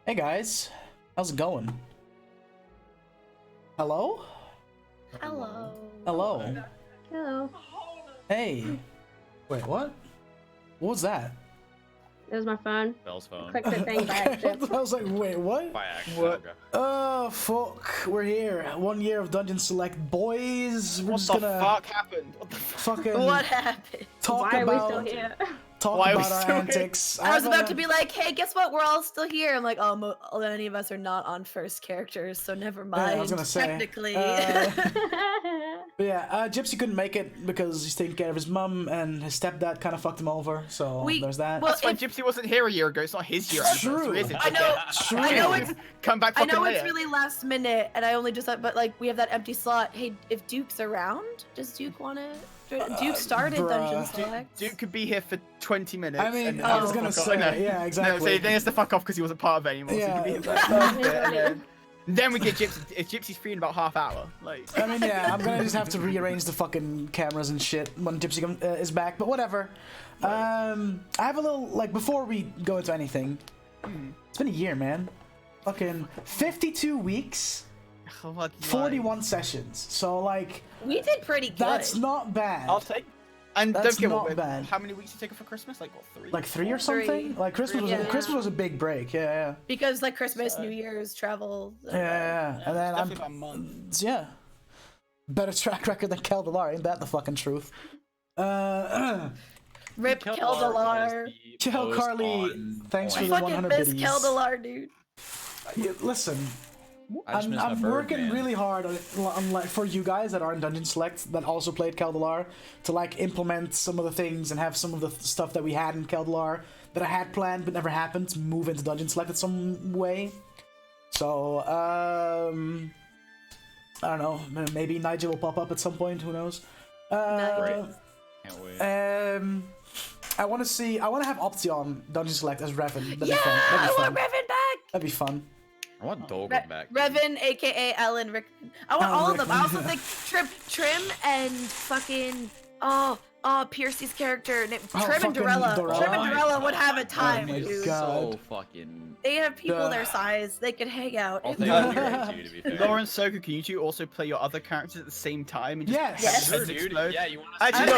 Hey guys, how's it going? Hello? Hello. Hello. Hello. Hey. Wait, what? What was that? It was my phone. Bell's phone. Click the thing by accident. I was like, wait, what? By accident. What? Okay. Oh, fuck. We're here. 1 year of Dungeon Select. Boys, we're What just the gonna fuck happened? What the fuck? fucking What happened? talk Why are we about, still here? talk Why are we about our still here? antics. I was have about a- to be like, hey, guess what? We're all still here. I'm like, oh, any of us are not on first characters, so never mind. Yeah, I was gonna say. Technically. But yeah, Gypsy couldn't make it because he's taking care of his mum and his stepdad kind of fucked him over. So there's that. well, That's why if- Gypsy wasn't here a year ago. It's not his year. True. Is it? I know. True. I know it's. Come back I fucking know later. it's really last minute, and I only just but like we have that empty slot. Hey, if Duke's around, does Duke want to? Duke started bruh. Dungeon Select. Duke could be here for 20 minutes. I mean, and I was then gonna fuck off. say, yeah, No, exactly. so then he has to fuck off because he wasn't part of it anymore. Yeah. So he could be here for a bit, and then we get Gypsy. If Gypsy's free in about half hour, like. I mean, yeah, I'm gonna just have to rearrange the fucking cameras and shit when Gypsy is back, but whatever. I have a little, like, before we go into anything, it's been a year, man. Fucking 52 weeks, Oh, what, 41 sessions. So, like, We did pretty good. that's not bad. I'll take. And That's don't get not what. bad. How many weeks you taking for Christmas? Like what? 3? Like 3 or Three. something? Like, Christmas Yeah. was a big break, yeah. because like Christmas, New Year's, travel. Yeah. And then Definitely about a month. yeah. Better track record than Kal'Zhir, ain't that the fucking truth? Rip Kal'Zhir. Kill Carly, thanks for the Fucking 100 miss biddies. Kal'Zhir, dude. Yeah, listen, I just miss my I'm bird, working man. really hard on like for you guys that are in Dungeon Select that also played Kal'Zhir to like implement some of the things and have some of the stuff that we had in Kal'Zhir that I had planned but never happened to move into Dungeon Select in some way. So I don't know, maybe Nigel will pop up at some point. Who knows? Nice. Can't wait. I want to have Opti on Dungeon Select as Revan. That'd be Yeah, fun. That'd I be want fun. Revan back. That'd be fun. I want Dolgren back. Revan, aka Alan Rick. I want Alan all of them. I also Rickman. think Trim and fucking Piercy's character named Oh, Trim and fucking Dorella. Dorella. Trim and Dorella would have a time, my dude. God. So fucking. They have people Duh. their size. They could hang out. I'll It's take so that weird. too, to be fair. Laura and Soku, can you two also play your other characters at the same time? And just Yes. Yes. Sure, and dude. explode? Yeah, you want Actually,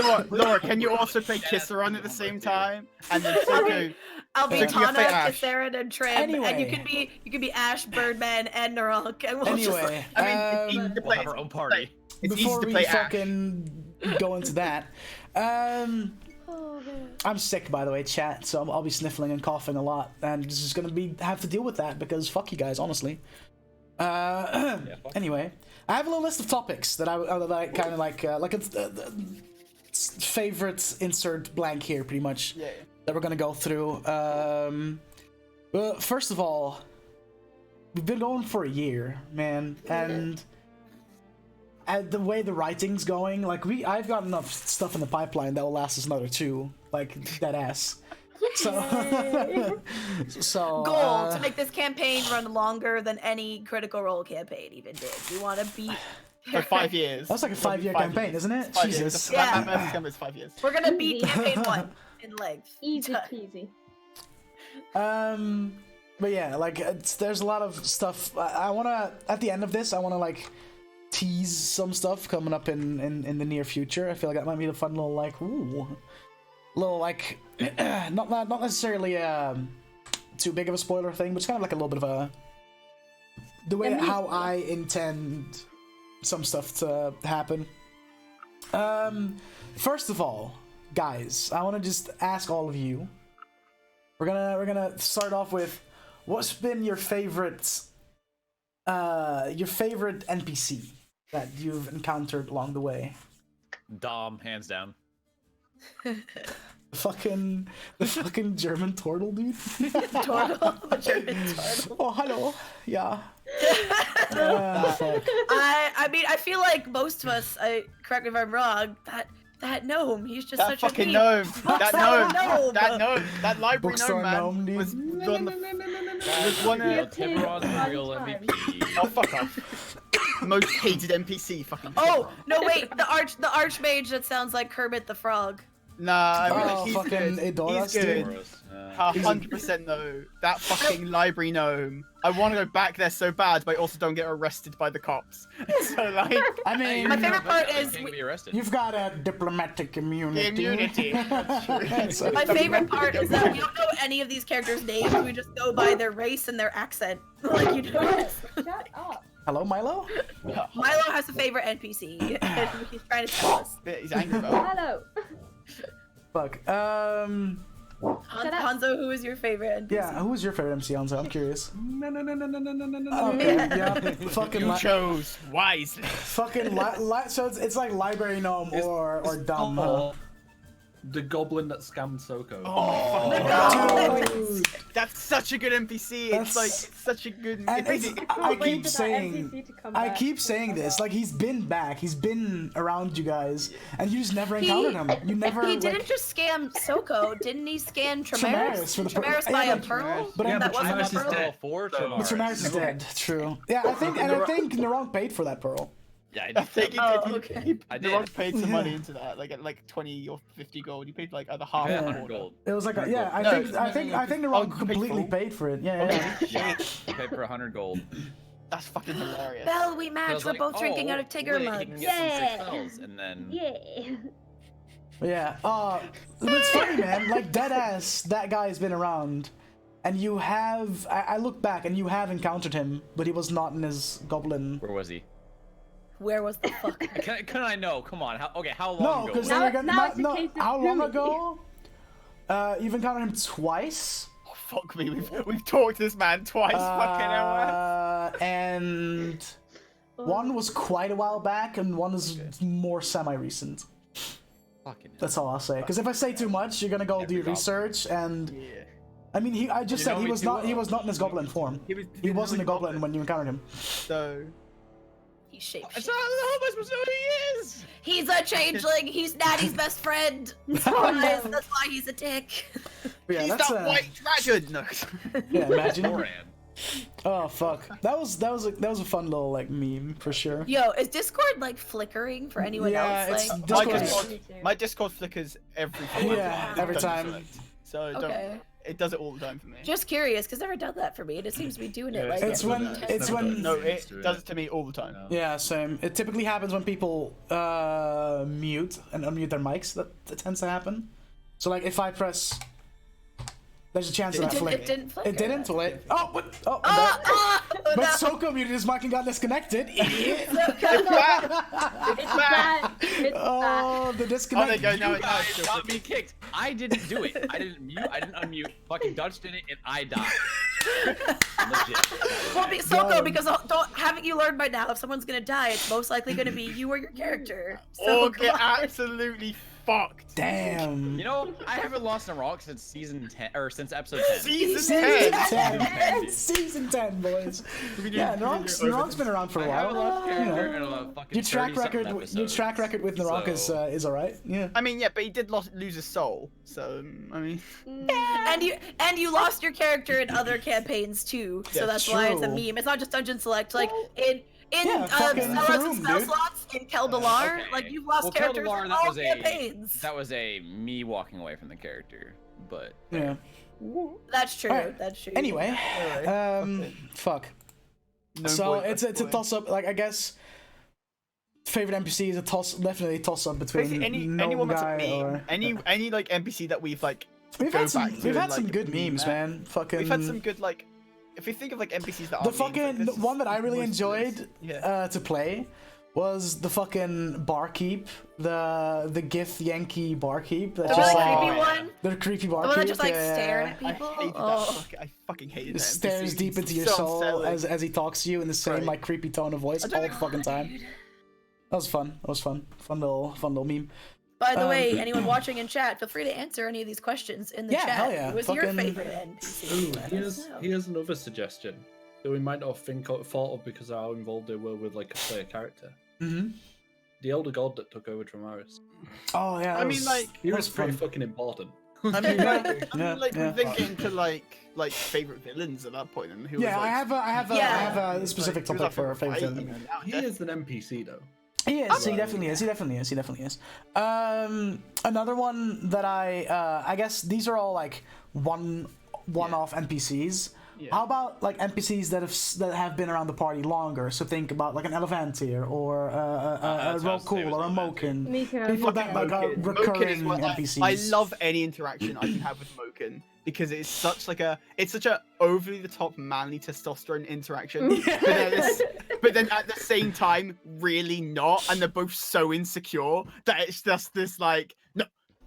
I'm Laura, can you also play Kissaron at the same time? And then Soku, I'll be So you have to Tana, Ash. Kissaran, and Trim, and Anyway. you can be Ash, Birdman, and Naruk, and we'll just Anyway, I mean, it's easy to We'll play. have our own party. It's easy before to we play Ash. fucking go into that, Oh, man. I'm sick, by the way, chat. So I'll be sniffling and coughing a lot, and just is gonna have to deal with that because fuck you guys, honestly. fuck. Anyway, I have a little list of topics that I kind of like a favorite insert blank here, pretty much. Yeah. That we're gonna go through. Well, first of all, we've been going for a year, man, and the way the writing's going, like I've got enough stuff in the pipeline that will last us another 2, like dead ass. So, Goal to make this campaign run longer than any Critical Role campaign even did. We want to beat. For 5 years. that's like a 5-year campaign, isn't it? 5 Jesus. years. Yeah. That campaign is 5 years. We're gonna beat campaign 1 in length. Easy Done. peasy. But yeah, like there's a lot of stuff. I wanna at the end of this, I wanna like tease some stuff coming up in the near future. I feel like that might be a fun little like little like not necessarily too big of a spoiler thing, but it's kind of like a little bit of a the way how I intend some stuff to happen. First of all, guys, I want to just ask all of you. We're gonna start off with what's been your favorite NPC that you've encountered along the way. Dom, hands down. The fucking German turtle, dude. Turtle, the German turtle. Oh, hello. Yeah. Fuck. I mean, I feel like most of us. Correct me if I'm wrong. That gnome, he's just That such fucking a gnome. That gnome. gnome. That gnome. That library Bookstore gnome, man. gnome, dude. Was on the Was one. Tiburon's real MVP. Oh, fuck off. Most hated NPC. Fucking. Oh no! Wait, the archmage that sounds like Kermit the Frog. Nah, I mean, Oh, he's fucking good. Idoras, He's dude. good. Yeah. 100% though. That fucking library gnome. I want to go back there so bad, but I also don't get arrested by the cops. So like, I mean, My favorite part You is can't be arrested. you've got a diplomatic immunity. Immunity. That's true. my favorite part is that we don't know any of these characters' names. We just go by their race and their accent. Like you know. Shut up. Hello, Milo? Milo has a favorite NPC, and he's trying to tell us. He's angry about. Hello. Fuck. Shut up. Hanzo, who is your favorite NPC? Yeah, who was your favorite MC, Hanzo? I'm curious. No. Okay, yeah, fucking You chose wisely. fucking so it's like library gnome or dumb. Huh? The goblin that scammed Soko. Oh, Dude. that's such a good NPC. That's- It's like it's such a good. And it's, I Wait keep for that saying, NPC to come I back. keep saying this. Like he's been back, he's been around you guys, and you just never encountered him. You never. He like, didn't just scam Soko, didn't he scam Tremaris for the pearl. Tremaris by Yeah, a but- pearl? but that but wasn't Tremaris a is pearl? dead. For So- But Tremaris is dead. True. Yeah, I think Narong paid for that pearl. Yeah, I think he Oh, did. okay. I The Rock did. paid some Yeah. money into that, like 20 or 50 gold. You paid like either half Yeah, or 100 quarter. gold. It was like No, I think Narong you paid completely full? paid for it. Yeah. Yeah, you pay for 100 gold. That's fucking hilarious. Bell, we I match. was We're like, both drinking oh, out of Tigger lit, he mugs. can get some Yeah. sick spells, and then Yeah. Yeah. It's funny, man. Like dead ass, that guy's been around, and you have. I look back, and you have encountered him, but he was not in his goblin. where was he? Where was the fuck? Can I know? Come on. How long No, ago? because Now- now it's a no. case of How long who? ago? You've encountered him twice. Oh, fuck me, we've talked to this man twice. Fucking hell. And one was quite a while back, and one is more semi-recent. Fucking hell. That's all I'll say. Because if I say too much, you're gonna go do goblin. research, and Yeah. I mean, I just You said know he me was too not. He well. was not in his goblin form. He wasn't a goblin when you encountered him. So He's shaped. How am I supposed to know who he is? He's a changeling. He's Natty's best friend. Surprise, that's why he's a dick. Yeah, he's that's that white dragon. No. Yeah, imagine. Moran. Oh fuck, that was a fun little like meme for sure. Yo, is Discord like flickering for anyone Yeah, else? it's Like, Discord. Discord- My Discord flickers every time. Yeah, every time. So okay. it does it all the time for me. Just curious, cause never done that for me. It seems to be doing it Yeah, like It's every when- 10 it's when- seconds. No, it does it to me all the time. Yeah, same. It typically happens when people mute and unmute their mics. That tends to happen. So like if I press, there's a chance that I It flick. didn't flicker. It didn't. Well, it, oh, what? Oh, Oh, but no. Soko muted his mic and got disconnected. Idiot. It's bad. It's Oh, the Oh, disconnect. there you go. Now You it's guys still got me kicked. I didn't do it. I didn't mute. I didn't unmute. Fucking Dutch did it, and I died. Legit. Well, Soko, Yo. because haven't you learned by now, if someone's gonna die, it's most likely gonna be you or your character. So Oh, come get on. absolutely fucked. Damn. You know, I haven't lost a rock since season 10 or since episode 10. Season Season 10. 10. Season 10, boys. Yeah, Narok's been around for a I haven't while. lost character in a fucking Your track 30-something record, episodes. with Narok So- is alright. Yeah. I mean, yeah, but he did lose his soul. So I mean, And you lost your character in other campaigns too, so Yeah, that's why it's a true. meme. It's not just Dungeon Select. Like in Yeah, fucking Sellers and Throom, Spell dude. Slots in Kal'Zhir, Okay. like you've lost Well, characters Kal'Zhir, in that all was campaigns. That was a me walking away from the character, but Yeah. That's true. Alright. That's true. Anyway, Alright, fuck. no So boy, it's best a boy. toss up. Like I guess favorite NPC is definitely a toss up between Basically, Gnome anyone that's a guy meme, or any like NPC that we've like. we've go had some back to, like, good meme memes, that. man. Fucking We've had some good like. If you think of like NPCs that the are fucking memes, like, one that I really most of this. enjoyed Yeah. to play was the fucking barkeep, the Gith Yankee barkeep. That The just really like, creepy yeah. one. the creepy The barkeep. one that just like yeah. staring at I people. hated Oh. that. I fucking hated It that. stares NPC. deep into your So soul unsettling. as he talks to you in the same Right. like creepy tone of voice I don't all think- the fucking time. That was fun. That was fun. Fun little meme. By the Um, way, anyone watching in chat, feel free to answer any of these questions in the Yeah, chat. hell yeah. Who was your Fucking- favorite NPC? Ooh, Let us know. here's another suggestion that we might not have thought of because of how involved they were with like a player character. Mm-hmm. The elder god that took over Tremaris. Oh yeah. I mean, like, He that was pretty fun. fucking important. I mean, like, Yeah, yeah. we've been getting to like favorite villains at that point, and who Yeah, was, like, I have a Yeah. specific like, who was topic our for favorite fighting, villain. and now He Death- is an NPC though. He is. He definitely is. He definitely is. He definitely is. Another one that I guess these are all like one-off NPCs. Yeah. How about like NPCs that have been around the party longer? So think about like an Elevantir or a that's what I was saying Rokul or a was Moken. Me too. People that like are Moken. recurring Moken is what NPCs. I love any interaction I can have with Moken because it's such a overly the top manly testosterone interaction. But then at the same time, really not, and they're both so insecure that it's just this like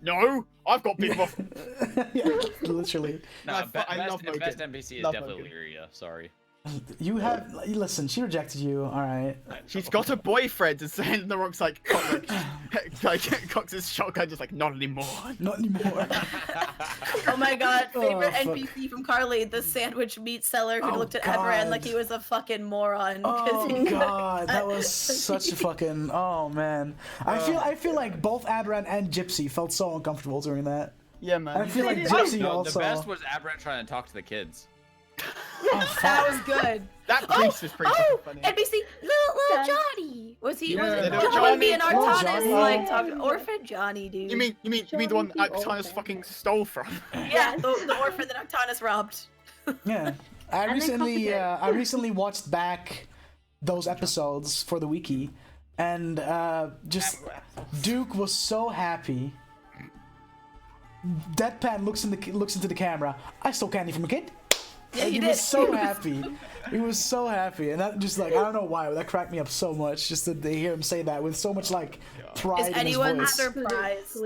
no, I've got big muscles. Yeah, literally. No, I love best Moken. NPC is Love definitely Moken. Lyria. Sorry. You have listen. She rejected you. All right. She's got a boyfriend, and saying the rock's like cocks his shotgun, just like not anymore. Not anymore. Oh my god, favorite fuck. NPC from Carly, the sandwich meat seller who Oh, looked at Aberan like God. he was a fucking moron. Oh god, that was such a fucking. Oh man, I feel like both Aberrant and Gypsy felt so uncomfortable during that. Yeah, man. I feel like did. Gypsy No, also. the best was Aberrant trying to talk to the kids. Oh, fuck. That was good. That priest was pretty Oh, fucking funny. NPC, little Yeah. Johnny. Was he? Yeah, Was it little the one being Johnny. Little Artanis? Johnny. Like Oh. talking orphan Johnny, dude. You mean the one Johnny the Arctanus orphan. fucking stole from? Yeah, the orphan that Artanis robbed. Yeah, I And then recently copied it. I recently watched back those episodes for the wiki, and just Duke was so happy. Deadpan looks into the camera. I stole candy from a kid. Yeah, Like, he he did. was so happy. He was so happy, and that just like I don't know why, but that cracked me up so much just to hear him say that with so much like pride Is in anyone his voice. surprised?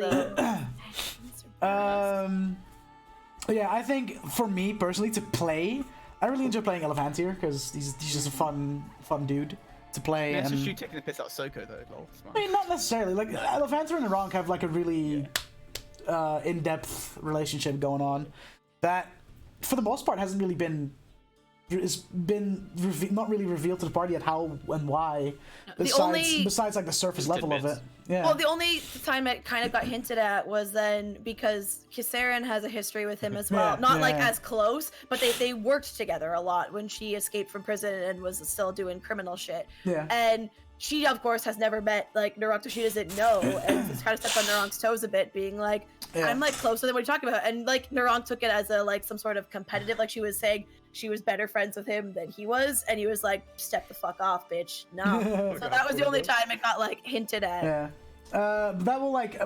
Yeah, I think for me personally to play, I really enjoy playing Elevantir because he's just a fun dude to play. Yeah, it's and just you taking the piss out of Soko though. Lol. It's I fine. mean, not necessarily. Like Elevantir and Aronk have like a really in-depth relationship going on that, for the most part, hasn't really been. It's been not really revealed to the party yet how and why. Besides like the surface level of it. tidbits. Yeah. Well, the only time it kind of got hinted at was then because Kisaren has a history with him as well. Yeah, Not like yeah. as close, but they worked together a lot when she escaped from prison and was still doing criminal shit. Yeah. And she, of course, has never met like Narok, so she doesn't know, and it's kind of stepped on Naronk's toes a bit, being like, Yeah. "I'm like closer than what you're talking about," and like Narok took it as a like some sort of competitive, like she was saying she was better friends with him than he was, and he was like, "Step the fuck off, bitch." No. So that was the only time it got like hinted at. Yeah. That will like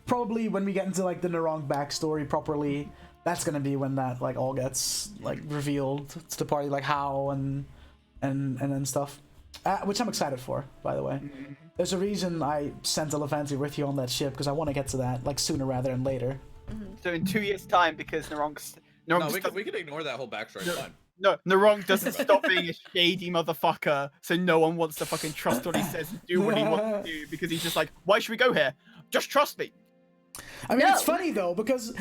probably when we get into like the Narong backstory properly, that's gonna be when that like all gets like revealed to the party, like how and stuff. Which I'm excited for, by the way. There's a reason I sent Elefanti with you on that ship because I want to get to that like sooner rather than later. So in 2 years' time, because No, we can ignore that whole backstory. It's fine. Narong doesn't stop being a shady motherfucker, so no one wants to fucking trust what he says and do what he wants to do because he's just like, why should we go here? Just trust me. I mean, No. it's funny though because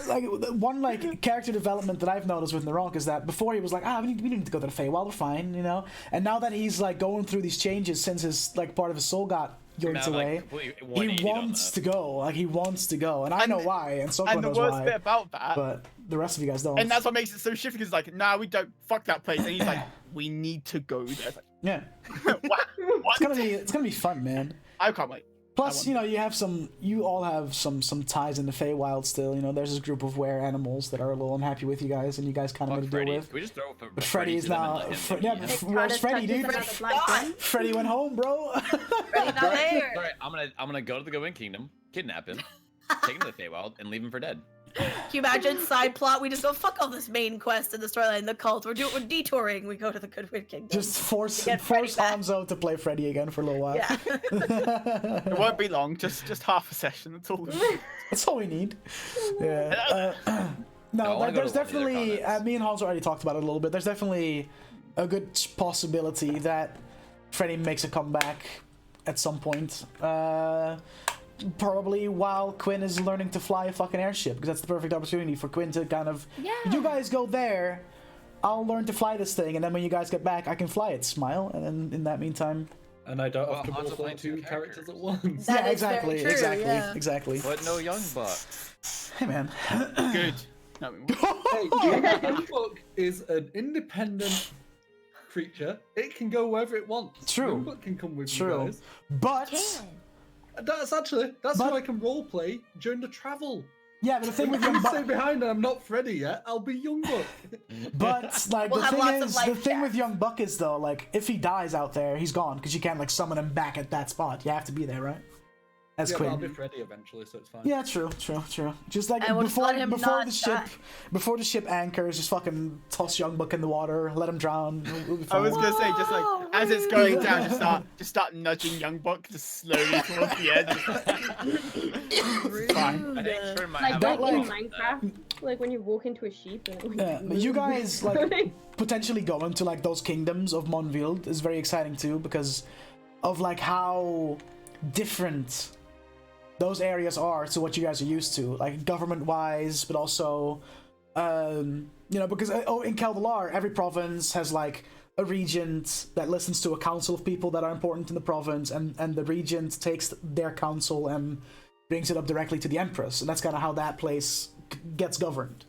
like one like character development that I've noticed with Naronk is that before he was like, we need to go to the Feywild, we're fine, you know. And now that he's like going through these changes since his like part of his soul got yoinked Now, like, away, completely he 180 on wants that. to go. Like he wants to go, and I know why, and Soko And the knows worst why, bit about that, but the rest of you guys don't. and that's what makes it so shifty, because like, nah, we don't, fuck that place. And he's like, we need to go there. It's Yeah, like, what? it's gonna be fun, man. I can't wait. Plus, you know, you all have some ties in the Feywild still. You know, there's this group of were animals that are a little unhappy with you guys, and you guys kind of Fuck got to deal Freddy. with. Can we just throw But Freddy is now, where's Freddy, dude? Freddy went home, bro. Freddy not there. Alright, I'm gonna go to the Going Kingdom, kidnap him, take him to the Feywild, and leave him for dead. Can you imagine side plot? We just go fuck all this main quest in the storyline, the cult. We're detouring. We go to the Goodwood Kingdom. Just force Get Freddy back. Hanzo to play Freddy again for a little while. Yeah. It won't be long, just half a session, that's all. That's all we need. Yeah. I No, wanna go there's to one of the other definitely. comments. Me and Hans already talked about it a little bit. There's definitely a good possibility that Freddy makes a comeback at some point. Probably while Quinn is learning to fly a fucking airship, because that's the perfect opportunity for Quinn to kind of. Yeah. You guys go there. I'll learn to fly this thing, and then when you guys get back, I can fly it. Smile, and then in that meantime. And I don't have to Well, Hanzo morph playing on two two characters characters. at once. That Yeah, is very exactly, true, exactly, yeah. exactly. But no young buck. Hey man. Good. No, Hey, Young Buck is an independent creature. It can go wherever it wants. True. Youngblood can come with True. you guys. But That's But- how I can roleplay during the travel. yeah, but the thing with If young you stay Buck, behind and I'm not Freddy yet, I'll be Youngblood. but like We'll the have thing lots of is, life the thing with chats. young Buck is though, like if he dies out there, he's gone because you can't like summon him back at that spot. You have to be there, right? As Yeah, but I'll Quinn. be Freddy eventually, so it's fine. Yeah, true. Just like And we'll just before, let him not die. before the ship anchors, just fucking toss young Buck in the water, let him drown. We'll be I was fine. gonna say, just like as it's going down, just start nudging Young Buck just slowly towards the edge. Fine. I think Shrimp might Like, have that, like in like- Minecraft, like when you walk into a sheep and it, Yeah, like, but you moves. guys like potentially going to like those kingdoms of Monvild is very exciting too because of like how different those areas are to what you guys are used to, like government-wise, but also, you know, because in Kal'Zhir, every province has like a regent that listens to a council of people that are important in the province, and the regent takes their council and brings it up directly to the empress, and that's kind of how that place gets governed.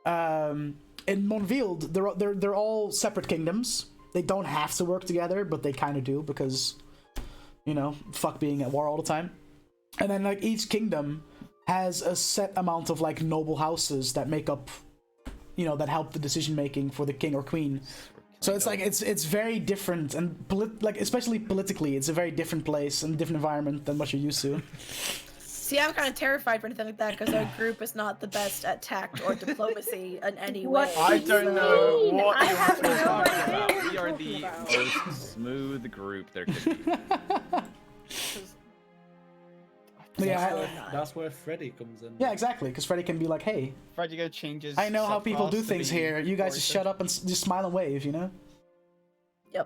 In Monvild, they're all separate kingdoms. They don't have to work together, but they kind of do because, you know, fuck being at war all the time. And then like each kingdom has a set amount of like noble houses that make up, you know, that help the decision making for the king or queen. So it's like it's very different, and like especially politically, it's a very different place and different environment than what you're used to. See, I'm kind of terrified for anything like that because our group is not the best at tact or diplomacy in any What? way. I don't know what I you have are no talking idea about. what We you're are talking the about. most smooth group there could be. Yeah, That's where Freddy comes in. yeah, exactly. Because Freddy can be like, "Hey, Freddy go changes. I know how people do subclass to things be here. You guys just warrior. shut up and just smile and wave," you know. Yep.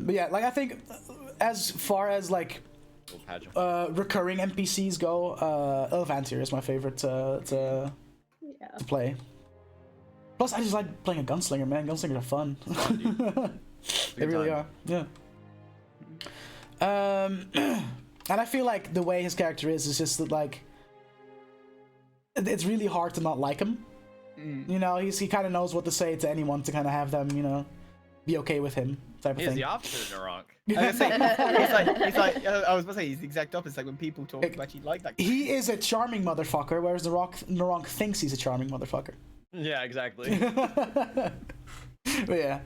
But yeah, like I think as far as like Little pageant. recurring NPCs go, Elevantir is my favorite to Yeah. play. Plus, I just like playing a gunslinger, man. Gunslingers are fun. They really are. Yeah. And I feel like the way his character is just that like it's really hard to not like him. You know, he kind of knows what to say to anyone to kind of have them, you know, be okay with him type of He is thing. the opposite of Narok. I was gonna say, I was about to say he's the exact opposite. Like when people talk, you actually like that. He is a charming motherfucker, whereas Narok thinks he's a charming motherfucker. Yeah, exactly. But yeah.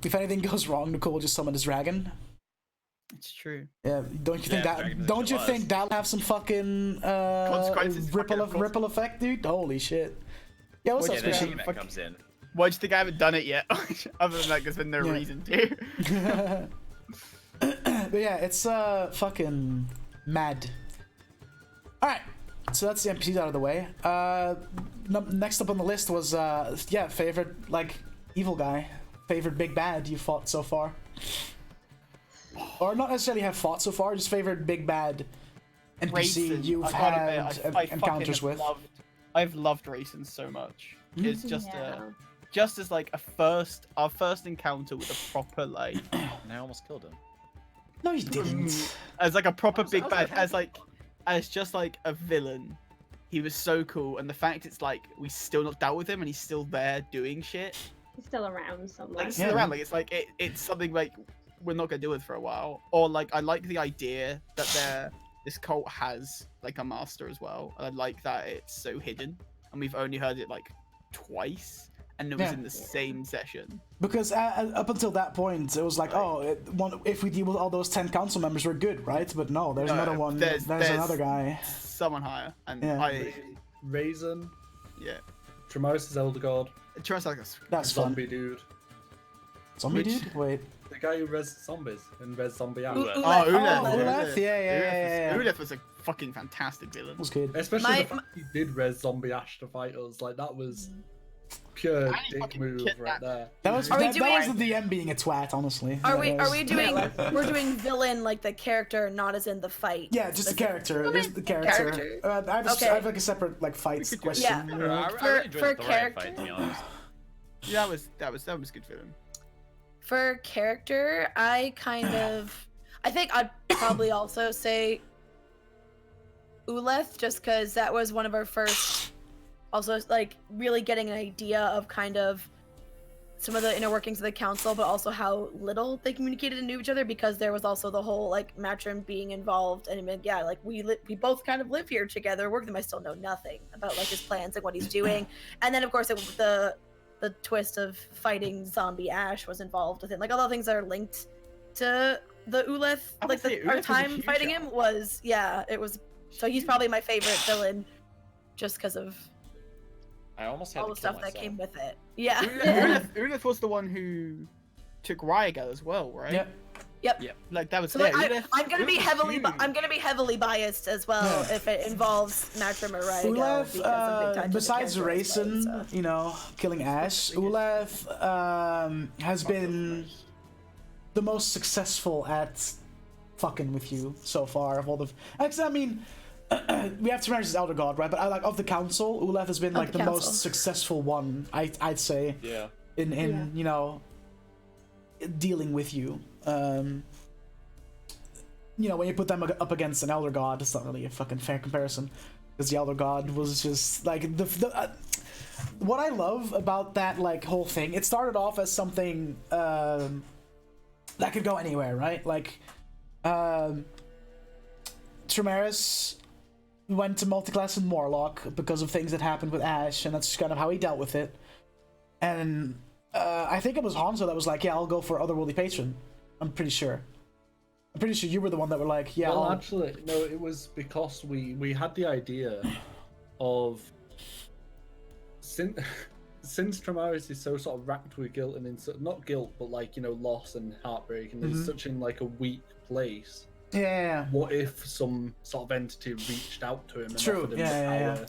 If anything goes wrong, Nicole will just summon his dragon. It's true. Yeah, don't you think Yeah, dragon that? is Don't you jealous. think that'll have some fucking Consequences, fucking of course. ripple effect, dude? Holy shit! Yeah, what's Well, up, Yeah, yeah, the Squishy? Amulet comes in. Why do you think I haven't done it yet? Other than that, there's been no Yeah. reason to. But yeah, it's fucking mad. All right, so that's the NPCs out of the way. Next up on the list was favorite like evil guy, favorite big bad you fought so far, or not necessarily have fought so far, just favorite big bad NPC Racing, you've I gotta had admit, I encounters fucking with. I've loved racing so much. It's just Yeah. just as like our first encounter with a proper like And I almost killed him. No, you didn't. as like a proper big was bad happy. as just like a villain. He was so cool, and the fact it's like we still not dealt with him, and he's still there doing shit. He's still around somewhere. Like still Yeah. around. Like it's like it's something like we're not gonna deal with for a while. Or like I like the idea that this cult has like a master as well, and I like that it's so hidden, and we've only heard it like twice, and it was Yeah. in the same session. Because up until that point, it was like, if we deal with all those 10 council members, we're good, right? But no, there's No, another one. there's- There's there's- another guy. Someone higher, and Yeah. Raisin, yeah. Tremoris' Elder God, Trying to like this. That's fun. Zombie Dude. Zombie Which- dude? Wait. The guy who res zombies in Res Zombie Out. Ooh, Oh, Oh, Uleth. Uleth? Yeah. Uleth was a fucking fantastic villain. It was good. Especially My- the fact he did res Zombie Ash to fight us. Like, that was pure And he dick fucking move kidnapped right there. That was, Are we that was doing- the DM being a twat, honestly. Are That we was- doing we're doing villain like the character, not as in the fight? Yeah, just the character. Just the character. Character. I have Okay. I have like a separate like fights could do- question. Yeah. I don't know, I For- really enjoyed for the Thorian character- fight, to be honest. Yeah, that was good villain. For character, I think I'd probably also say Uleth, just because that was one of our first, also like really getting an idea of kind of some of the inner workings of the council, but also how little they communicated and knew each other, because there was also the whole like Matrim being involved, and yeah, like we both kind of live here together, work with him. I still know nothing about like his plans and what he's doing, and then of course the twist of fighting zombie Ash was involved with it. Like all the things that are linked to the Uleth, like our time fighting him was, yeah, it was. So he's probably my favorite villain, just because of I almost had all the to kill stuff that myself. came with it. Yeah. Uleth was the one who took Ryagal as well, right? Yep. Like that was So like, Uleth I'm gonna be was heavily, huge. I'm gonna be heavily biased as well if it involves Matrim or Ryagal. Uleth, besides Rayson, so. you know, killing Ash, Uleth has been the most successful at fucking with you so far of all the. Actually, I mean, we have Tamara's Elder God, right? But I like of the council, Uleth has been like the most successful one. I'd say. Yeah. In you know, dealing with you. You know, when you put them up against an Elder God, it's not really a fucking fair comparison, because the Elder God was just like what I love about that like whole thing. It started off as something that could go anywhere, right? Like, Tremaris went to multiclass in Morlock because of things that happened with Ash, and that's just kind of how he dealt with it. And I think it was Hanzo that was like, "Yeah, I'll go for Otherworldly Patron." I'm pretty sure you were the one that were like, "Yeah." Well, actually, no. It was because we had the idea of since Tremaris is so sort of racked with guilt and not guilt, but like, you know, loss and heartbreak, and is such in like a weak place. Yeah. What if some sort of entity reached out to him and True. offered him the power to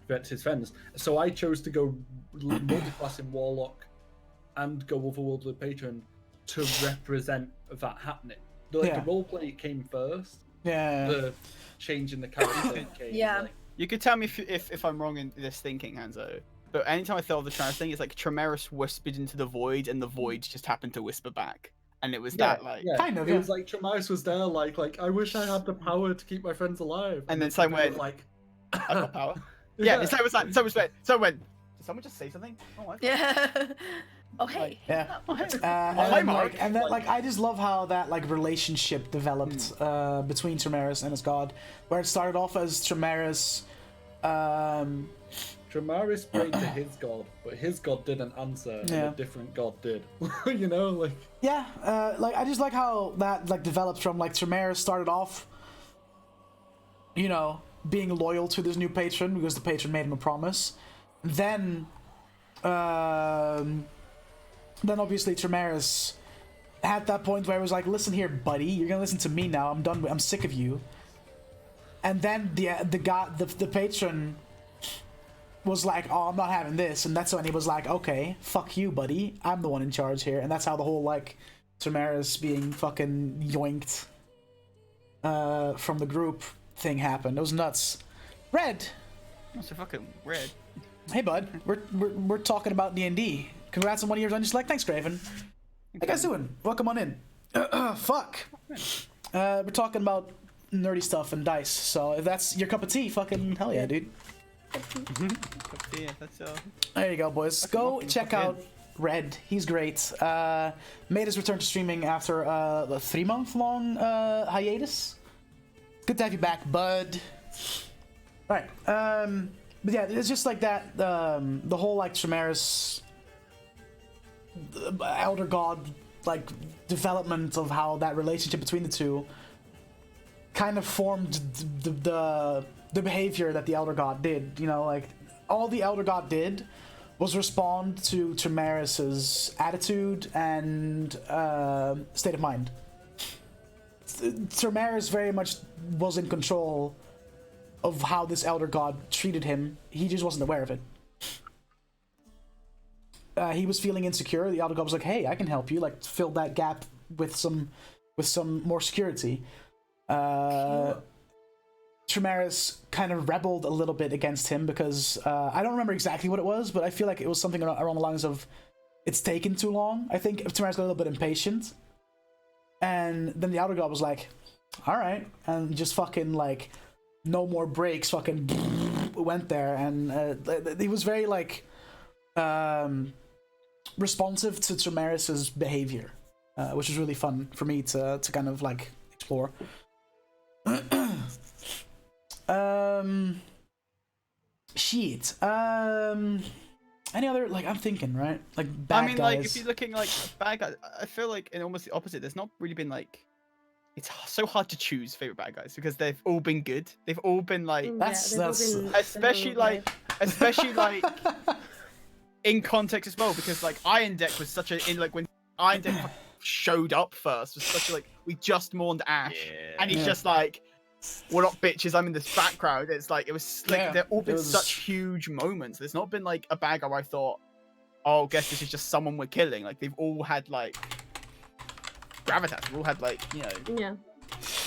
protect his friends? So I chose to go multiclass in Warlock and go Otherworldly Patron to represent that happening. Like the roleplay came first. Yeah. The change in the character came. Yeah. Like, You could tell me if I'm wrong in this thinking, Hanzo. But anytime I thought of the Tremaris thing, it's like Tremaris whispered into the void, and the void just happened to whisper back. And it was that like kind of. It was like Tremaris was there, like I wish I had the power to keep my friends alive. And then someone went like, I've got power. Yeah, it's like someone went. Did someone just say something? Oh my. Yeah. Oh hey. Yeah. Hi, Mark. And that, like, I just love how that like relationship developed between Tremaris and his god, where it started off as Tremaris. Tremaris prayed to his god, but his god didn't answer, and a different god did. You know, like. Yeah, like I just like how that like developed from like Tremaris started off, you know, being loyal to this new patron because the patron made him a promise. Then obviously Tremaris had that point where it was like, "Listen here, buddy, you're gonna listen to me now. I'm sick of you." And then the patron was like, "Oh, I'm not having this," and that's when he was like, "Okay, fuck you, buddy. I'm the one in charge here." And that's how the whole like Tremaris being fucking yoinked from the group thing happened. It was nuts. Red. That's a fucking red. Hey, bud. We're talking about D&D. Congrats on 1 year on your select. Thanks, Graven. How you guys doing? Welcome on in. Fuck. We're talking about nerdy stuff and dice. So if that's your cup of tea, fucking hell yeah, dude. Yeah, that's There you go, boys. Go check out Red. He's great. Made his return to streaming after a 3-month-long hiatus. Good to have you back, bud. Alright. But yeah, it's just like that. The whole like Tremaris Elder God like development of how that relationship between the two kind of formed the behavior that the Elder God did. You know, like all the Elder God did was respond to Tremaris's attitude and state of mind. Tremaris very much was in control of how this Elder God treated him. He just wasn't aware of it. He was feeling insecure. The Elder God was like, "Hey, I can help you. Like, fill that gap with some more security." Tremaris kind of rebelled a little bit against him because I don't remember exactly what it was, but I feel like it was something along the lines of, "It's taken too long." I think Tremaris got a little bit impatient, and then the Elder God was like, "All right," and just fucking like, no more breaks. Fucking went there, and he was very like. responsive to Tramaris's behavior, which was really fun for me to kind of like explore. Shit. Any other, like, I'm thinking, right? Like, bad I mean, guys. like, if you're looking like bad guys, I feel like in almost the opposite. There's not really been like, it's so hard to choose favorite bad guys because they've all been good. They've all been like, That's- they've all that's- been especially similar like in context as well, because like Iron Deck was such a when Iron Deck showed up first was such a like we just mourned Ash, and he's Yeah. just like, we're not bitches, I'm in this background. It's like it was like Yeah, they've all been it was- such huge moments. There's not been like a bad guy where I thought, oh, guess this is just someone we're killing. Like they've all had like gravitas. They've all had like, you know, Yeah.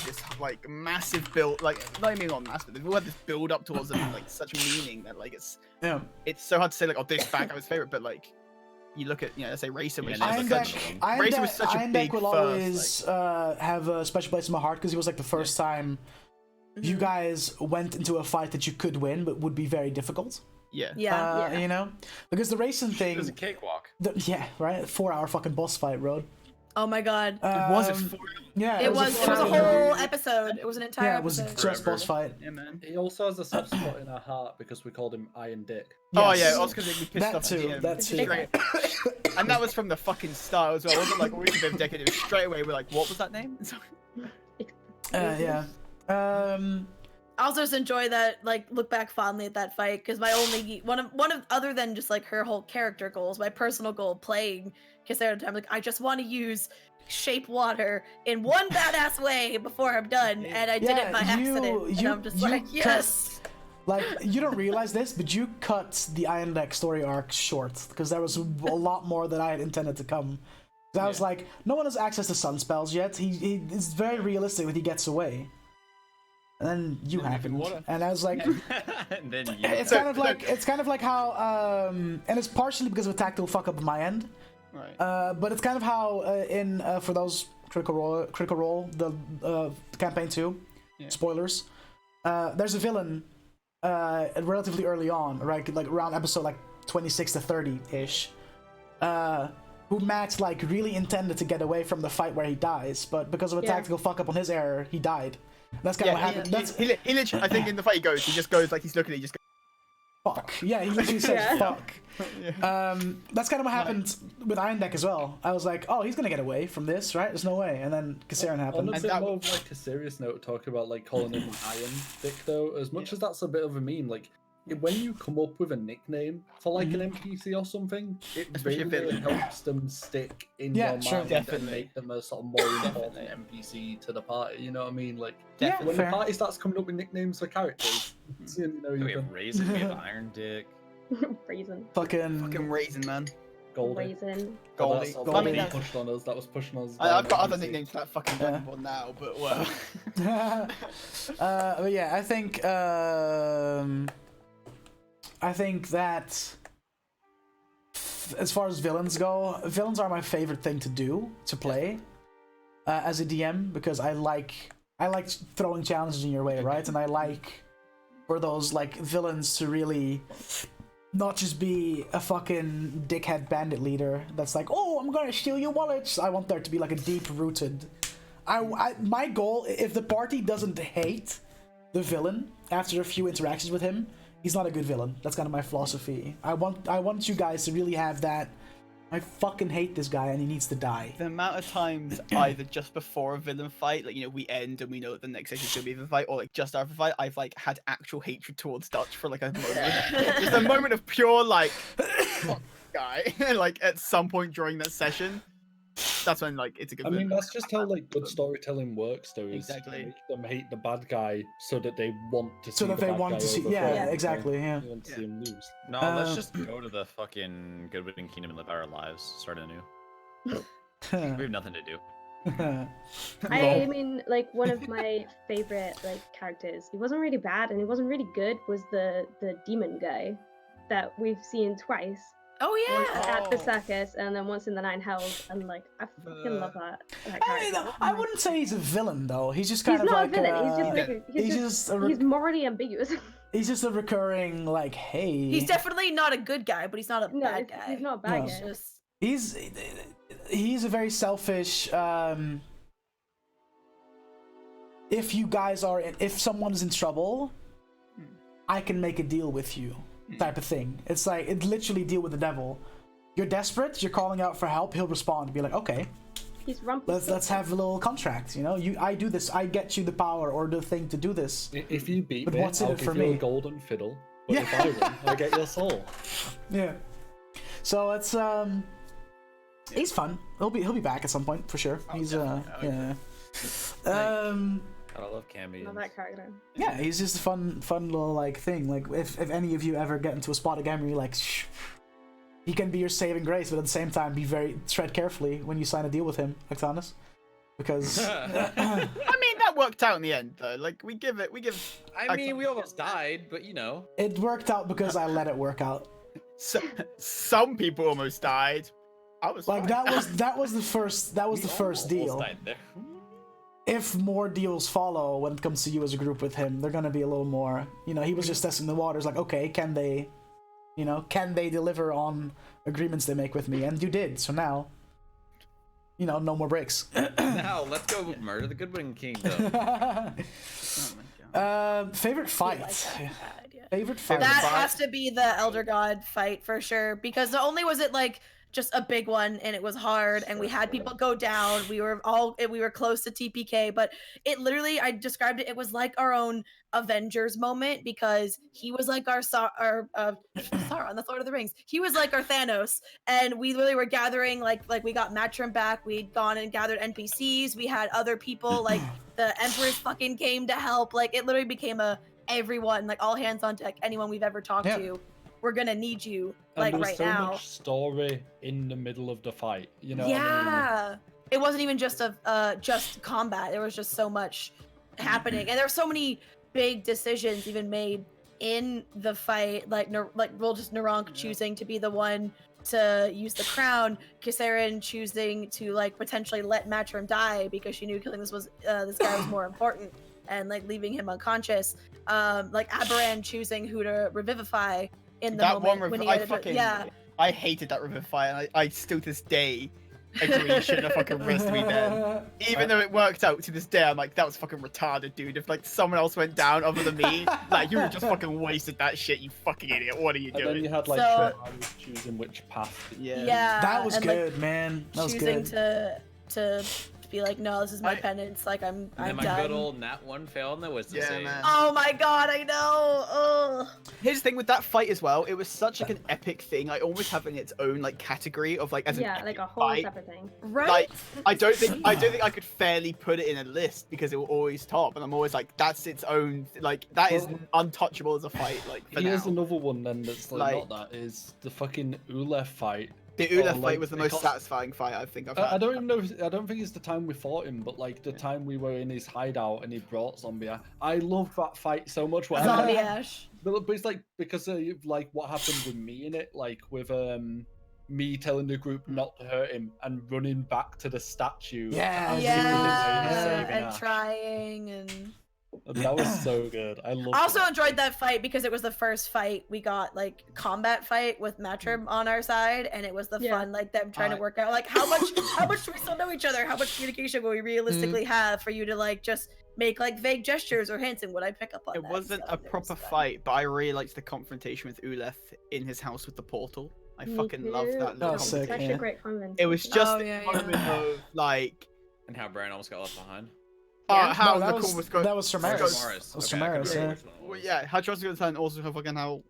this like massive build, like not even on massive, they've all had this build up towards them, like such meaning that like it's so hard to say like, oh, this bad guy was favorite, but like you look at, you know, let's say Racer, which Yeah, Iron is Deck, such Iron Racer Deck, was such a Iron big Deck will first, always have a special place in my heart because he was like the first time you guys went into a fight that you could win, but would be very difficult. yeah. Yeah. You know, because the racing thing. It was a cakewalk. Yeah, right. 4-hour fucking boss fight, Road. Oh my god. Was it Um, for Yeah, It was a 4-hour whole episode. It was an entire Yeah, it was episode. just boss fight. yeah, man. He also has a soft spot in our heart because we called him Iron Dick. Oh Yes. yeah, also because we pissed That off too, the GM. that too. Straight- and that was from the fucking start as well. It wasn't like always a bit of decade. It was straight away. We're like, what was that name? Yeah. I also just enjoy that, like, look back fondly at that fight because my only one of other than just like her whole character goals, my personal goal playing Kal'Zhir at the time, like I just want to use shape water in one badass way before I'm done, and I did Yeah, it by accident, and I'm just like, yes. Like, you don't realize this, but you cut the Iron Deck story arc short because there was a lot more that I had intended to come. 'Cause I was like, no one has access to sun spells yet. He is very realistic when he gets away. And then you Then we happened, can water. and I was like, And then you. it's kind of like how, and it's partially because of a tactical fuck up on my end. Right. But it's kind of how in for those Critical Role, the campaign 2, Yeah. spoilers. There's a villain relatively early on, right, like around episode like 26 to 30 ish, who Matt like really intended to get away from the fight where he dies, but because of a tactical fuck up on his error, he died. That's kind of what happened. That's he literally, I think in the fight he just goes like he's looking, he just goes, fuck. Yeah, he literally says Yeah. fuck. yeah. That's kind of what happened with Iron Deck as well. I was like, oh, he's gonna get away from this, right? There's no way. And then Kal'Zhir happened. On a And bit that- more of like a serious note, talking about like calling him Iron Dick though, as much as that's a bit of a meme, like when you come up with a nickname for like an NPC or something, it Especially a really villain. helps them stick in Yeah, your sure. mind Definitely. and make them a sort of more important NPC to the party. You know what I mean? Like Yeah, when fair. the party starts coming up with nicknames for characters, you know We you have can Raisin, we have Iron Dick. Raisin. Fucking raisin, man. Goldie. Raisin. Goldie. That's Goldie. I mean, pushed on us. That was pushing us. I've got down other NPC. nicknames for that fucking Yeah. Dragon Ball now, but well. but yeah, I think that as far as villains go, villains are my favorite thing to do to play as a DM because I like throwing challenges in your way, right? And I like for those like villains to really not just be a fucking dickhead bandit leader that's like, oh, I'm gonna steal your wallets. I want there to be like a deep rooted. My goal, if the party doesn't hate the villain after a few interactions with him, he's not a good villain. That's kind of my philosophy. I want you guys to really have that. I fucking hate this guy and he needs to die. The amount of times either just before a villain fight, like, you know, we end and we know that the next session's gonna be a fight, or like just after a fight, I've like had actual hatred towards Dutch for like a moment. Just a moment of pure like fuck guy. Like at some point during that session. That's when like it's a good I mean, villain. that's just how like good storytelling works, though. Is Exactly. make them hate the bad guy so that they want to see. So that the they bad want guy to see. overthrown, Yeah, you know? exactly. Yeah. They want to see him lose. No, let's just go to the fucking Goodwin Kingdom and live our lives. Start anew. We have nothing to do. I mean, like one of my favorite like characters. He wasn't really bad and he wasn't really good. Was the demon guy that we've seen twice. Oh Once yeah. at the circus and then once in the Nine Hells, and like I fucking love that character. I wouldn't say he's a villain though. He's just He's kind of not like a villain. He's just Yeah. like he's just a he's morally ambiguous. he's just a recurring like, hey. He's definitely not a good guy, but he's not a No, bad he's- guy. he's not a bad No. guy. Just He's a very selfish. If someone's in trouble, I can make a deal with you, type of thing. It's like it literally deal with the devil. You're desperate. You're calling out for help. He'll respond. Be like, okay. He's Let's have a little contract. You know, I do this. I get you the power or the thing to do this. If you beat But me, what's in I'll it for give you me? a golden fiddle. But if I win, I get your soul. Yeah. So it's he's fun. He'll be back at some point for sure. He's yeah. God, I love Cammy. Love that character. Yeah, he's just a fun little like thing. Like if any of you ever get into a spot again where you're like, shh, he can be your saving grace, but at the same time tread carefully when you sign a deal with him, Exanus, because I mean, that worked out in the end, though. Like we give. I mean, we almost died, but you know. it worked out because I let it work out. Some people almost died. I was Like fine. that was the first Almost deal. died there. If more deals follow when it comes to you as a group with him, they're gonna be a little more. You know, he was just testing the waters. Like, okay, can they deliver on agreements they make with me? And you did. So now, you know, no more breaks. Now let's go murder the Goodwin King, though. Oh my God. Favorite fight. Yeah. Favorite fight. That has to be the Elder God fight for sure, because not only was it like just a big one and it was hard and we had people go down, we were close to TPK, but it literally, I described it, it was like our own Avengers moment, because he was like our Sauron, the Lord of the Rings. He was like our Thanos, and we literally were gathering like we got Matrim back, we'd gone and gathered NPCs, we had other people, like the Emperor's fucking came to help, like it literally became everyone, like all hands on deck, anyone we've ever talked to, we're gonna need you, like and right so now. Much story in the middle of the fight, you know. Yeah, What I mean? it wasn't even just just combat. There was just so much happening, and there were so many big decisions even made in the fight. Like Narank choosing to be the one to use the crown, Kisaren choosing to like potentially let Matrim die because she knew killing this guy was more important, and like leaving him unconscious. Like Aberan choosing who to revivify in the moment when he I hated that revivify, and I still to this day agree he shouldn't have fucking risked me then. Even though it worked out to this day, I'm like, that was fucking retarded, dude. If like someone else went down other than me, like you would have just fucking wasted that shit, you fucking idiot. What are you doing? And then you had like Tremarius choosing which path. Yeah, that was and, good, like, man. That was choosing good. to be like, no, this is my penance. Like I'm And then done. my good old Nat 1 failed and the wisdom save. Man. Oh my god, I know. Ugh. Here's the thing with that fight as well. It was such like an epic thing. I almost having its own like category of like as an epic like a whole fight. separate thing. Right? Like I don't think I could fairly put it in a list because it will always top, and I'm always like, that's its own, like that is untouchable as a fight. Like for Here's now. another one then that's like not that, is the fucking Ulef fight. The Ulef like, fight was the most satisfying fight I think I've had. I don't even know. I don't think it's the time we fought him, but like the time we were in his hideout and he brought Zombie Ash. I loved that fight so much. Zombie Ash. But it's like because of like what happened with me in it, like with me telling the group not to hurt him and running back to the statue. Yeah, and trying and. That was so good. I loved. I also enjoyed that fight because it was the first fight we got like combat fight with Matrim on our side, and it was the fun like them trying to work out like how much do we still know each other? How much communication will we realistically have for you to like just make like vague gestures or hints, and would I pick up on it that? wasn't a proper fight, but I really liked the confrontation with Ulef in his house with the portal. I fucking loved that little sick, Such a great conversation. It was just a moment of like And how Brian almost got left behind. how that Nicole was going. That was Tremarius. Tremarius. That was Okay, I couldn't Tremarius, remember yeah. which one it Well, was. yeah, how John's going to turn also how fucking how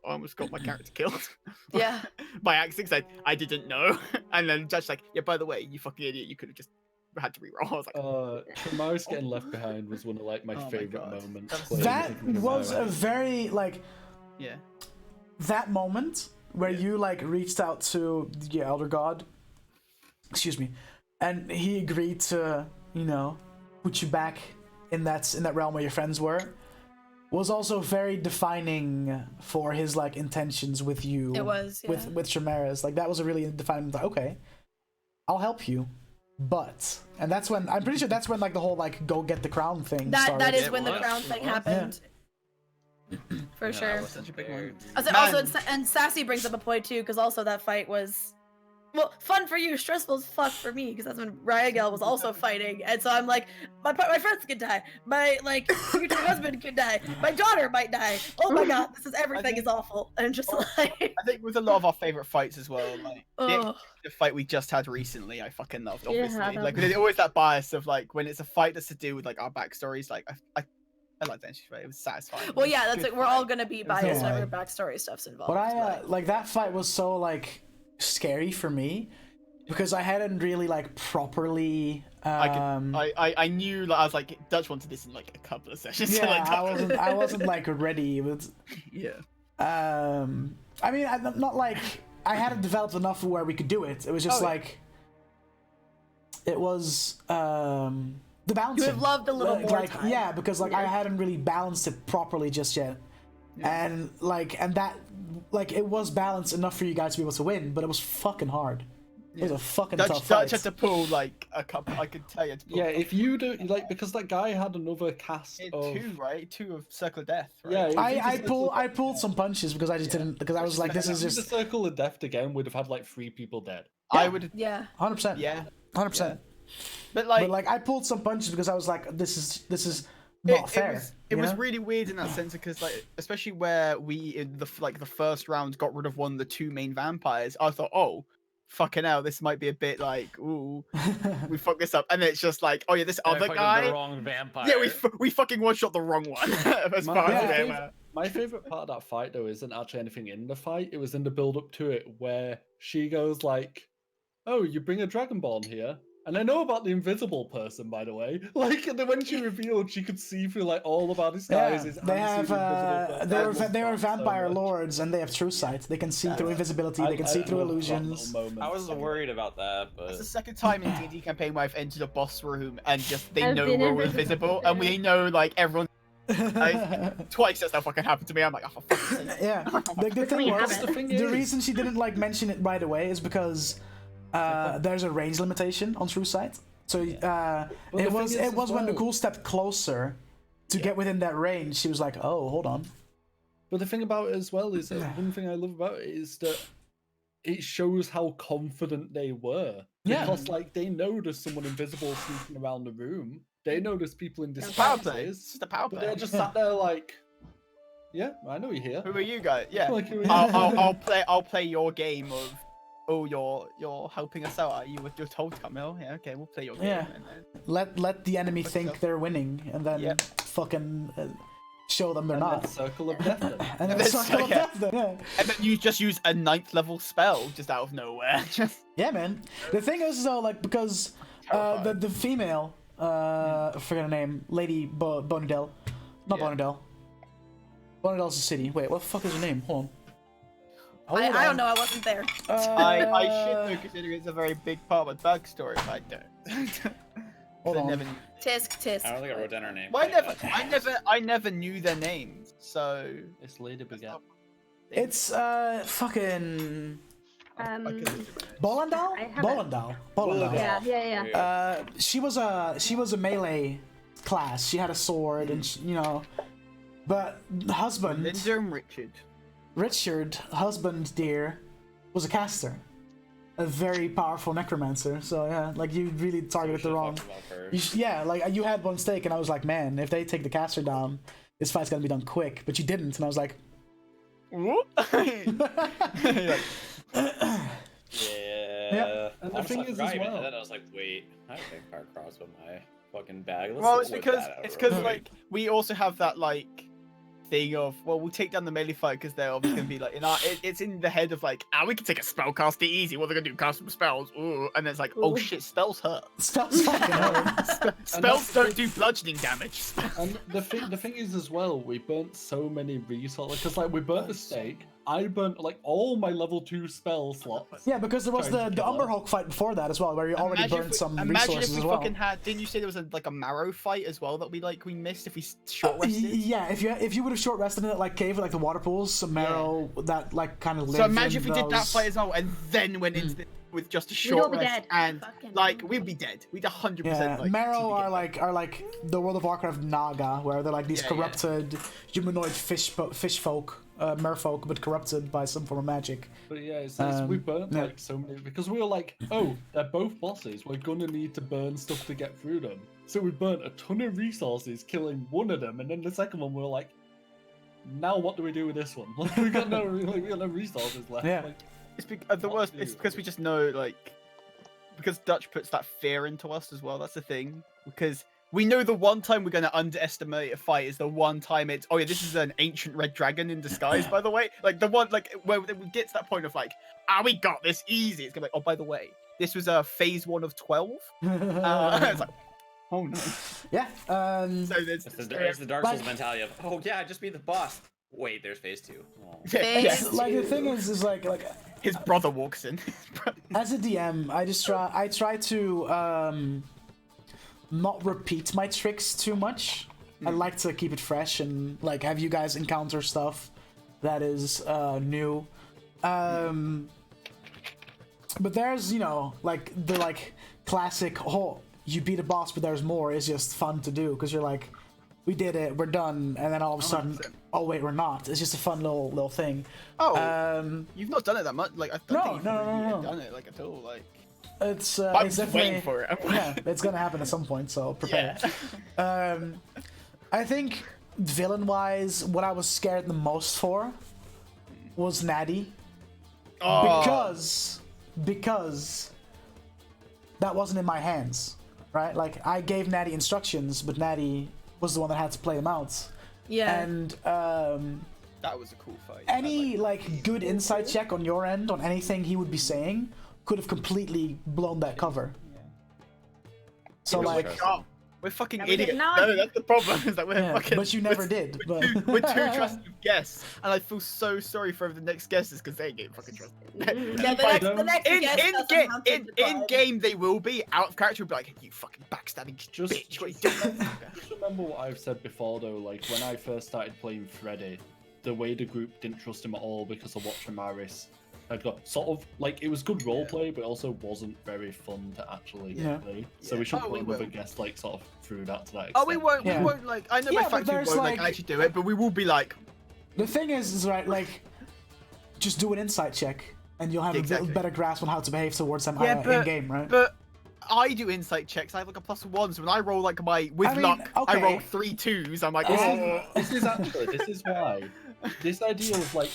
I almost got my character killed. Yeah. By accident, said I didn't know, and then Judge like, yeah, by the way, you fucking idiot, you could have just had to reroll. I was like, Tremarius getting left behind was one of like my Oh my favorite God. moments. That was a very like yeah. that moment where you like reached out to the Elder God, excuse me, and he agreed to, you know, put you back in that realm where your friends were, was also very defining for his like intentions with you. It was, yeah. with Tremarius. Like that was a really defining. Like, okay, I'll help you, but, and that's when I'm pretty sure that's when like the whole like go get the crown thing started. That is It when the was, crown it thing was. happened. For Yeah, sure. that was such a big one. Also, and Sassy brings up a point too, because also that fight was well, fun for you, stressful as fuck for me, because that's when Ryagel was also fighting, and so I'm like, my friends could die, my like future husband could die, my daughter might die. Oh my god, this is everything is awful, and just like. I think with a lot of our favorite fights as well, like Oh. the fight we just had recently, I fucking loved. Obviously, that like was- there's always that bias of like when it's a fight that's to do with like our backstories. Like I liked that fight. It was satisfying. Well, It was yeah, a that's good like we're all fight. gonna be It was biased yeah. whenever backstory stuff's involved. But I but- like that fight was so like scary for me because I hadn't really like properly. I knew like I was like Dutch wanted this in like a couple of sessions. Yeah, like, I wasn't like ready. But yeah. I mean, I'm not like I hadn't developed enough where we could do it. It was just like it was the balancing. You would have loved a little more like time. yeah, because like I hadn't really balanced it properly just yet, and that like it was balanced enough for you guys to be able to win, but it was fucking hard. It was a fucking tough Dutch fight. had to pull like a couple. I could tell you. Had to pull Yeah, if you do like because that guy had another cast of two of Circle of Death. Right? Yeah, if you just I pulled some punches because I just didn't because I was like this is if the just Circle of Death again, we'd have had like 3 people dead. I would. Yeah. 100%. Yeah. 100%. But But like I pulled some punches because I was like this is not fair. It you was know? really weird in that sense because like especially where we in the first round got rid of one of the 2 main vampires. I thought, oh, fucking hell, this might be a bit like, ooh, we fucked this up, and then it's just like, oh yeah, this Yeah, other fucking guy. the wrong vampire. Yeah, we fucking one shot the wrong one. As far as I'm aware. My favorite part of that fight though isn't actually anything in the fight. It was in the build up to it where she goes like, "Oh, you bring a Dragonborn here." And I know about the invisible person, by the way. Like, and then when she revealed, she could see through like all of our disguises. They have they are so vampire much. lords and they have true sight. They can see through invisibility. They can see through love that illusions. little moment. I was worried about that, but It's the second time in D&D campaign where I've entered a boss room and just they I've know been we're all invisible. invisible, and we know like everyone. Twice that's not fucking happened to me. I'm like, oh, for fuck's sake. Yeah. The thing have was, it. The thing the is- reason she didn't like mention it right away is because there's a range limitation on true sight. So But the it thing was is it as was when well- Nicole stepped closer to get within that range. She was like, "Oh, hold on." But the thing about it as well is that one thing I love about it is that it shows how confident they were. Yeah. Because like they know there's someone invisible sneaking around the room. They know there's people in Power play. disguises. It's just a power But play. they're just sat there like, yeah, I know you're here. Who are you guys? Yeah. Like, who are you? I'll play your game of. Oh, you're helping us out. Are you with your told to come? Oh, yeah. Okay, we'll play your game. Yeah. And then... Let the enemy think they're winning, and then Yep. fucking show them they're And then not. Circle of Death. Then. And then then circle of yeah. death then, yeah. And then you just use a 9th level spell just out of nowhere. Just Yeah, man. The thing is though, like because the female, I forget her name, Lady Bonadel, not Yeah. Bonadel. Bonadel's a city. Wait, what the fuck is her name? Hold on. I don't know. I wasn't there. I should know considering it's a very big part of my backstory, but I don't. Hold I on. never knew. Tisk. I don't think I wrote down her name. Well, I never knew their names, so It's Lady Baguette. It's fucking Bolandal. I have it. Bolandal. Yeah. She was a melee class. She had a sword, and you know, but the husband, Linda and Richard. husband dear, was a caster, a very powerful necromancer. So yeah, like you really targeted the wrong. Like you had one stake, and I was like, man, if they take the caster down, this fight's gonna be done quick. But you didn't, and I was like, What? Like, Yeah. And the I was thing like, is right, as even well- then I was like, wait, I have a fire crossbow in my fucking bag. Let's well, it's whip because that out real quick. like we also have that like thing of we'll take down the melee fight because they're obviously gonna be like it's in the head of like we can take a spellcaster easy. What are they gonna do? Cast some spells? Ooh. And then it's like oh Ooh. shit, spells hurt. spells fucking hurt. Spells don't do bludgeoning damage. And the thing is as well, we burnt so many resources because like we burnt the stake. I burnt like all my level 2 spell slots. Yeah, because there was Trying to the kill her. Umberhulk fight before that as well, where you already burned some imagine resources if we as well. fucking had. Didn't you say there was a marrow fight as well that we missed if we short rested? Yeah, if you would have short rested in it like cave with like the water pools, some marrow that like kind of live. So imagine if in we did that those- fight as well, and then went into the with just a We'd all short be rest, dead. and Fucking like hell. we'd be dead. We'd 100%. Yeah, Like, Marrow TP are get like the World of Warcraft Naga, where they're like these Yeah, yeah. corrupted humanoid fish folk, merfolk, but corrupted by some form of magic. But yeah, we burnt yeah. like so many because we were like, oh, they're both bosses. We're gonna need to burn stuff to get through them. So we burnt a ton of resources killing one of them, and then the second one we were like, now what do we do with this one? Like we got no resources left. Yeah. Like, the worst. It's because we just know like because Dutch puts that fear into us as well. That's the thing because. We know the one time we're going to underestimate a fight is the one time it's, oh yeah, this is an ancient red dragon in disguise, by the way. Like the one, like where we get to that point of like, we got this easy. It's going to be like, oh, by the way, this was phase 1 of 12. It's like, oh no. Yeah. So It's the Dark Souls mentality of, oh yeah, just be the boss. Wait, there's phase 2. Oh. Phase like the thing is like his brother walks in. as a DM, I try to not repeat my tricks too much. I like to keep it fresh and like have you guys encounter stuff that is new. But there's like the classic you beat a boss but there's more is just fun to do because you're like we did it, we're done, and then all of a sudden 100%. oh wait we're not. It's just a fun little thing. You've not done it that much. Like I don't think you've really done it like at all. Like It's I'm it's just definitely waiting for it. yeah, it's gonna happen at some point, so prepare. I think villain-wise, what I was scared the most for was Natty, because that wasn't in my hands, right? Like I gave Natty instructions, but Natty was the one that had to play them out. Yeah. And that was a cool fight. any like good insight check on your end on anything he would be saying could have completely blown that cover. So like, we're fucking Yeah, we idiots. did not. No, that's the problem. Is that we're yeah, fucking. but you never did. But We're too trusting guests, and I feel so sorry for the next guesses because they ain't getting fucking trusted. Yeah, the next guest doesn't have to In decide. game they will be. Out of character, will be like, you fucking backstabbing bitch. What are you doing?" just remember what I've said before though. Like when I first started playing Freddy, the way the group didn't trust him at all because of what Tramaris had got. Sort of like it was good roleplay, but also wasn't very fun to actually play. So we should Oh, put we another will. guest like sort of through that to that extent. Oh, we won't. Yeah. We won't like. I know Yeah, my but fact we there's, won't like like- actually do it, but we will be like. the thing is right, like, just do an insight check, and you'll have Exactly. a better grasp on how to behave towards them Yeah, in game, right? But I do insight checks. I have like a +1, so when I roll like my with I mean, luck, I okay. roll 3 2s. I'm like, This oh. is this is why this idea of like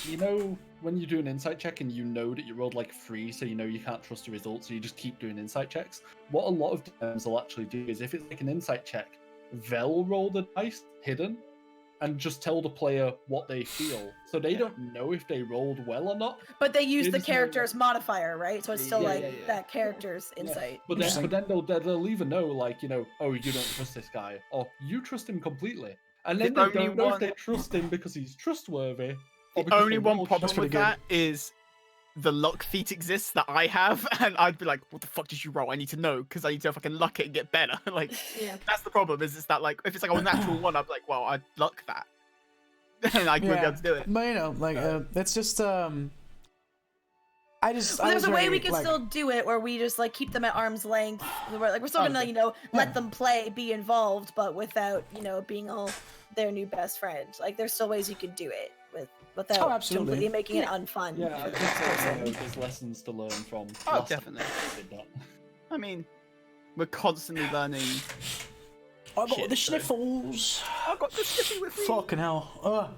when you do an insight check and you know that you rolled like 3, so you know you can't trust the results, so you just keep doing insight checks. What a lot of DMs will actually do is if it's like an insight check, they'll roll the dice hidden and just tell the player what they feel, so they don't know if they rolled well or not. But they use It the is character's modifier, right? So it's still Yeah, like yeah, yeah. that character's insight. But Interesting. then they'll either know like oh you don't trust this guy, or you trust him completely, and then The they only don't know one- if they trust him because he's trustworthy. or The because only they one rolled problem pretty with good. that is the luck feat exists that I have, and I'd be like, "What the fuck did you roll? I need to know because I need to fucking luck it and get better." Like, Yeah. that's the problem. Is that like if it's like a natural one, I'm like, "Well, I'd luck that," and I wouldn't be able to do it. But like, it's just I just. But I there's was a way very, we can like, still do it where we just like keep them at arm's length. We're still gonna, let them play, be involved, but without, being all their new best friend. Like there's still ways you can do it without absolutely. completely making it unfun. Yeah, I for think the person. there's lessons to learn from. Oh, last time definitely. we did that. I mean, we're constantly learning. I got Shit, the so- sniffles. I got the sniffy with me. Fucking hell.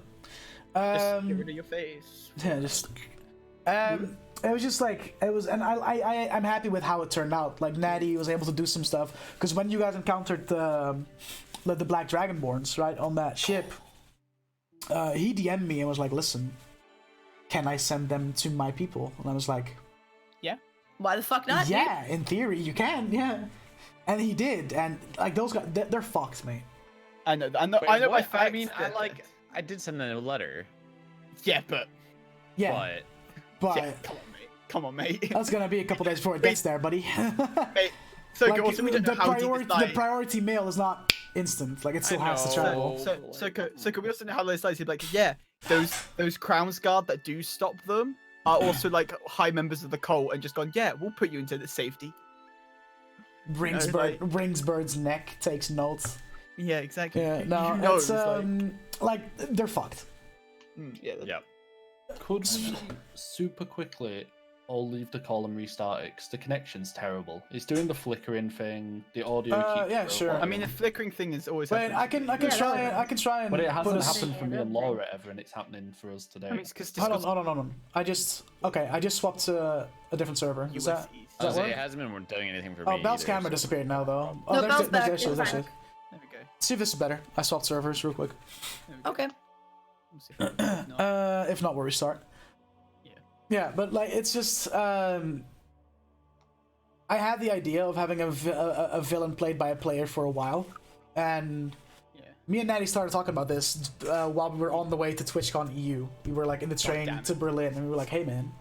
Just get rid of your face. Yeah, just it was just like it was, and I'm happy with how it turned out. Like Natty was able to do some stuff because when you guys encountered the Black Dragonborns right on that ship, he DM'd me and was like, "Listen, can I send them to my people?" And I was like, Why the fuck not? dude? "Yeah, in theory you can, yeah." And he did, and like those guys, they're fucked, mate. I know. I know. Wait, I know. what? My I facts. mean, I did send them a letter, Yeah, but Yeah, but but yeah, come on, mate. that's gonna be a couple days before it gets there, buddy. Mate, so Like, also we don't know how deep it's the dying. priority mail is not instant. Like it still I has to know. travel. So can we also know how low slides? He'd be like, yeah, those Crown's Guard that do stop them, are also like high members of the cult and just gone, yeah, we'll put you into the safety. Ringsbird's neck takes notes. Yeah, exactly. Yeah, Who no, knows, it's like they're fucked. Yeah. Could we super quickly all leave the call and restart it? Because the connection's terrible. It's doing the flickering thing. The audio keeps yeah, sure. robot. I mean, the flickering thing is always. Wait, I can try and. But it put hasn't a- happened for me and Laura ever, and it's happening for us today. I mean, it's because Hold on. I just swapped to a different server. Is that? I was work? saying, it hasn't been doing anything for Oh, me. Bell's either, camera so- disappeared now though. No, Bell's back. There she is. It's There she is. There we go. See if this is better. I swapped servers real quick. There we go. Okay. We'll see if it's not. If not, we'll restart. Yeah. Yeah, but like it's just I had the idea of having a villain played by a player for a while, and Yeah. me and Natty started talking about this while we were on the way to TwitchCon EU. We were like in the train damn it. to Berlin, and we were like, "Hey, man,"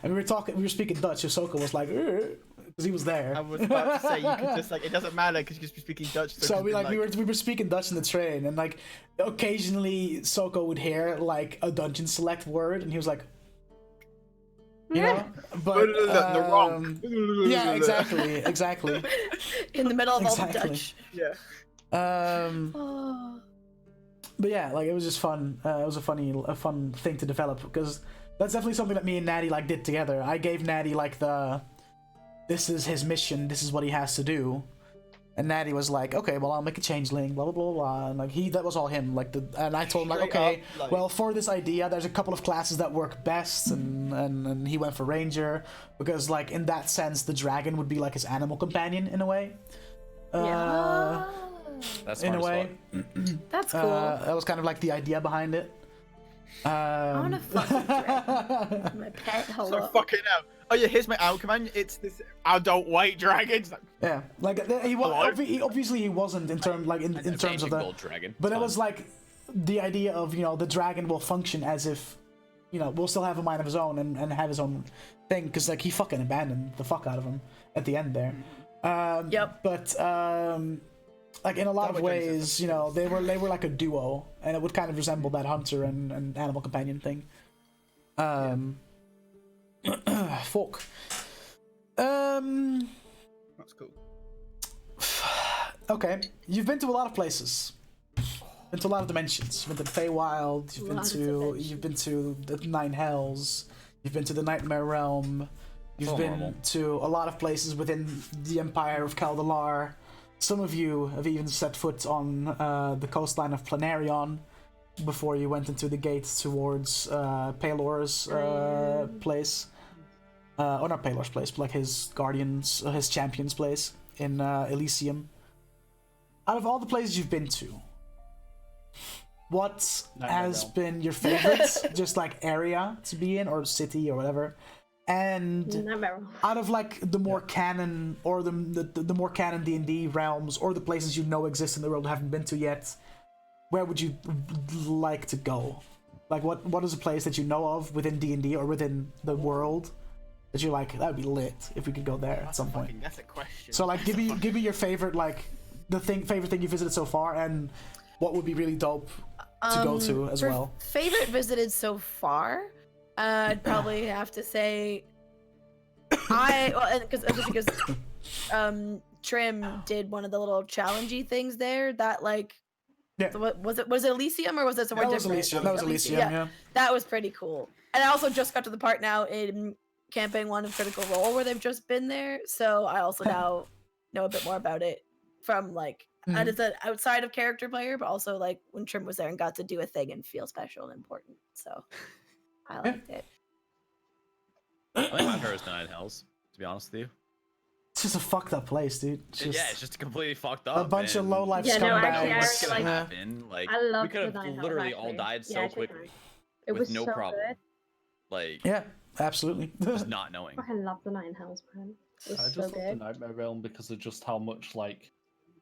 and we were speaking Dutch. Yosoka was like, because he was there. I was about to say you could just like it doesn't matter because you could be speaking Dutch. So we were speaking Dutch in the train, and like occasionally Soko would hear like a dungeon select word, and he was like, you know, but the wrong. yeah, exactly. In the middle of all the Exactly. Dutch. Yeah. Oh. But yeah, like it was just fun. It was a fun thing to develop because that's definitely something that me and Natty like did together. I gave Natty like this is his mission, this is what he has to do, and Natty was like, okay, well I'll make a changeling, blah blah blah blah, and like that was all him. And I told him like, Straight okay, up, like- well for this idea, there's a couple of classes that work best, and he went for ranger because like in that sense the dragon would be like his animal companion in a way. Yeah. That's In smart a as way. fuck. That's cool. That was kind of like the idea behind it. I want to fucking dragon. My pet. So Hello. fucking hell. Oh yeah, here's my command. It's this adult white dragon. It's like, Yeah, like obviously he wasn't in terms of the. Gold dragon. But it Fun. was like the idea of the dragon will function as if we'll still have a mind of his own and have his own thing because like he fucking abandoned the fuck out of him at the end there. Yep. But like in a lot That of would make ways, they were like a duo, and it would kind of resemble that hunter and animal companion thing. Fuck. that's cool. Okay, you've been to a lot of places. Been to a lot of dimensions. You've been to the Feywild. You've been to the Nine Hells. You've been to the Nightmare Realm. You've all been normal. to a lot of places within the Empire of Kal'Zhir. Some of you have even set foot on the coastline of Planarion before you went into the gates towards Palor's place. Or not Palor's place, but like his his champion's place in Elysium. Out of all the places you've been to, what has been your favorite, just like area to be in, or city, or whatever? And Nightmare. out of like the more canon, or the more canon D&D realms, or the places exist in the world haven't been to yet, where would you like to go? Like what is a place that you know of within D&D or within the world that you're like, that would be lit if we could go there at some point? That's a question. So like give me your favorite, like favorite thing you visited so far, and what would be really dope to go to as well. Favorite visited so far, I'd probably have to say because Trim did one of the little challengey things there that like Yeah. was it Elysium or was it somewhere That was different? Elysium. That was Elysium. Yeah. That was pretty cool. And I also just got to the part now in Campaign 1 of Critical Role where they've just been there, so I also now know a bit more about it from like and it's an outside of character player, but also like when Trim was there and got to do a thing and feel special and important. So I liked it. I think my favorite is Nine Hells, to be honest with you. It's just a fucked up place, dude. It's just completely fucked up. a bunch of and low life Yeah, no, actually, I What's really gonna like- happen? Like I love we could the have Nine Hells, literally all actually. died Yeah, so I take quickly mine. It with was no so problem. good. Like Yeah, absolutely. just not knowing. I fucking love the Nine Hells, man. It was I so just love the good. Nightmare Realm because of just how much like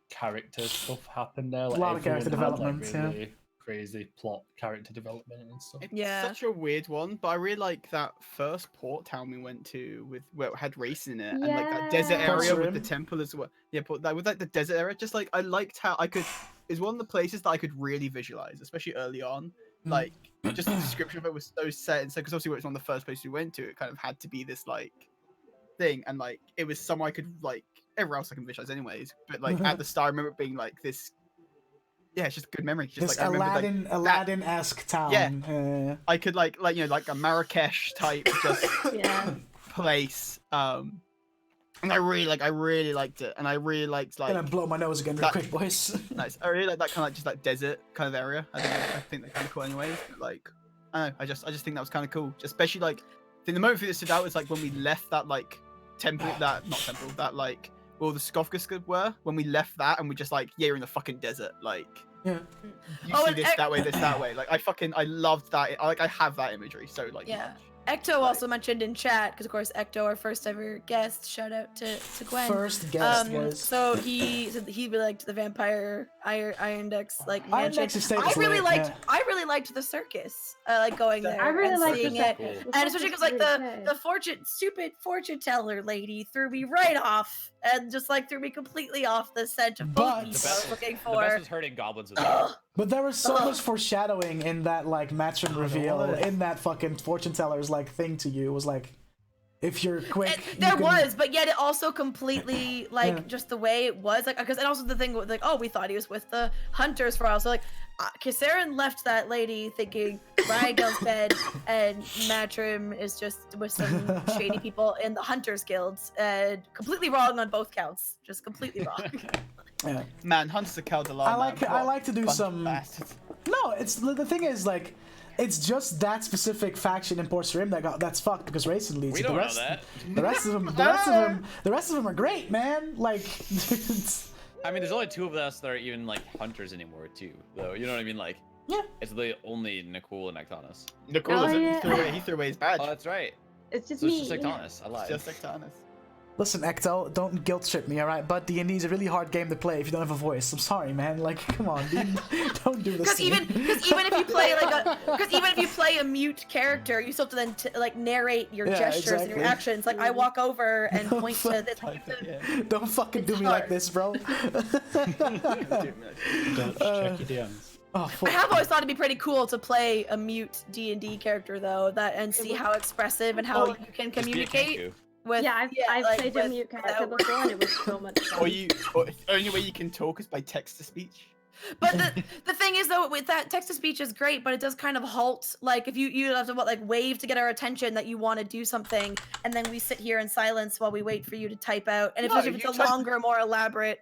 character stuff happened there. A Like, lot of character everyone had, development, yeah. really crazy plot, character development and stuff. It's Yeah. such a weird one, but I really like that first port town we went to where it had racing in it, and like that desert Yeah. area with Kal'Zhir. the temple as well. Yeah, but with like the desert area, just like I liked how I could. It's one of the places that I could really visualize, especially early on. like just the description of it was so set, and so because obviously it was one of the first places we went to, it kind of had to be this like thing, and like it was somewhere I could like everywhere else I can visualize anyways, but like at the start I remember it being like this. Yeah, it's just a good memory. Just This like I remember, like, Aladdin-esque town. Yeah. I could like you know like a Marrakesh type just Yeah. place. And I really liked it, and I really liked like. Gonna blow my nose again real quick, boys. Nice. I really like that kind of like just like desert kind of area. I think they're kind of cool anyways. But, like, I don't know. I just think that was kind of cool. Especially like, I think the moment for this stood out was like when we left that like temple, that not temple, that like where all the Skofguskud were. When we left that, and we just like, yeah, you're in the fucking desert. Like, Yeah. you see this that way, this that way. Like, I loved that. I have that imagery so like Yeah. much. Ecto also mentioned in chat, because of course Ecto, our first ever guest, shout out to Gwen. First guest was. So he said that he really liked the vampire Iron Dex like Iron mansion. Dex estate I was really lit, liked yeah. I really liked the circus. I like going there. I really and liked seeing the it. circus. And especially because like the stupid fortune teller lady threw me right off and just like threw me completely off the scent of both But- people The I was best, looking the for. best was hurting goblins as well. But there was so much foreshadowing in that like matchroom reveal, in that fucking fortune teller's like thing to you. It was like, if you're quick, you There can- was, but yet it also completely like Yeah. just the way it was, like because and also the thing with like, oh, we thought he was with the hunters for a while, so like Kisaren left that lady thinking Ryagel's dead and Matrim is just with some shady people in the hunters guilds, and completely wrong on both counts, just completely wrong. Yeah. Man, Hunters of Kal'Zhir. I like to do bunch of some. bastards. No, it's the thing is like, it's just that specific faction in Port Sarim that's fucked because Racing leads We it. don't The know rest, that. the rest of them, the rest of them are great, man. Like, it's, I mean, there's only two of us that are even like hunters anymore, too. Though you know what I mean? Like, yeah. it's the only Nicole and Ectonus. Nicole, Oh, isn't- yeah. he threw away his badge. Oh, that's right. It's just So it's me. just Ectonus. I lied. Just Ectonus. Listen, Ecto, don't guilt trip me, alright? But D&D is a really hard game to play if you don't have a voice. I'm sorry, man. Like, come on, dude. Don't do this. Because even if you play a mute character, you still have to then like narrate your Yeah, gestures and exactly. your actions. Like I walk over and Don't point to this. Don't fucking do It's me like hard. this, bro. Don't check your DMs. Oh, I fuck. have always thought it'd be pretty cool to play a mute D&D character though, and see how expressive and how you can Just be a communicate Kenku. with. Yeah, I've like, played a with- mute character without before, and it was so much fun. Or the only way you can talk is by text to speech. But the thing is though, with that text to speech is great, but it does kind of halt. Like if you have to like wave to get our attention that you want to do something, and then we sit here in silence while we wait for you to type out. And No, if it's you a just- longer, more elaborate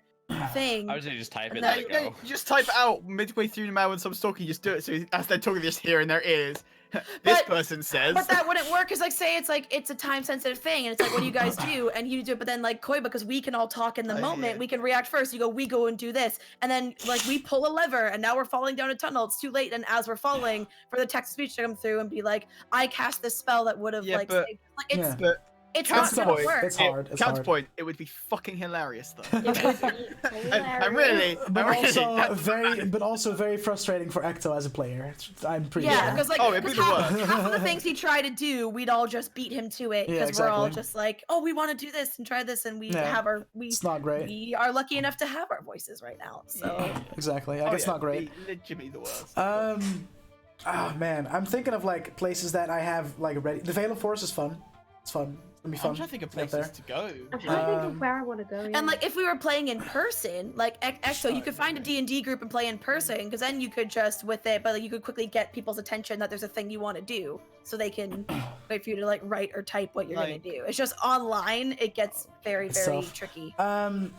thing. I would say just type it And and then- let No, it no, go. you just type it out midway through the mail when someone's talking. You just do it. So as they're talking, just hear in their ears. This person says. But that wouldn't work because, like, say it's a time sensitive thing, and it's like, what do you guys do? And you do it, but then like Koi, because we can all talk in the Oh, moment, yeah. we can react first. You go, we go and do this, and then like we pull a lever, and now we're falling down a tunnel. It's too late, and as we're falling, for the text to speech to come through and be like, I cast this spell that would have Yeah, like, but- saved. Like it's Yeah. But it's not gonna counterpoint, work. It's hard. It's hard. counterpoint, it would be fucking hilarious though. It would be I'm hilarious. really, But I'm really. also very frustrating for Ecto as a player. I'm pretty Yeah, sure. because like Oh, it'd be the half, worst. half of the things he tried to do, we'd all just beat him to it Yeah, because we're all exactly. just like, oh, we want to do this and try this, and we Yeah. have It's not great. we are lucky enough to have our voices right now. So Exactly. Like, Oh, it's yeah, not great. Legitimately the worst. Oh man, I'm thinking of like places that I have like ready. The Veil of Forest is fun. It's fun. It's gonna be fun. I'm trying to think of It's out places to go. I'm trying to think Um, of where I want to go. yeah. and like if we were playing in person, like Exo, you could find a D&D group and play in person, because then you could just with it, but like, you could quickly get people's attention that there's a thing you want to do, so they can wait for you to like write or type what you're Like- gonna do. It's just online, it gets very very Tough. tricky. One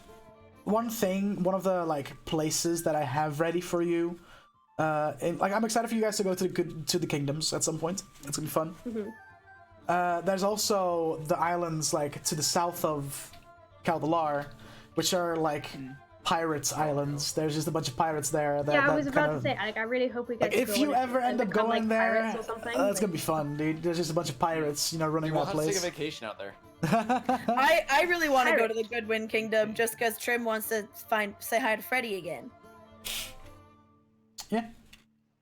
of the like places that I have ready for you. Like I'm excited for you guys to go to the kingdoms at some point. It's gonna be fun. There's also the islands like to the south of Kal'Zhir, which are like pirates islands. There's just a bunch of pirates there. That, yeah, I that was kind about to of- say, like, I really hope we get Like, to if go you and- ever end and up become, going like, there, pirates or something. it's gonna be fun, dude. There's just a bunch of pirates, running We'll that have to take a place. vacation out there. I really want to go to the Pirates. Goodwin Kingdom just because Trim wants to say hi to Freddy again. Yeah.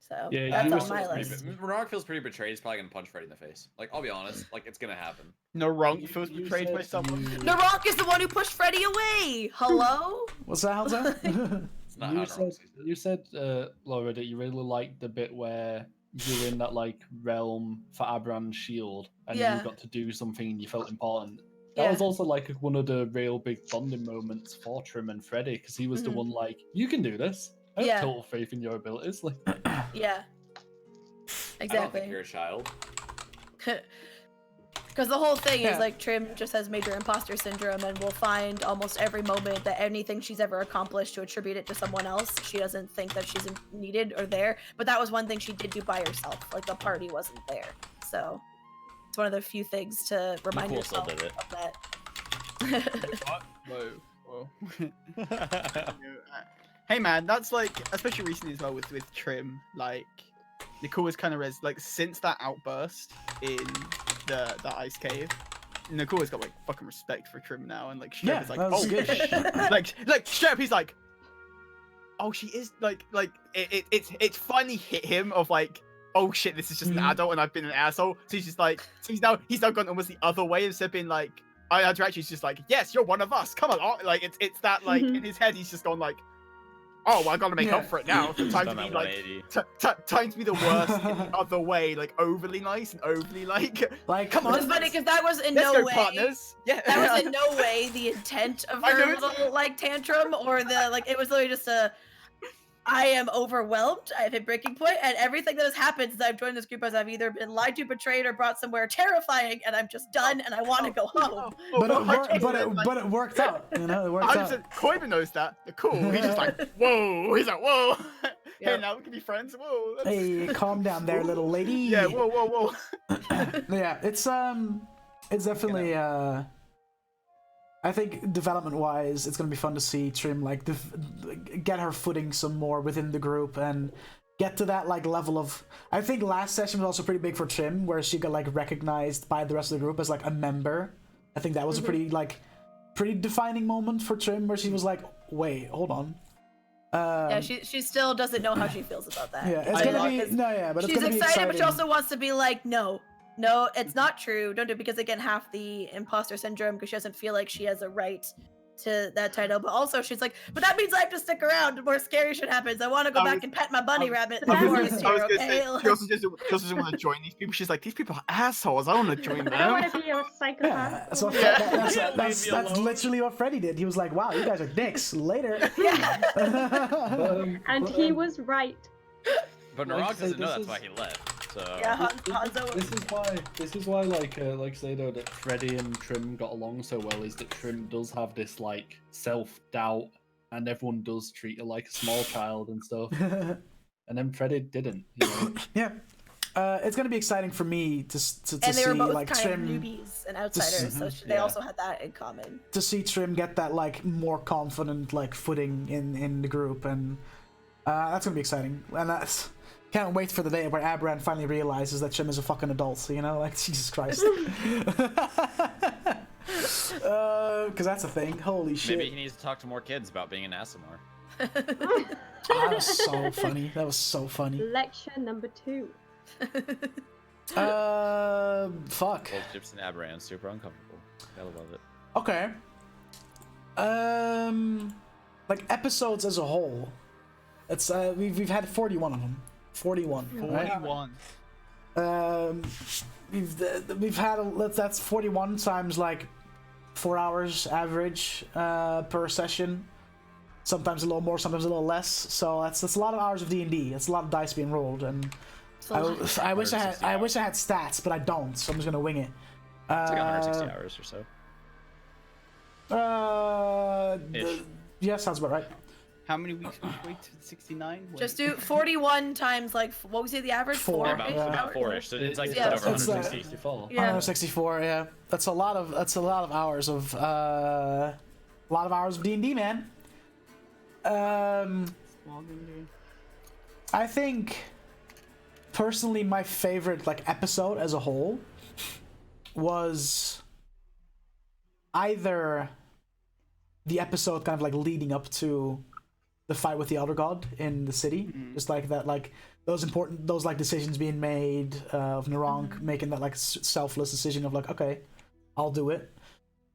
So Yeah, that's you on were my sort of list. Renard feels pretty betrayed. He's probably gonna punch Freddy in the face. Like, I'll be honest. Like, it's gonna happen. No wrong feels You betrayed by said someone. you- Narok is the one who pushed Freddy away. Hello? What's that, Halza? It's not You how said, Renard sees it. you said, Laura, that you really liked the bit where you were in that like realm for Abraham's shield, and Yeah. you got to do something and you felt important. That was also like one of the real big bonding moments for Trim and Freddy, because he was the one like, you can do this. I have total faith in your abilities. Like, Yeah. I don't Exactly. think you're a child. Because the whole thing is like Trim just has major imposter syndrome and will find almost every moment that anything she's ever accomplished to attribute it to someone else. She doesn't think that she's needed or there. But that was one thing she did do by herself. Like the party wasn't there. So it's one of the few things to remind Nicole still yourself did it. of that. Whoa. Hey man, that's like, especially recently as well with Trim, like Nicole was kind of like since that outburst in the ice cave, Nicole has got like fucking respect for Trim now, and like straight up is like, that was oh good. like straight up he's like, oh she is like it's finally hit him of like, oh shit, this is just an adult and I've been an asshole. So he's just like, so he's now gone almost the other way instead of being like, actually he's just like, yes, you're one of us, come on. Like it's that like in his head he's just gone like, oh well, I gotta make up for it now. So time to be like time to be the worst in the other way, like overly nice and overly like come on. It's funny because that was in let's no go, way partners. Yeah. that was in no way the intent of her little like tantrum or the like. It was literally just a, I am overwhelmed. I have hit breaking point, and everything that has happened since I've joined this group is I've either been lied to, betrayed, or brought somewhere terrifying, and I'm just done, and I want to go home. But it worked out. You know, it worked out. Koiba knows that. The cool. He's just like, whoa. He's like, whoa. Hey, now we can be friends. Whoa. Hey, calm down there, little lady. Yeah. Whoa. Yeah, it's definitely I think development-wise, it's gonna be fun to see Trim like get her footing some more within the group and get to that like level of. I think last session was also pretty big for Trim, where she got like recognized by the rest of the group as like a member. I think that was a pretty defining moment for Trim, where she was like, "Wait, hold on." Yeah, she still doesn't know how she feels about that. Yeah, it's gonna be but it's she's gonna be excited, but she also wants to be like, no, it's not true. Don't do it, because again, half the imposter syndrome because she doesn't feel like she has a right to that title, but also she's like, but that means I have to stick around. More scary shit happens. I want to go back and pet my bunny rabbit. She also doesn't want to join these people. She's like, these people are assholes. I want to join them. I don't want to be a psychopath. That's literally what Freddy did. He was like, wow, you guys are dicks. Later. And he was right. But Narog doesn't know that's why he left. So. Yeah, Hanzo. This is why like say though that Freddy and Trim got along so well, is that Trim does have this like self-doubt, and everyone does treat her like a small child and stuff. And then Freddy didn't. You know? Yeah. It's gonna be exciting for me to see and they were both like kind Trim of newbies and outsiders, so they also had that in common. To see Trim get that like more confident like footing in the group, and that's gonna be exciting. And that's. Can't wait for the day where Abran finally realizes that Trim is a fucking adult, you know? Like, Jesus Christ. Because that's a thing. Holy shit. Maybe he needs to talk to more kids about being an Asimar. That was so funny. That was so funny. Lecture number 2. Fuck. Both Gypsy and Abraham, super uncomfortable. Gotta love it. Okay. Like, episodes as a whole. It's, we've had 41 of them. 41. 41. Right? We've had that's 41 times like 4 hours average per session. Sometimes a little more, sometimes a little less. So that's a lot of hours of D&D. That's a lot of dice being rolled, and I wish I had stats, but I don't. So I'm just gonna wing it. It's like 160 hours or so. Yeah, sounds about right. How many weeks would you wait to 69? Just do 41 times like what was the average? 4. About 4-ish. So it's like Yeah, over it's 164. Yeah. 164. Yeah, that's a lot of hours of D&D, man. I think personally my favorite like episode as a whole was either the episode kind of like leading up to the fight with the Elder God in the city, just like that, like those like decisions being made of Narong making that like selfless decision of like, okay, I'll do it.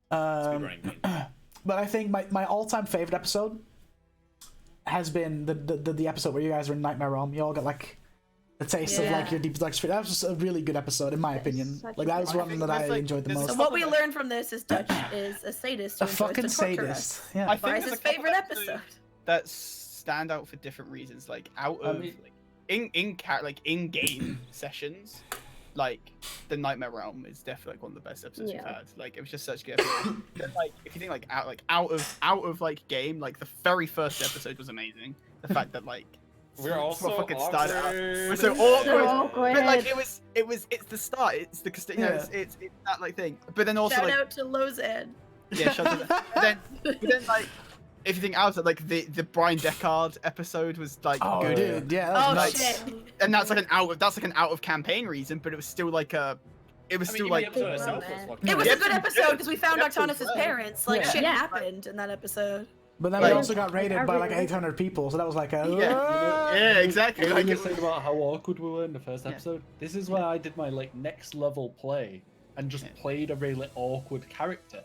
But I think my all-time favorite episode has been the episode where you guys are in Nightmare Realm. You all got like a taste of like your deep dark spirit. That was just a really good episode, in my opinion. such Like a that was good one that I enjoyed the there's most. So what we learned from this is Dutch is a sadist who A enjoys fucking to torture sadist. us. Yeah. I think Bryce's there's a couple favorite episodes episode. that stand out for different reasons. Like out of like in game sessions, like the Nightmare Realm is definitely like one of the best episodes we've Yeah. had. Like it was just such a good episode. Then, like if you think like out of like game, like the very first episode was amazing. The fact that like We're also fucking started out. awkward. We're so So awkward. awkward. But like it's the start. It's the it's that like thing. But then also Shout like out to Lozan. yeah, shut up. But then like if you think out of like the Brian Deckard episode was like Oh, good. dude, yeah, that was Oh nuts. shit. And that's like an out of campaign reason, but it was still like a it was I mean, still even like the episode Oh, itself was man. fucking It was Yeah, a good episode because we found the episode's Octonus's well. parents. Like Yeah. shit Yeah. happened in that episode. But then Like- we also got rated I by like really- 800 people, so that was like a yeah, exactly. Like Like you it were saying about how awkward we were in the first Yeah. episode. This is where I did my like next level play and just Yeah. played a really awkward character,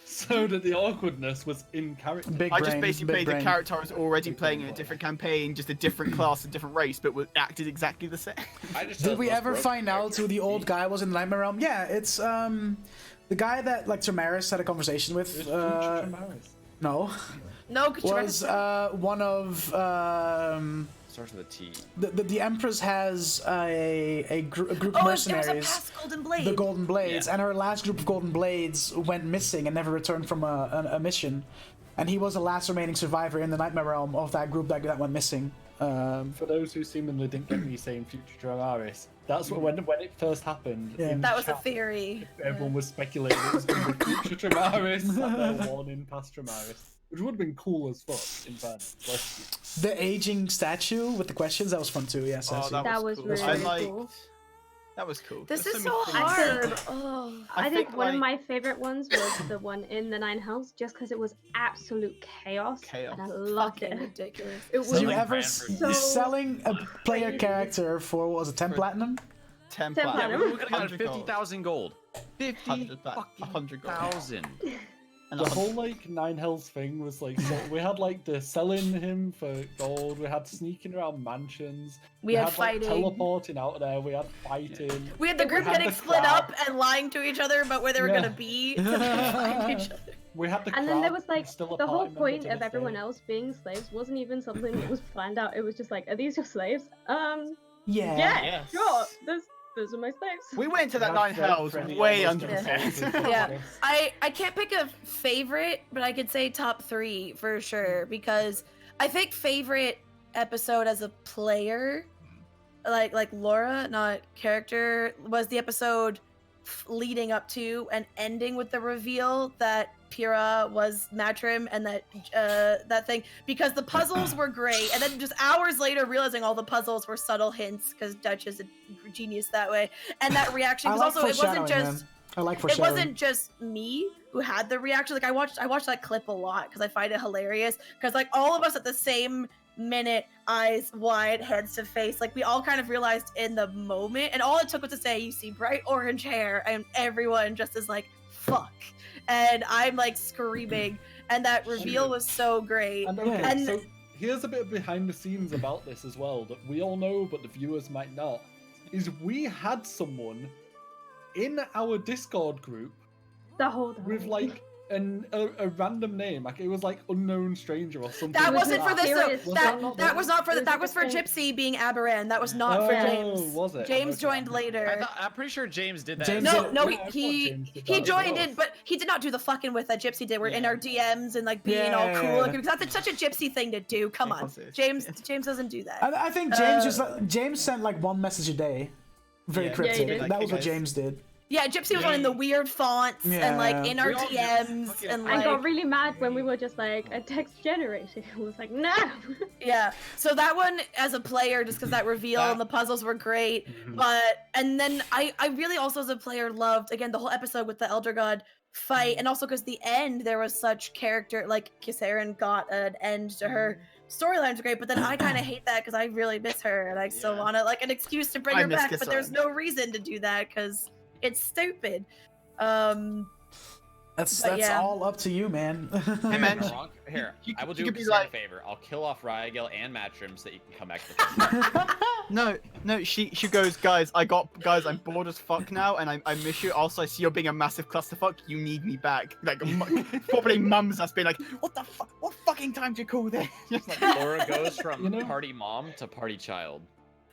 so that the awkwardness was in character. big I brain. just basically big played brain. the character I was already Big playing brain in a play. different campaign, just a different class, a different race, but acted exactly the same. I just Did thought we it was ever broken find out character. who the old guy was in the Nightmare Realm? Yeah, it's the guy that like Tramaris had a conversation It with. was future Tramaris. No, No, was one of Starts with a T. the Empress has a group of Oh, there was a mercenaries, past Golden Blade. the Golden Blades, Yeah. and her last group of Golden Blades went missing and never returned from a mission, and he was the last remaining survivor in the Nightmare Realm of that group that went missing. For those who seemingly didn't get me saying future Tramaris, that's what when it first happened. Yeah. in That was a chat, theory. Everyone was speculating it was going to be future Tramaris, and they're warning past Tramaris, which would have been cool as fuck in fairness. Like, The aging statue with the questions, that was fun too. Yes, Oh, That was cool. really I liked. cool. That was cool. This There's is many so things. hard. Oh. I think one of like- my favorite ones was the one in the Nine Hells, just because it was absolute chaos, Chaos. and I loved Fucking it. ridiculous. It was Did you Selling ever Cranford. So selling a player crazy. character for what was it, 10 For- platinum? 10 10 Yeah, platinum. we could have gotten 100 gold. 50,000 gold. 100 gold. 50,000. And the 100 whole like Nine Hells thing was like so we had like the selling him for gold, we had sneaking around mansions, We had like, fighting. teleporting out there, we had fighting. We had the group had getting the split crab. up and lying to each other about where they were Yeah. gonna be. So they could find each other. We had the And then there crab, was like who's still a the whole party member point to of this everyone day. else being slaves wasn't even something that was planned out. It was just like, are these your slaves? Yeah. Yeah, Yes. sure. Those are my slaves. We went into that We Nine had Hells friendly way almost underprepared. Yeah. I can't pick a favorite, but I could say top 3 for sure because I think favorite episode as a player, like Laura, not character, was the episode leading up to and ending with the reveal that Pyrrha was Matrim and that thing because the puzzles were great and then just hours later realizing all the puzzles were subtle hints because Dutch is a genius that way and that reaction I Oh, because like also it wasn't foreshadowing, just man. I like it foreshadowing. wasn't just me who had the reaction. Like I watched that clip a lot because I find it hilarious. Because like all of us at the same minute, eyes wide, heads to face, like we all kind of realized in the moment, and all it took was to say, "You see bright orange hair," and everyone just is like, "Fuck!" And I'm like screaming, and that reveal was so great. And okay, And- so here's a bit of behind the scenes about this as well that we all know, but the viewers might not. Is we had someone in our Discord group The whole time. with like a random name, like it was like unknown stranger or something. That was wasn't not for this. serious. Though. Was that not That was not for It the, was that like was a for thing. Gypsy being Aberran. That was not for Oh, James. was it? James Okay. joined later. I'm pretty sure James did that. James No, did- no, Yeah, I thought he James did he that as joined well. in, but he did not do the fucking with that Gypsy did. We're in Yeah. our DMs and like being all Yeah. cool. Because that's such a Gypsy thing to do. Come Yeah, on, of course it is. James. Yeah. James doesn't do that. I think James James sent like one message a day, very Yeah. cryptic. Yeah, he did. That was what Like, James did. Yeah, Gypsy was on in the weird fonts and like in our We all DMs fucking- and I like got really mad when we were just like a text generator. I was like, no. yeah. So that one as a player, just because that reveal That- and the puzzles were great, but and then I really also as a player loved again the whole episode with the Elder God fight, and also because the end there was such character like Kisaren got an end to her. Storylines are great, but then I kind of hate that because I really miss her and I still Yeah. want to like an excuse to bring I her miss back, but there's Kisaren. no reason to do that because it's stupid. That's yeah. all up to you, man. Hey, man. Here, I will do you you could be a like- favor. I'll kill off Ryagel and Matrim so that you can come back to the No, she goes, guys, I'm bored as fuck now, and I miss you. Also, I see you're being a massive clusterfuck. You need me back. Like, probably mums that's been like, what the fuck? What fucking time do you call this? Just like, Laura goes from You know- party mom to party child.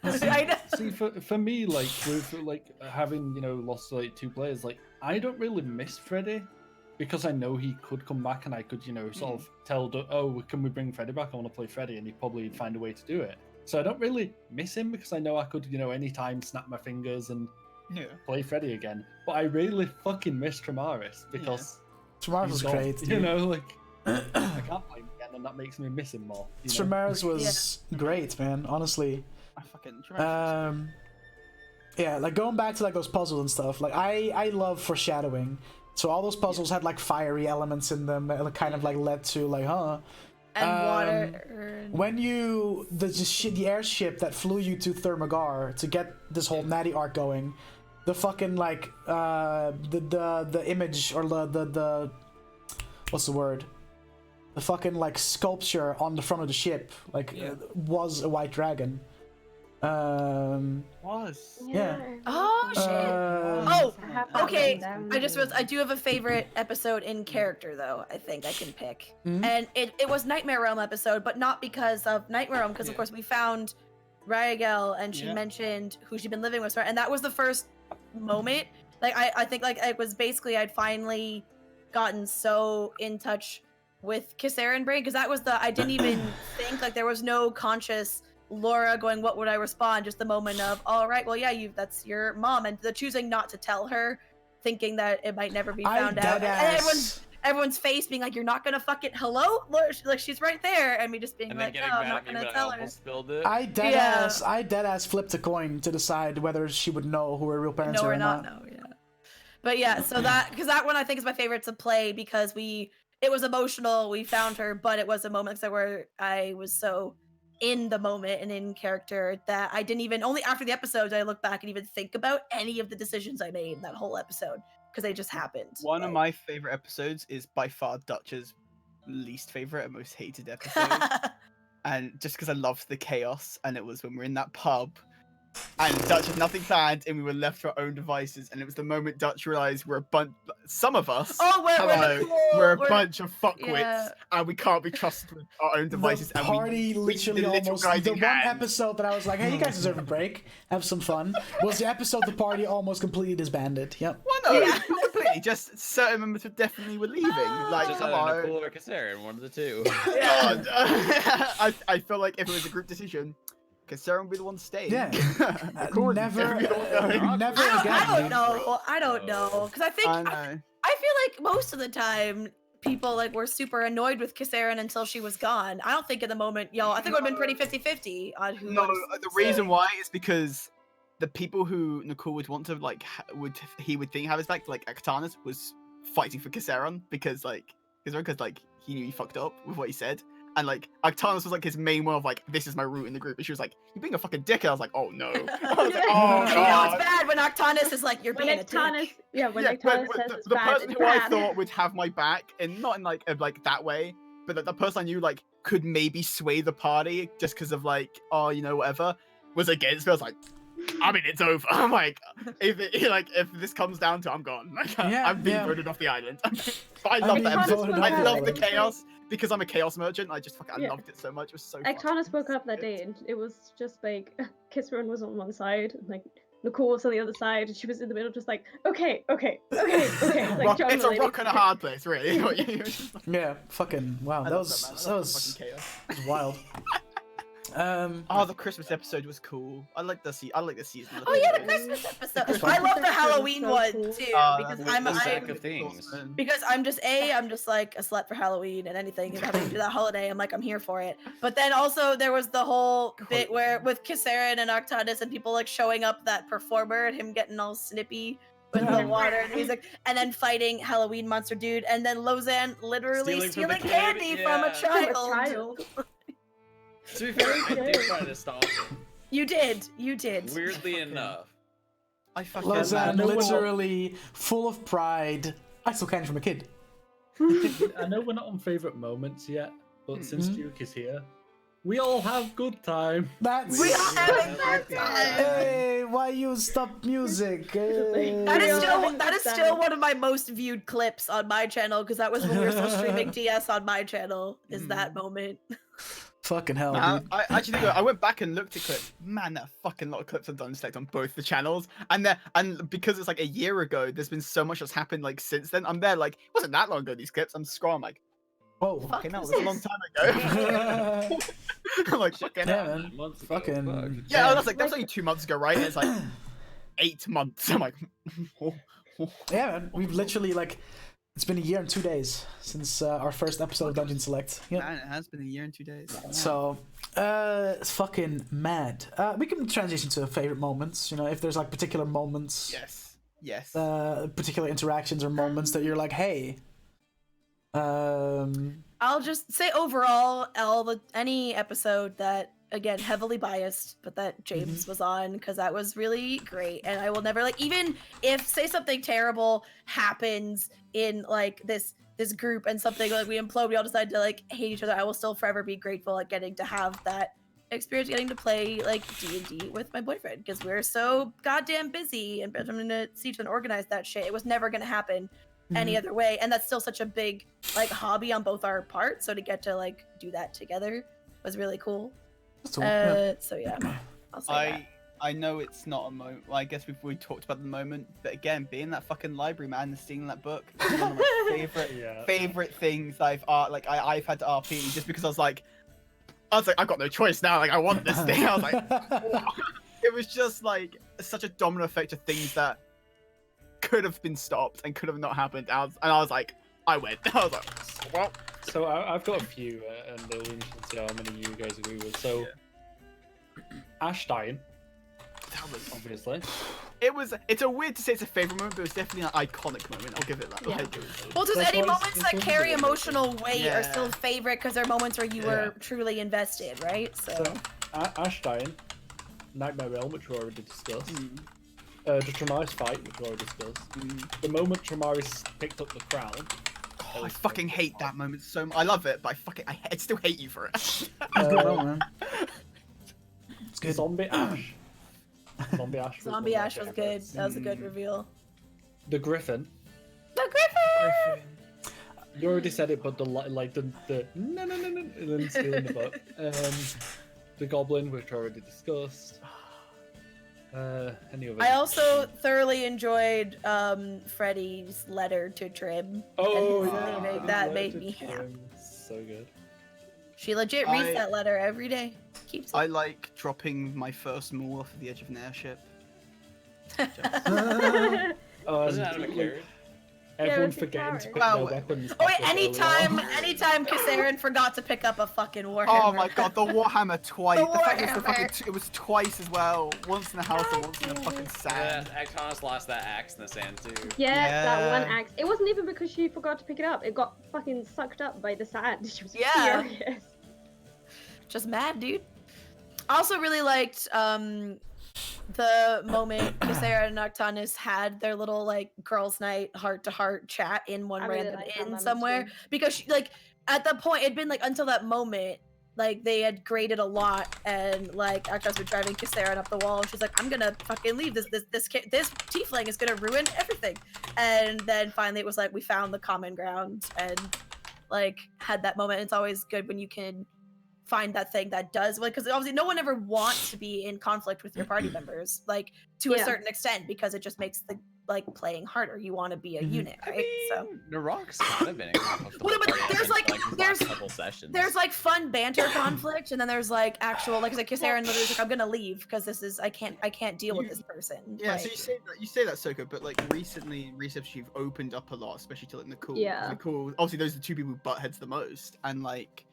I know. See, for me, like with like having lost like 2 players, like I don't really miss Freddy because I know he could come back and I could sort of tell, oh, can we bring Freddy back? I want to play Freddy, and he'd probably find a way to do it. So I don't really miss him because I know I could anytime snap my fingers and play Freddy again. But I really fucking miss Tramaris because Tramaris was great. Dude. like I can't play him again, and that makes me miss him more. Tramaris was great, man. Honestly. I fucking Yeah, like going back to like those puzzles and stuff. Like I love foreshadowing. So all those puzzles had like fiery elements in them that kind of like led to like, And water. when the airship that flew you to Thermagar to get this whole Natty arc going, the fucking like the image or the what's the word? The fucking like sculpture on the front of the ship was a white dragon. Yeah. Oh shit. I have that Okay. written down. I just realized I do have a favorite episode in character though. I think I can pick, and it was Nightmare Realm episode, but not because of Nightmare Realm, because of course we found Ryagel and she mentioned who she'd been living with, and that was the first moment. Like I think like it was basically I'd finally gotten so in touch with Kissaran brain, because that was I didn't even think, like there was no conscious Laura going, what would I respond? Just the moment of, all right, well, yeah, that's your mom, and the choosing not to tell her, thinking that it might never be found out, and everyone's face being like, you're not gonna fucking hello, Laura, like she's right there, and me just being like, no, I'm not gonna tell her. I dead ass flipped a coin to decide whether she would know who her real parents are or not. No, yeah. But yeah, so because that one I think is my favorite to play because it was emotional. We found her, but it was a moment where I was so in the moment and in character that I didn't even, only after the episode did I look back and even think about any of the decisions I made in that whole episode, because they just happened. One of my favorite episodes is by far Dutch's least favorite and most hated episode. And just because I loved the chaos, and it was when we were in that pub and Dutch had nothing planned and we were left to our own devices, and it was the moment Dutch realized some of us we're a bunch of fuckwits and we can't be trusted with our own devices. The party literally almost, the one episode that I was like, hey, you guys deserve a break, have some fun, was the episode the party almost completely disbanded. Yep. Well, no, not completely, just certain members were leaving. Like, just come on. Nicole or Kissaran, one of the two. God. I feel like if it was a group decision, Kissaran would be the one staying. Yeah. Never again. I don't know. Because I think I feel like most of the time people like were super annoyed with Kissaran until she was gone. I don't think at the moment, I think it would have been pretty 50-50 on who. No, the reason why is because the people who Nicole would want to like he would think have his back, like Akatanas, was fighting for Kissaran because he knew he fucked up with what he said. And like Akatanas was like his main one of like, this is my route in the group, and she was like, you're being a fucking dick. And I was like, oh no. I was like, oh god. It's bad when Akatanas is like, you're being a dick. Akatanas says it's the bad, person it's who I bad. thought would have my back, and not in like that way, but that the person I knew like could maybe sway the party just because of like, whatever, was against me. I was like, I mean, it's over. I'm like, if this comes down to, I'm gone. Like, I'm being voted off the island. But I love that episode. I love the chaos because I'm a chaos merchant. I just I loved it so much. It was so. Akatanas spoke up that day, and it was just like Kissaran was on one side, and like Nicole was on the other side, and she was in the middle, just like, okay. Like, it's a rock and a hard place, really. Yeah, fucking wow. That was wild. The Christmas episode was cool. I like the season. Oh yeah, the Christmas episode. I love the Halloween one too because I'm just like a slut for Halloween and anything and having to do that holiday. I'm like, I'm here for it. But then also there was the whole bit where with Kissaran and Octatus and people like showing up, that performer and him getting all snippy with the water and music, and then fighting Halloween monster dude, and then Lozanne literally stealing candy from a child. To be fair, I did try to stop it. You did. Weirdly enough. Lozanne literally full of pride. I still can from a kid. I know we're not on favorite moments yet, but since Duke is here, we all have good time. That's We all having good time. Hey, why you stop music? Hey. That is still one of my most viewed clips on my channel because that was when we were still streaming DS on my channel. Is that moment? Fucking hell, dude. I actually I went back and looked at clips. Man, that fucking lot of clips I've done select on both the channels, and because it's like a year ago, there's been so much that's happened like since then. I'm there like it wasn't that long ago. These clips, I'm scrolling like, Whoa. fucking hell, that's a long time ago. I'm like, fucking hell. Man. Months ago, Fucking fuck. Yeah, I was like, that was only 2 months ago, right? And it's like 8 months. I'm like, Yeah, man. We've literally like, it's been a year and 2 days since our first episode of Dungeon Select. Yeah. man, it has been a year and 2 days. So, it's fucking mad. We can transition to favorite moments. You know, if there's like particular moments, Yes. particular interactions or moments that you're like, hey. I'll just say overall, any episode that again heavily biased, but that James was on because that was really great, and I will never like even if say something terrible happens in like this group and something like we implode, we all decide to like hate each other. I will still forever be grateful at getting to have that experience, getting to play like D&D with my boyfriend because we're so goddamn busy and having to see each other and organize that shit. It was never gonna happen any other way, and that's still such a big like hobby on both our parts, so to get to like do that together was really cool. So yeah, I'll say that. I know it's not a moment. Well, I guess we talked about the moment, but again, being that fucking library man and stealing that book is one of my favorite things I've had to RP just because I was like I've got no choice now. Like I want this thing. I was like, it was just like such a domino effect of things that could have been stopped and could have not happened. I was like, I went. I was like, well. So I've got a few, and it'll be interesting to see how many you guys agree with. So, Ash dying. That was obviously. It's a weird to say it's a favorite moment, but it was definitely an iconic moment. I'll give it that. Yeah. Well, just That's any why moments that carry emotional weight are Yeah. still favorite because they're moments where you were truly invested, right? So Ash dying, Nightmare Realm, which we already discussed. The Tramaris fight, which we already discussed. The moment Tramaris picked up the crown. Oh, I fucking hate that moment so much. I love it, but I still hate you for it. It's a good moment, man. It's good. Zombie Ash. Zombie Ash. Zombie Ash was good. That was a good reveal. The Griffin. The Griffin! You already said it, but the no, and then stealing the book. The Goblin, which we already discussed. Any other? I also thoroughly enjoyed Freddy's letter to Trim. Oh and yeah, saving. That made me happy. So good. She legit reads that letter every day. Keeps it. I like dropping my first maul off of the edge of an airship. Doesn't that have a carrot? Everyone it's a forgetting to carrot. pick their weapons. Oh wait, up earlier. anytime Kasarin forgot to pick up a fucking Warhammer. Oh my god, the Warhammer twice. The The fact is Warhammer. it was twice as well. Once in the house and once in the fucking Yeah, sand. Actonis lost that axe in the sand too. Yeah, that one Yeah. axe. It wasn't even because she forgot to pick it up. It got fucking sucked up by the sand. She was Yeah. furious. Just mad, dude. I also really liked the moment Kasarin and Noctanus had their little like girls' night heart-to-heart chat in one I really random liked that inn moment somewhere too. because she, like at the point it'd been like until that moment like they had graded a lot and like Noctanus was driving Kasarin up the wall and she's like I'm gonna fucking leave this tiefling is gonna ruin everything and then finally it was like we found the common ground and like had that moment. It's always good when you can find that thing that does like because obviously no one ever wants to be in conflict with your party members like to a Yeah. certain extent because it just makes the like playing harder. You want to be a unit, right? So Narok's kind of been in conflict with Well, the but party, I there's, think, like- these there's- last couple sessions. there's like fun banter conflict and then there's like actual like Kasarin literally is like I'm gonna leave because this is I can't deal with this person. Yeah, like, so you say that Soko, but like recently you've opened up a lot, especially to like Nicole. Yeah. Nicole, obviously those are the two people who butt heads the most, and like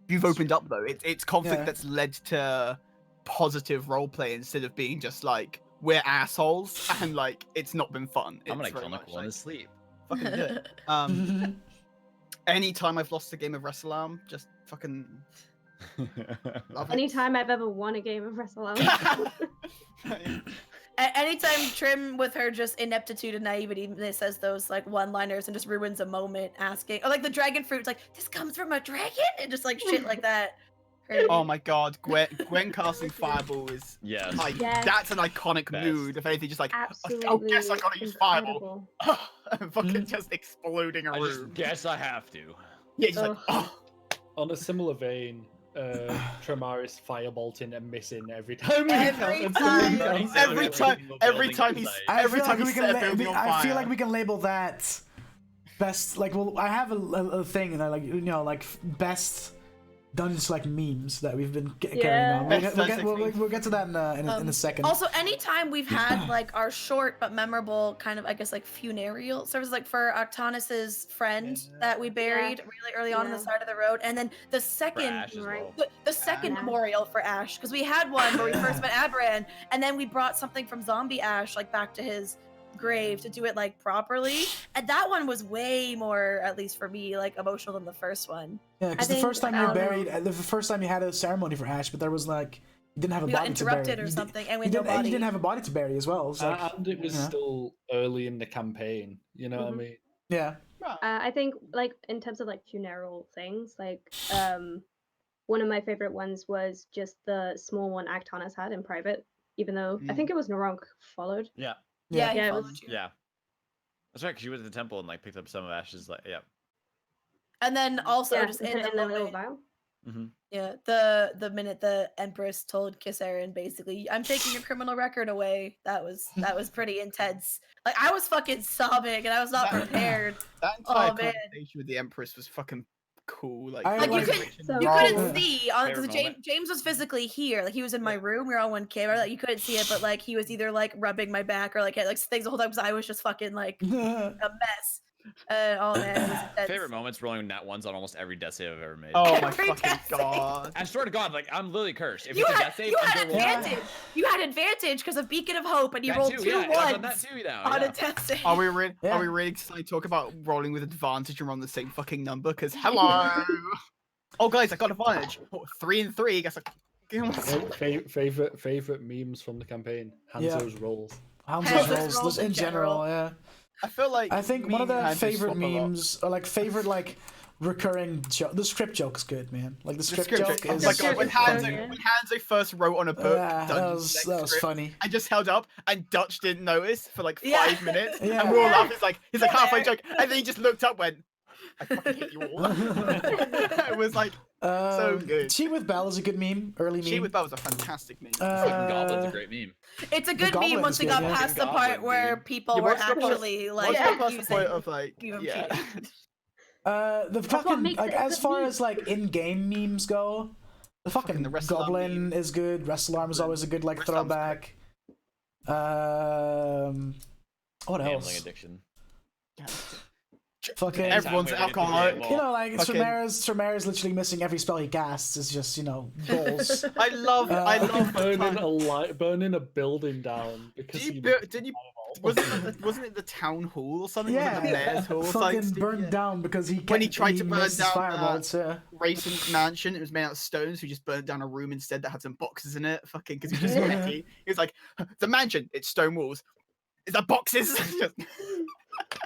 you've opened up though. It's conflict Yeah. that's led to positive roleplay instead of being just like we're assholes and like it's not been fun. I'm gonna It's very kill much Nicole in his sleep. fucking do it. Anytime I've lost a game of Wrestle just fucking love it. Anytime I've ever won a game of Wrestle, Anytime Trim with her just ineptitude and naivety says those like one-liners and just ruins a moment asking, or like the dragon fruit's like, this comes from a dragon, and just like shit like that. Oh my god, Gwen casting Fireball is Yes. like Yes. that's an iconic Best. mood. If anything, just like Absolutely. oh, guess I gotta use Fireball. incredible. Fucking just exploding a I room. just guess I have to. Yeah, just like Ugh. oh. On a similar vein, Tremaris firebolting and missing every time. Every time. Every time he's every time we he's can set a building on I feel fire. like we can label that best. Like, well, I have a thing, and I like like best Dungeons like memes that we've been carrying on. Best We'll get to that in a second. Also, anytime we've had like our short but memorable kind of, I guess, like funereal service, like for Octanus's friend that we buried really early on the side of the road, and then the second, Ash as well. the second Ash. memorial for Ash, because we had one where we first met Adran, and then we brought something from Zombie Ash like back to his grave to do it like properly, and that one was way more, at least for me, like emotional than the first one. Yeah, because the first time you buried, the first time you had a ceremony for Ash, but there was like you didn't have a We got body to bury. interrupted or You something, and we You had no didn't, and body. you didn't have a body to bury as well. So And it was still early in the campaign. You know what I mean? yeah. I think like in terms of like funeral things, like one of my favorite ones was just the small one Actanas had in private, even though I think it was Narunk followed. Yeah. Yeah, Yeah, he it followed was- you. Yeah. That's right, because you went to the temple and like picked up some of Ash's like And then also Yeah, just and in put it the in the little moment, vial. yeah, the minute the Empress told Kisaren basically, "I'm taking your criminal record away," that was pretty intense. Like I was fucking sobbing and I was not prepared. That entire Oh, man. conversation with the Empress was fucking cool. Like, I Like you like- couldn't So you cool. couldn't see on Favorite because moment. James was physically here, like he was in my room. We were on one camera, like you couldn't see it, but like he was either like rubbing my back or like had, like things the whole time because I was just fucking like a mess. Oh man, it was intense. favorite moments rolling nat ones on almost every death save I've ever made. oh my Every fucking death save. god. I swear to God, like I'm literally cursed. If You it's a had, death save, you I'm had gonna roll advantage. You had advantage because of Beacon of Hope, and you that rolled too, 2 yeah, I've done that ones too now. on Yeah. a death save. Are we really Yeah. excited to talk about rolling with advantage and we're on the same fucking number? Because hello. Oh guys, I got advantage. 3 and 3. Guess Favorite memes from the campaign. Hanzo's rolls. Hanzo's Hanzo's rolls, rolls just in in general, yeah. I feel like I think one of me and the Hanzo favorite swap a lot. memes, or like favorite like recurring joke. The script joke's good, man. Like the The script script joke joke. is. Like joke when is so Hanzo, good. when Hanzo first wrote on a book, Yeah, Dungeons that Next was script, funny. I just held up, and Dutch didn't notice for like 5 Yeah. minutes, Yeah. and we were all laughing. He's like Still halfway there. joke, and then he just looked up, went, "I fucking hate you all." It was like so good. Cheat with Bell is a good meme. Early meme. Cheat with Bell was a fantastic meme. Fucking Goblin's a great meme. It's a good Goblin meme once is we good, got yeah. past the Goblin, part where dude. people Yeah, were once we got past- actually like Once we got past the using point of like, you and yeah. cheating. The what fucking makes like it a as good far meme. as like in-game memes go, the fucking the Wrestle Arm Goblin meme. is good. Wrestle Arm is always a good like Wrestle Arm's throwback. What Gambling else? addiction. Fucking Everyone's Anytime we get to alcoholic. gamble. You know, like Fucking- Tremera's literally missing every spell he casts. Is just goals. I love the time. burning a building down because Did he you wasn't it the town hall or something? Yeah, Wasn't it the mayor's hall? fucking Like, burned yeah. down because he When he tried to burn missed down, fireballs. Yeah. Racing mansion. It was made out of stone, so he just burned down a room instead that had some boxes in it. Fucking, because he was just petty. He was like, "The mansion, it's stone walls. Is that boxes?" Just-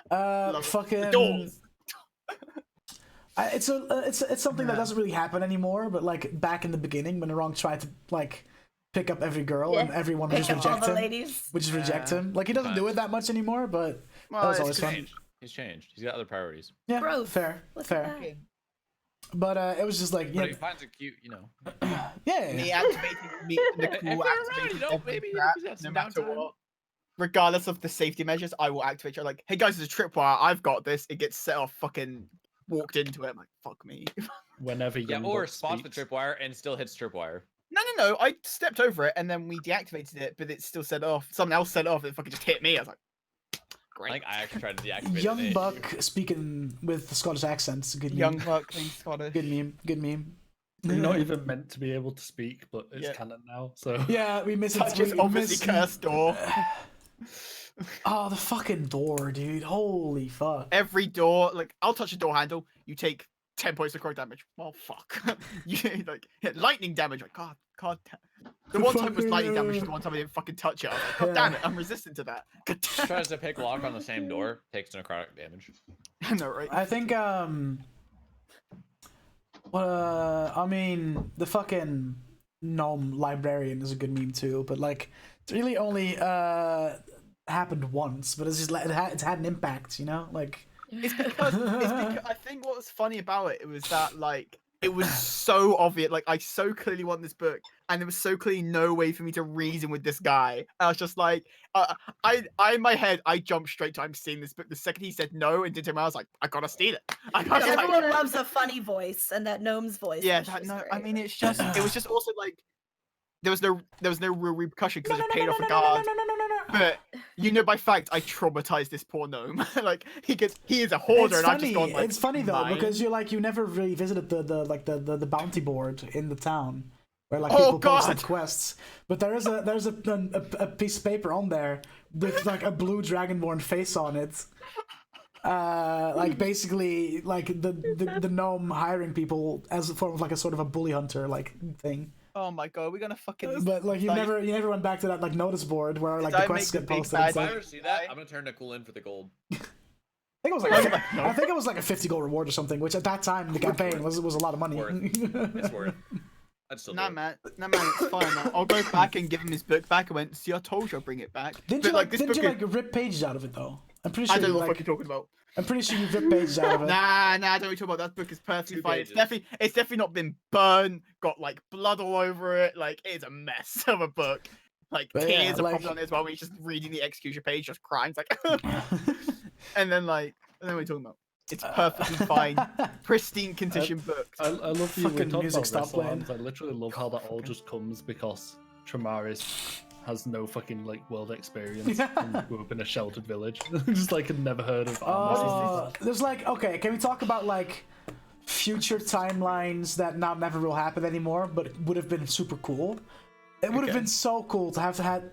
Love it. Fucking the doors. It's something that doesn't really happen anymore. But like back in the beginning, when Narong tried to like pick up every girl and Yeah. everyone would just Pick up all reject the him, ladies. would just reject him. Like he doesn't do it that much anymore, but Well, that was it's always fun. Changed. He's changed. He's got other priorities. Yeah, Growth. fair, Look at fair. that. But it was just like, But yeah, he finds it cute, you know. yeah. Me activating me the If cool you're around, activating you know, every maybe trap, he's got no some matter downtime. what. Regardless of the safety measures, I will activate. You're like, "Hey guys, there's a tripwire. I've got this." It gets set off. Fucking walked into it. I'm like, "Fuck me." whenever Yeah, Young or Buck spots the speaks. tripwire and still hits tripwire. No. I stepped over it and then we deactivated it, but it still set off. Someone else set it off. It fucking just hit me. I was like, I "Great." think I actually tried to deactivate Young it. Buck speaking with the Scottish accents. Good meme. Young Buck, being Scottish. Good meme. Good meme. You're not even meant to be able to speak, but it's Yeah. canon now. So Yeah, we miss it. Such as we obviously miss- cursed door. Oh, the fucking door, dude. Holy fuck. Every door, like I'll touch a door handle, you take 10 points of necrotic damage. Well, fuck. You like lightning damage. Like God. The one time was lightning damage, the one time I didn't fucking touch it. I was like, God damn it, I'm resistant to that. God damn it. Tries to pick lock on the same door, takes necrotic damage. I know, right? I think I mean the fucking gnome librarian is a good meme too, but like it's really only happened once, but it's just like it's had an impact, you know, like. It's because I think what was funny about it was that like it was so obvious. Like I so clearly want this book, and there was so clearly no way for me to reason with this guy. I was just like, I in my head I jumped straight to I'm seeing this book. The second he said no and didn't, I was like, I gotta steal it. Everyone loves a funny voice, and that gnome's voice. Yeah, I mean it was just also like there was no real repercussion because I just paid off a guard. But you know, by fact, I traumatized this poor gnome. Like he is a hoarder, and I've just gone like. It's funny though because you never really visited the bounty board in the town where like people post like quests. But there's a piece of paper on there with like a blue dragonborn face on it. Like basically like the gnome hiring people as a form of like a sort of a bully hunter like thing. Oh my god, we're gonna fucking. But like you never went back to that like notice board where like the quests get posted. If I ever see that, I'm gonna turn to cool in for the gold. I think it was like a 50 gold reward or something, which at that time in the campaign was a lot of money. It's worth. I'd still man, it's fine. Man. I'll go back and give him his book back. I went, see, I told you I'll bring it back. Didn't you rip pages out of it though? I'm pretty sure. I don't know what you're talking about. I'm pretty sure you ripped pages out of it. Nah, I don't talk about that book is perfectly fine. It's definitely not been burned, got like blood all over it. Like it's a mess of a book. Like tears are probably on it as well when he's just reading the execution page, just crying. It's like and then what are you talking about? It's perfectly fine. Pristine condition book. I love the fucking music stop playing. I literally love how that all just comes because Tramaris has no fucking like world experience and grew up in a sheltered village. Just like had never heard of there's like, okay, can we talk about like future timelines that now never will happen anymore, but would have been super cool? It would have been so cool to have had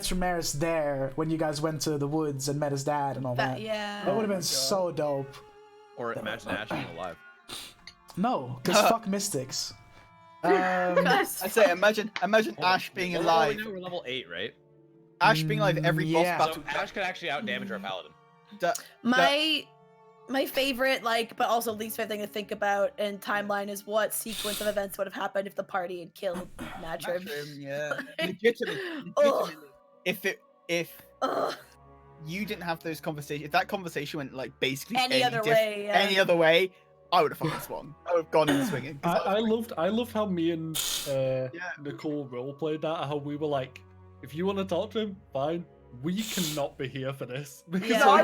Tramaris there when you guys went to the woods and met his dad and all that. Yeah. That would have been so dope. Or imagine Ash being alive. No, because fuck mystics. I say, imagine Ash being alive. We're level 8, right? Ash being alive every boss battle. So Ash could actually out damage our paladin. My favorite, but also least favorite thing to think about in timeline is what sequence of events would have happened if the party had killed Natrim. Yeah, legitimately. If you didn't have those conversations, if that conversation went basically any other way, I would have fucking swung. I would have gone in swinging. I loved how me and Nicole role played that. How we were like, if you want to talk to him, fine. We cannot be here for this because I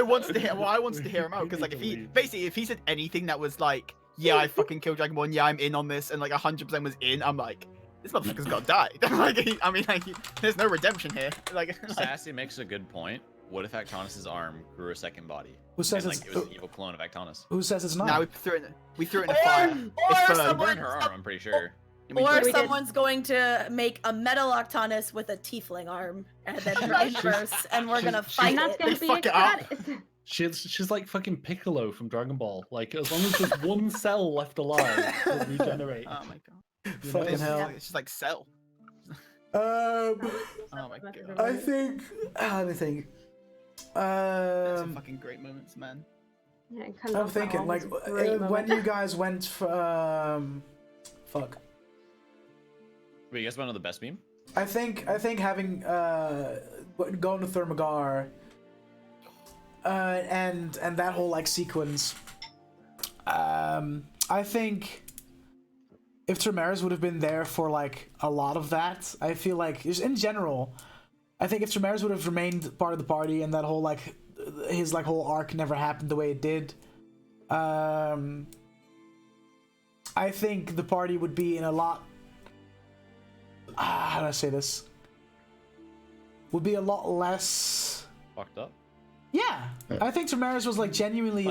wanted to hear him out because if he said anything that was like, yeah, I fucking killed Dragonborn, yeah, I'm in on this, and 100% was in, I'm like, this motherfucker's gotta die. There's no redemption here. Sassy makes a good point. What if Actonus' arm grew a second body? Who says it was an evil clone of Actonus? Who says it's not? Now we threw it in a fire. Or burned her arm, I'm pretty sure. Or someone's going to make a metal Octonus with a tiefling arm, and then inverse, and we're gonna fight it. She's like fucking Piccolo from Dragon Ball. As long as there's one cell left alive, it'll regenerate. Oh my god. Fucking hell. It's just like Cell. Oh my god. I think. Let me think. Some fucking great moments, man. Yeah, I'm thinking when you guys went for fuck. Wait, you guys want to know the best meme? I think having going to Thermagar and that whole sequence. I think if Tramaris would have been there for a lot of that, I feel like just in general, I think if Tramaris would have remained part of the party and that whole his whole arc never happened the way it did, I think the party would be in a lot. How do I say this? Would be a lot less fucked up. Yeah, I think Tramaris was genuinely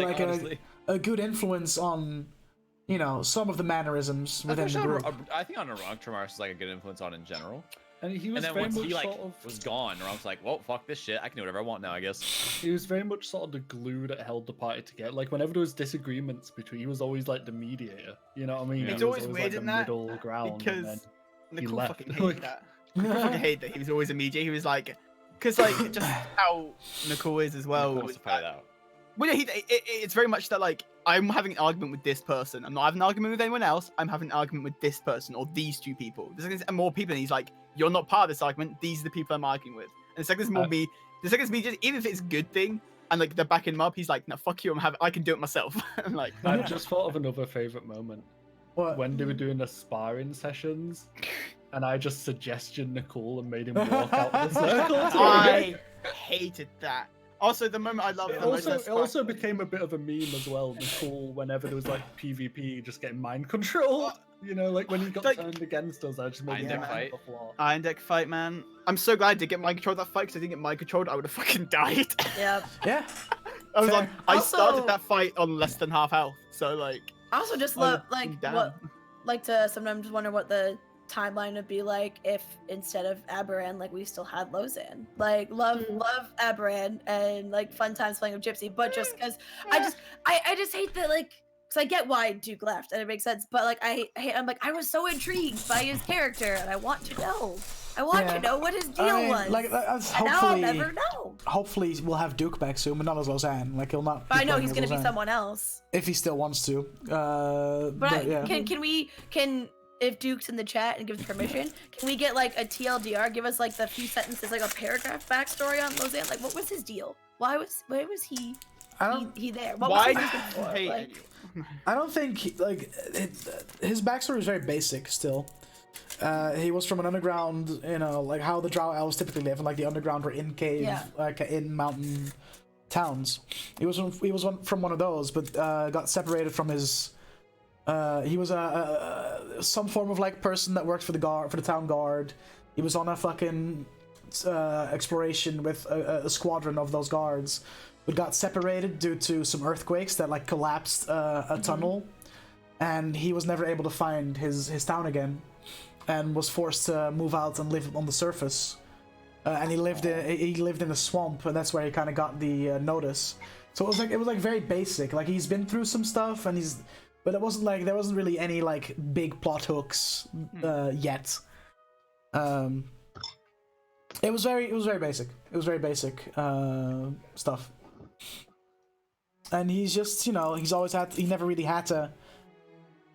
a good influence on, some of the mannerisms within the group. I think on Tramaris is a good influence on in general. And he was And then very once much he like sort of was gone, I was like, well, fuck this shit. I can do whatever I want now, I guess. he was very much sort of the glue that held the party together. Like whenever there was disagreements between, he was always like the mediator. You know what I mean? Yeah. He It's was always weird like in the that middle ground. And then because he Nicole left. fucking hated that. I fucking hate that he was always a mediator. He was like, because like just how Nicole is as well. Wants to fight it out. Well, yeah, it's very much that like I'm having an argument with this person. I'm not having an argument with anyone else. I'm having an argument with this person or these two people. There's like more people, and he's like, "You're not part of this argument. These are the people I'm arguing with." And it's like there's more me. There's like this me just even if it's a good thing, and like they're backing him up. He's like, "No, fuck you. I can do it myself." I'm like, I just thought of another favorite moment What? when they were doing the sparring sessions, and I just suggested Nicole and made him walk out of the circle. I hated that. Also, the moment I loved It also became a bit of a meme as well. Nicole, whenever there was like PvP, just getting mind control. You know, like when he got Like- turned against us, I just made Iron him Deck walk fight. off the floor. Iron Deck fight, man. I'm so glad I did get mind control of that fight because I didn't get mind controlled, I would have fucking died. Yep. Yeah. I was Fair. like, I started Also- that fight on less than half health, so like, I also just Oh, love like damn. what like to sometimes wonder what the timeline would be like if instead of Aberan, like we still had Lozan. Like love Aberan and like fun times playing with Gypsy, but just because I just hate that like because I get why Duke left and it makes sense, but like I'm like I was so intrigued by his character and I want to know. I want Yeah. to know what his deal I mean, was. like that's and now I'll hopefully, never know. hopefully we'll have Duke back soon, but not as Lozan. Like he'll not. But be I know playing he's as gonna be Lozan. someone else. If he still wants to. But yeah. can if Duke's in the chat and gives permission, can we get like a TLDR? Give us like the few sentences, like a paragraph backstory on Lozan. Like, what was his deal? Why was he I don't. he there? What why was did he looking for? hate Like, I don't think his backstory is very basic still. He was from an underground, you know, like how the Drow elves typically live, and like the underground or in cave, Yeah. like in mountain towns. He was from one of those, but got separated from his. He was some form of like person that worked for the town guard. He was on a fucking exploration with a squadron of those guards, but got separated due to some earthquakes that like collapsed a tunnel, and he was never able to find his town again, and was forced to move out and live on the surface. And he lived in a swamp, and that's where he kind of got the notice. So it was like very basic. Like he's been through some stuff, and but it wasn't like there wasn't really any like big plot hooks yet. It was very basic. It was very basic stuff. And he's just, you know, he never really had to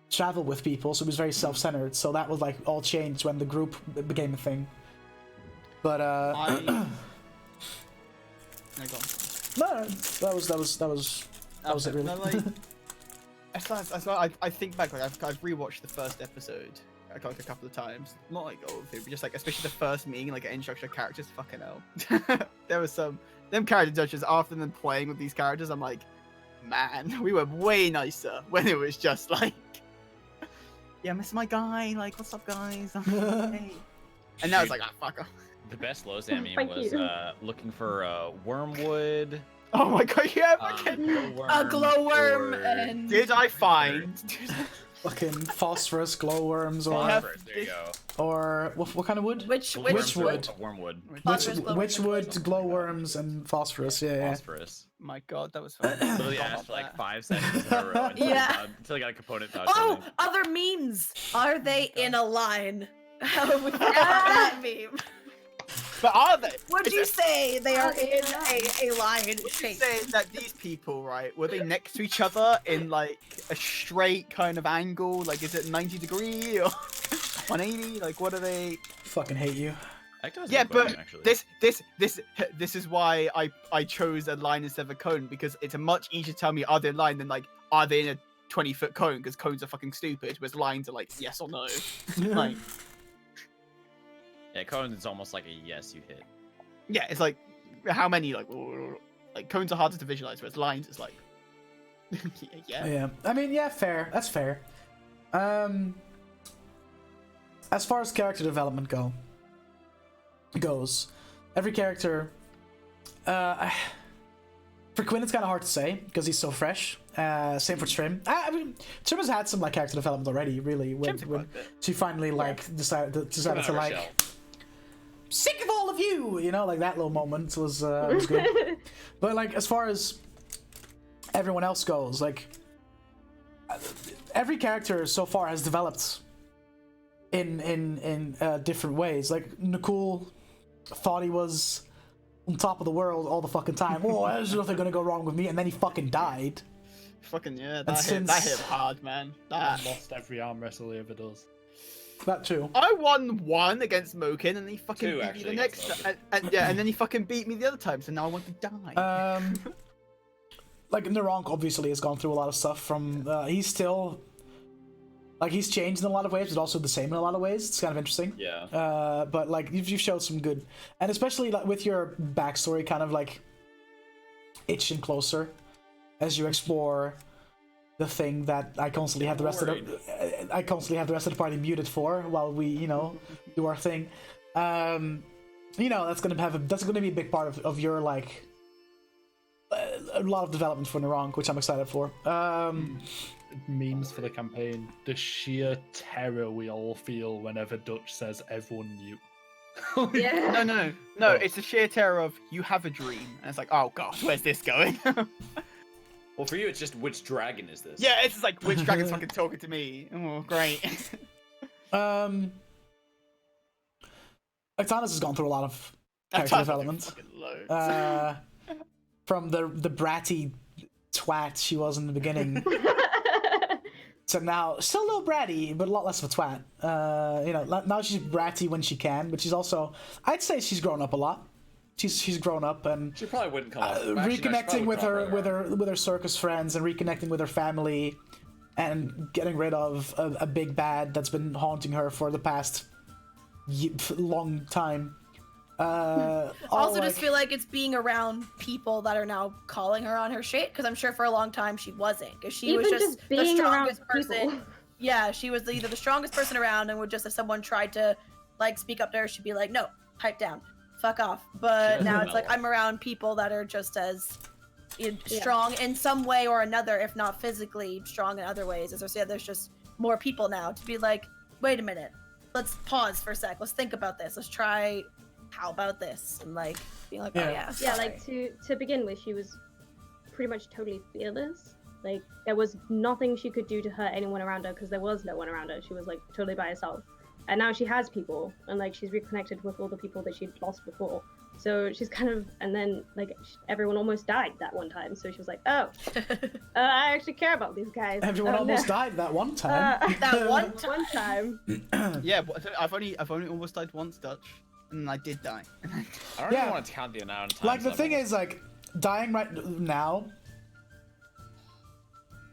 travel with people, so he was very self-centered. So that was like all changed when the group became a thing. But No, go on. no, that was it really. No, like, I think back, like I've rewatched the first episode like a couple of times. Not like all of it, but just like especially the first meeting, like an introduction of characters. Fucking hell, there was them character judges after them playing with these characters. I'm like, man, we were way nicer when it was just like, yeah, miss my guy. Like, what's up, guys? Hey. And now it's like, ah, fuck off. The best Lozan meme Thank was you. Looking for wormwood. Oh my god, yeah, fucking. a glowworm or- and Did I find? Fucking phosphorus, glowworms, or Phosphorus, there you go. or what kind of wood? which Which wood? Wormwood. Phosphorus, glowworms, Witchwood, glowworms, and phosphorus. Yeah. Phosphorus. My god, that was fun. Literally asked for like 5 seconds in a row until, Yeah. until I got a component touch. Oh, other memes. Are they in a line? How we forgot that meme. But are they? Would you say they are in a line Would you shape? say that these people, right, were they next to each other in like a straight kind of angle? Like, is it 90 degree or 180? Like, what are they? Fucking hate you. Yeah, but this is why I chose a line instead of a cone, because it's a much easier to tell me are they in a line than like are they in a 20-foot cone, because cones are fucking stupid, whereas lines are like yes or no. Like, Yeah, cones is almost like a yes, you hit. yeah, it's like how many like cones are harder to visualize, whereas lines is like yeah. Yeah. I mean, yeah, fair. That's fair. As far as character development goes, every character. For Quinn, it's kind of hard to say because he's so fresh. Same for Trim. I mean, Trim has had some like character development already. Really, when Trim's quite a bit. she finally like decided to like. sick of all of you, you know, like that little moment was good. But like as far as everyone else goes, like every character so far has developed in different ways. Like Nicole thought he was on top of the world all the fucking time. Oh, there's nothing gonna go wrong with me, and then he fucking died. Fucking yeah, And that hit hard, man. That. Lost every arm wrestle he ever does. That too. I won one against Mokin, and he fucking Two, beat me actually, the next against time. And then he fucking beat me the other time, so now I want to die. Like Naronk obviously has gone through a lot of stuff from he's still like he's changed in a lot of ways but also the same in a lot of ways. It's kind of interesting. Yeah. But like you've showed some good, and especially like with your backstory kind of like itching closer as you explore the thing that I constantly have the rest of the party muted for while we, you know, do our thing. You know, that's gonna be a big part of your like a lot of development for Naronk, which I'm excited for. Memes for the campaign. The sheer terror we all feel whenever Dutch says everyone mute. Yeah. No, it's the sheer terror of you have a dream, and it's like, oh god, where's this going? Well, for you, it's just which dragon is this? Yeah, it's just like, which dragon's fucking talking to me? Oh, great. Octanas has gone through a lot of character development. From the bratty twat she was in the beginning to now still a little bratty, but a lot less of a twat. You know, now she's bratty when she can, but she's also, I'd say she's grown up a lot. She's grown up and She probably wouldn't come up. reconnecting with her circus friends and reconnecting with her family and getting rid of a big bad that's been haunting her for the past long time. Also, just feel like it's being around people that are now calling her on her shit, because I'm sure for a long time she wasn't, because she Even was just the being strongest around person. people. Yeah, she was either the strongest person around, and would just, if someone tried to like speak up to her, she'd be like, no, pipe down, fuck off. But now it's like I'm around people that are just as strong in some way or another, if not physically strong in other ways. As I said, there's just more people now to be like, wait a minute, let's pause for a sec, let's think about this, let's try, how about this, and like being like, oh yeah, Yeah, sorry. like to begin with, she was pretty much totally fearless. Like there was nothing she could do to hurt anyone around her because there was no one around her. She was like totally by herself. And now she has people, and like she's reconnected with all the people that she'd lost before. So she's kind of, and then like everyone almost died that one time. So she was like, oh, I actually care about these guys. Everyone almost died that one time. That one time. Yeah, I've only almost died once, Dutch, and I did die. I don't even want to count the amount of times. Like the thing is, like dying right now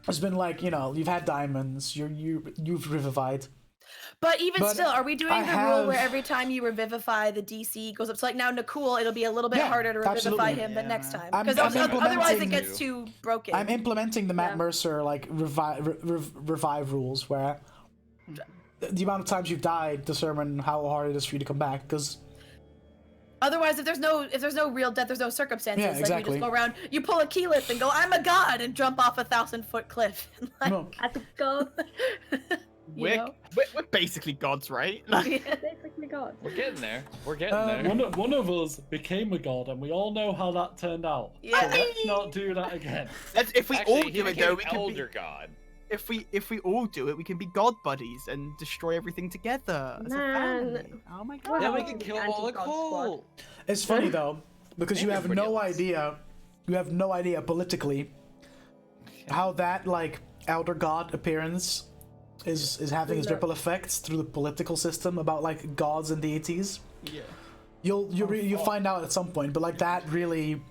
has been like, you know, you've had diamonds, you've revivified. But even still, are we doing the rule where have- every time you revivify, the DC goes up? So like now Nicole, it'll be a little bit Yeah, harder to revivify absolutely. him than next time. I'm Because otherwise it implementing- gets too broken. I'm implementing the Matt Yeah. Mercer like revive rules where the amount of times you've died determine how hard it is for you to come back. Because Otherwise, if there's no real death, there's no circumstances. Yeah, Like exactly. you just go around, you pull a keyleth and go, I'm a god, and jump off a 1,000-foot cliff. Like, no, At the god. you know? We're basically gods, right? Like, Basically god. We're getting there. We're getting there. One of us became a god, and we all know how that turned out. Yeah. So let's not do that again. if we Actually, all he do it became though, we can elder be, god. if we all do it, we can be god buddies and destroy everything together as a Man. family. Oh my Well, god. Then we Oh, can the kill all the anti-god coal. it's funny though because you Maybe have everybody no else. idea. You have no idea politically how that like elder god appearance is having its ripple effects through the political system about like gods and deities. Yeah. You'll find out at some point, but like that really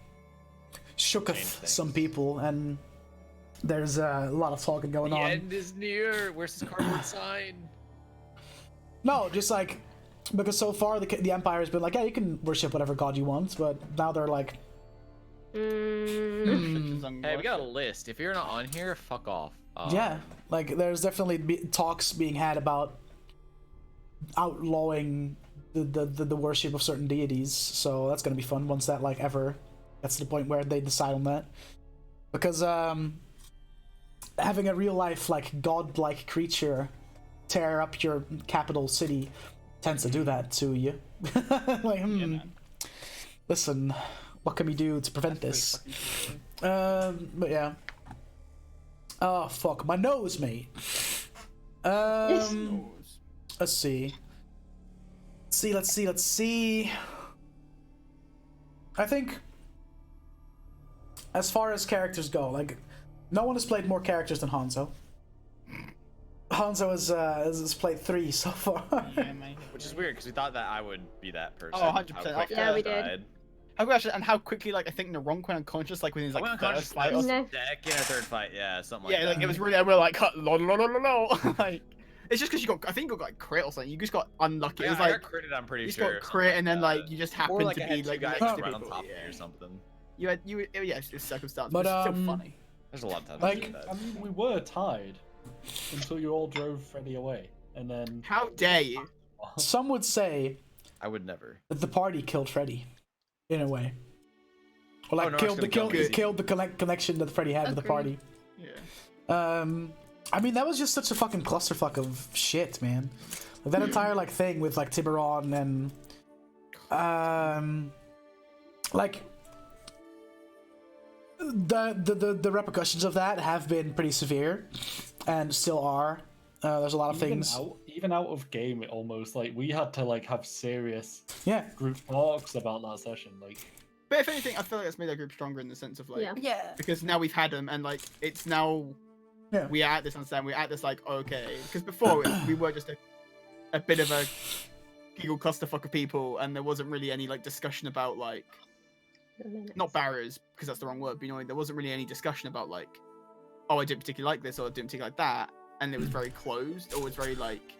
shooketh things. some people, and there's a lot of talking going The on. end is near. Where's this cardboard sign? No, just like because so far the Empire has been like, yeah, you can worship whatever god you want, but now they're like, Hey, we got a list. If you're not on here, fuck off. yeah, like there's definitely talks being had about outlawing the worship of certain deities. So that's gonna be fun once that like ever gets to the point where they decide on that, because having a real life like godlike creature tear up your capital city tends to do that to you Like, Yeah, man. listen, what can we do to prevent this? But yeah. Oh fuck, my nose, mate. Let's see. Let's see. I think, as far as characters go, like, no one has played more characters than Hanzo. Hanzo has played 3 so far. Yeah, man. Which is weird because we thought that I would be that person. Oh, 100%. How quick Yeah, I we did. died. How actually, and how quickly, like, I think Naronk went unconscious, like, within his, I went like, unconscious first fight. Or... No. Second or third fight, yeah, something like Yeah, that. like, it was really, we're like, lol. Like, it's just because you got, I think you got, like, crit or something. You just got unlucky. Yeah, it was I like, got critted, I'm pretty you just sure. got crit, and then, like, you just or happened like to I be, had like, two guys next to right on people. top of me Yeah. or something. Yeah, it's just circumstance, But, but it's still um, funny. There's a lot of times Like- I do that. I mean, we were tied until you all drove Freddy away, and then How dare you? Some would say I would never. that the party killed Freddy, in a way. Or like no, killed it's gonna kill me. killed the connection that Freddy had with the Agreed. party. Yeah. I mean, that was just such a fucking clusterfuck of shit, man. Like, that entire like thing with like Tiburon and like the repercussions of that have been pretty severe and still are. There's a lot of things. even out of game, it almost like we had to like have serious Yeah. group talks about that session. Like, But if anything, I feel like it's made our group stronger in the sense of, like, Yeah. Yeah. because now we've had them, and, like, it's now, Yeah. we are at this understand, we're at this, like, okay. Because before, we were just a bit of a giggle clusterfuck of people, and there wasn't really any, like, discussion about, like, not barriers, because that's the wrong word, but, you know, there wasn't really any discussion about, like, oh, I didn't particularly like this, or I didn't particularly like that, and it was very closed, or it was very, like,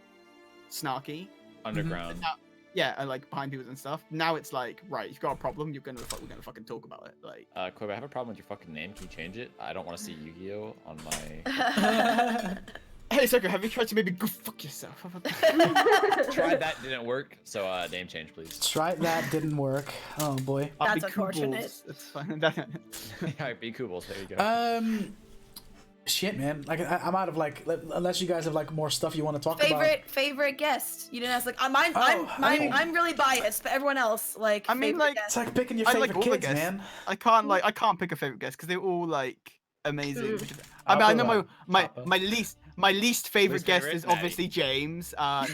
snarky. Underground. Now, yeah, and, like, behind people and stuff. Now it's like, right, you've got a problem, we're gonna fucking talk about it. Like, Quib, I have a problem with your fucking name. Can you change it? I don't want to see Yu-Gi-Oh on my. hey, Soka, have you tried to maybe go fuck yourself? Tried that, didn't work. So name change, please. Try that didn't work. Oh boy. I'll That's be cool unfortunate. balls. It's fine. Yeah, be Kubbles. There you go. Shit, man. Like I'm out of like, unless you guys have like more stuff you want to talk about. Favorite guest. You didn't ask like mine. Oh, I mean- I'm really biased, but everyone else like. I mean, favorite like, guest. It's like picking your I favorite like all the kids, guests. man. I can't pick a favorite guest because they're all like amazing. Mm. which is- I mean, I know Papa. my least favorite Least guest favorite? is obviously James. No.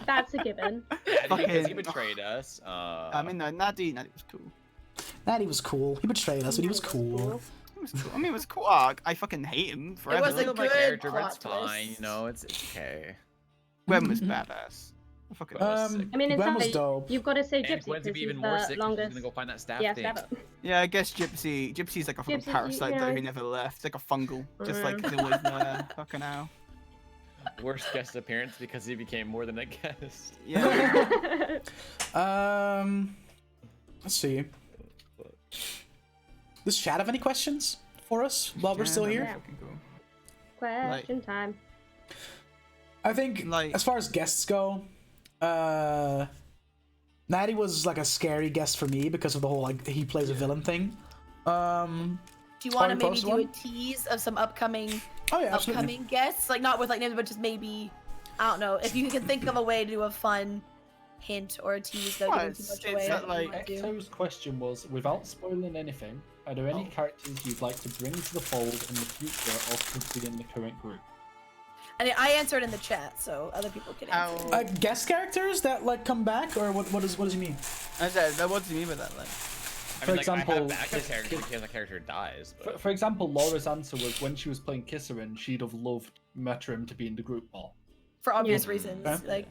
That's a given. Yeah, because he fucking- betrayed us. I mean, no, Nadie was cool. Natty was cool. He betrayed us, but he was cool. He was cool. I mean, it was cool. Oh, I fucking hate him forever. was a Still my good character, but it's plot fine. twist. You know, it's okay. Gwen was badass. I fucking I mean, it's Gwen not was like, dope. you've got to say And Gypsy Gwen's because gonna be he's even more the sick. 'Cause She's longest. gonna go find that staff Yeah, thing. stab it. Yeah, I guess Gypsy's like a fucking Gypsy, parasite you though know. who never left. It's like a fungal, just like Mm. there was no fucking hell. Worst guest appearance because he became more than a guest. Yeah. Let's see. Does chat have any questions for us while we're still here? Fucking cool. Question time. I think, Like- as far as guests go, Natty was like a scary guest for me because of the whole like he plays a villain thing. Do you want to Party maybe Post do one? a tease of some upcoming Oh yeah, absolutely. guests? Like not with like names, but just maybe I don't know if you can think of a way to do a fun hint or a tease that Well, giving too it's- much it's away. not what you like- might do. Ecto's question was, without spoiling anything, are there any characters you'd like to bring to the fold in the future or could be in the current group? And I answered in the chat, so other people can answer. Guest characters that like come back, or what does he mean? I said, what do you mean by that? Like, I For mean, example, like, I have active character in case my character dies. But... For example, Laura's answer was when she was playing Kissarin, she'd have loved Metrim to be in the group more. For obvious Yeah. reasons, Okay. like.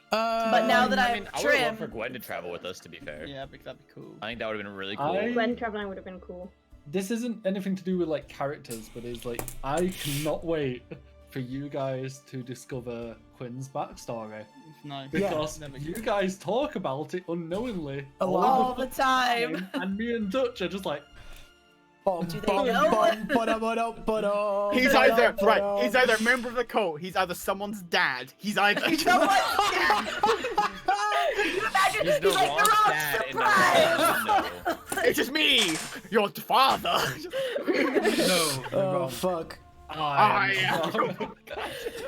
But But now that I I'm mean, I would love trim, for Gwen to travel with us. To be fair, yeah, that'd be cool. I think that would have been really cool. Gwen traveling would have been cool. This isn't anything to do with like characters, but it's like I cannot wait for you guys to discover Quinn's backstory No. because Never you could. guys talk about it unknowingly A all lot. all the time. and me and Dutch are just like, He's they know? He's either right. He's either a member of the cult. He's either someone's dad. He's either. Someone- Can you imagine? He's the He's like, wrong "They're all dad in the surprised!" wrong no. It's just me, your father. no, Oh fuck.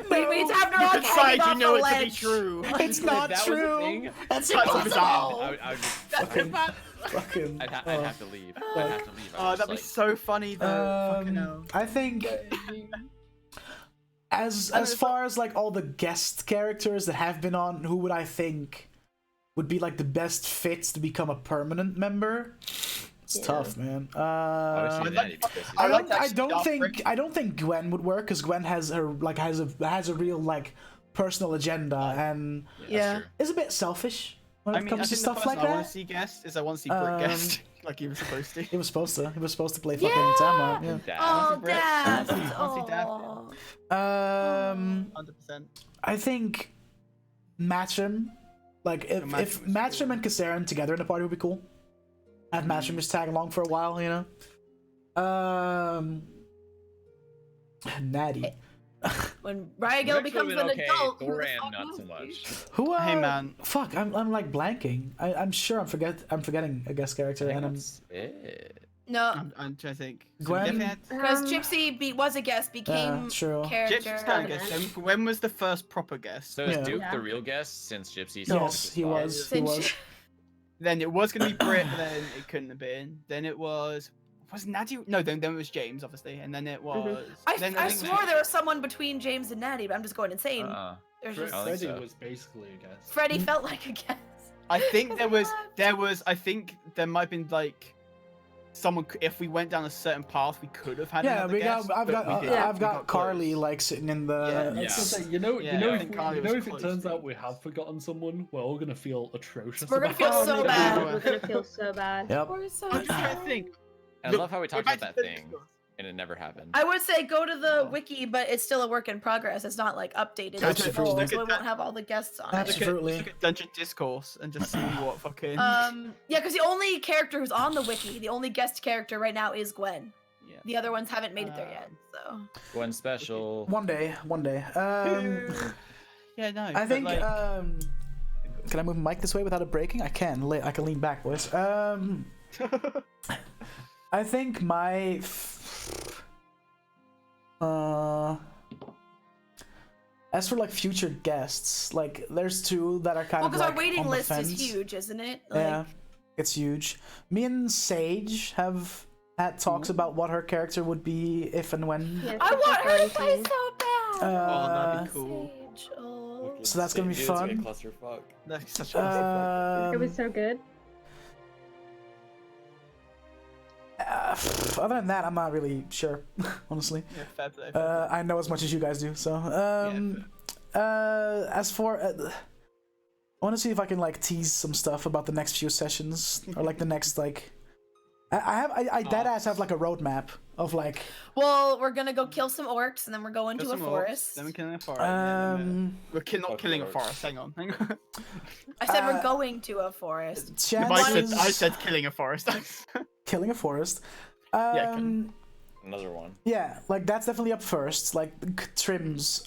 We need to have Neuralink Inside, hanging you off know the it to be ledge. true. It's not that was a true. thing, That's That's impossible. I'd have to leave. I'd have to leave. Oh, that'd be so funny though. Fucking hell. I think as far as like all the guest characters that have been on, who would I think would be like the best fits to become a permanent member? It's tough, man. I don't think Gwen would work, because Gwen has a real like personal agenda and is a bit selfish when it comes to stuff like that. I want to see guest is I want to see Brick guest like he was supposed to. He was supposed to play fucking Tamra. Yeah. Oh, Dad. I want to see Dad. 100%. I think Matcham, like if Matcham and Kassarin together in the party would be cool. Have Matcham just tag along for a while, you know. Natty. When Rygel becomes an adult, who the Thoran, fuck not knows, so much. Who? Hey man, Fuck, I'm like blanking. I'm sure I'm forgetting a guest character, and I'm. No, I'm trying to think. Gwen? because Gypsy was a guest, became true. character. Gypsy's got a guest. When was the first proper guest? So is Yeah. Duke the real guest since Gypsy? Yes, he was. He was. Then it was gonna be Brit, but then it couldn't have been. Then it was Natty? No, then it was James, obviously, and then it was. I swore there was someone between James and Natty, but I'm just going insane. There's just I think Freddy so. was basically a guest. Freddie felt like a guest. I think there was. I think there might have been like someone. If we went down a certain path, we could have had. Yeah, another guest, I've but we didn't. got We got Carly close. like sitting in the. Yeah. I was gonna say, you know, I think Carly was if it close turns to out it. we have forgotten someone, we're all gonna feel atrocious. We're gonna about feel it. so my bad. God, we're gonna feel so bad. Yep. We're so I'm just trying sad. to think. I Look, love how we we're talked back about to that the thing, Discord. and it never happened. I would say go to the wiki, but it's still a work in progress. It's not like updated. Go It's to- full, look so at we won't have all the guests on it. Absolutely. Look at Dungeon Discourse and just see what fucking. Yeah, because the only character who's on the wiki, the only guest character right now is Gwen. Yeah. The other ones haven't made it there yet. So Gwen special. One day. Yeah, no. I but, think. like, Can I move my mic this way without it breaking? I can. I can lean back, boys. I think my. As for like future guests, like there's two that are kind well, of because like our waiting on the list fence. is huge, isn't it? Yeah, it's huge. Me and Sage have had talks about what her character would be if and when. Yeah, I want her to play quarantine. so bad. oh, that'd be cool. Sage, oh. So that's gonna be fun. Clusterfuck. That's such a. It was so good. Other than that, I'm not really sure, honestly. Yeah, fair play. I know as much as you guys do, so. As for, I want to see if I can like tease some stuff about the next few sessions or like the next like. I deadass have like a roadmap of like. Well, we're gonna go kill some orcs, and then we're going to a forest. Then we're killing a forest. We're not killing a forest. Hang on. I said we're going to a forest. Chances I said killing a forest. killing a forest. Another one. Yeah, like that's definitely up first. Like Trim's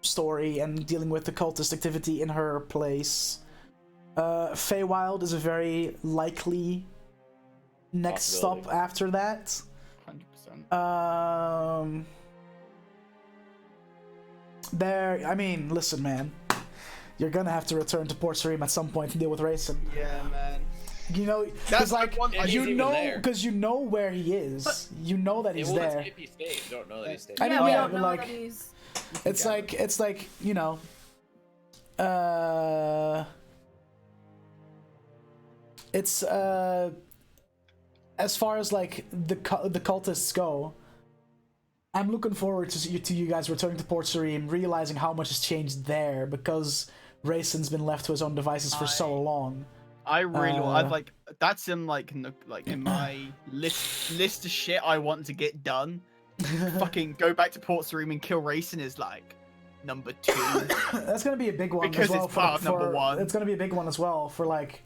story and dealing with the cultist activity in her place. Feywild is a very likely next stop after that. 100%. I mean, listen, man. You're gonna have to return to Port Sarim at some point to deal with Rayson. Yeah, man. You know, That's because like one- and you he's even know, there. because you know where he is. You know that he's there. If he stayed, you don't know that he stayed. I mean, yeah, we yeah, don't but, know like, that he's. it's like you know. It's as far as like the cultists go, I'm looking forward to you guys returning to Port Sarim, realizing how much has changed there because Rayson's been left to his own devices for so long. I really I've like that's in like in my list of shit I want to get done. Fucking go back to Port Sarim and kill Rayson is like number 2. That's gonna be a big one Because as well. it's part of number 1. It's gonna be a big one as well for like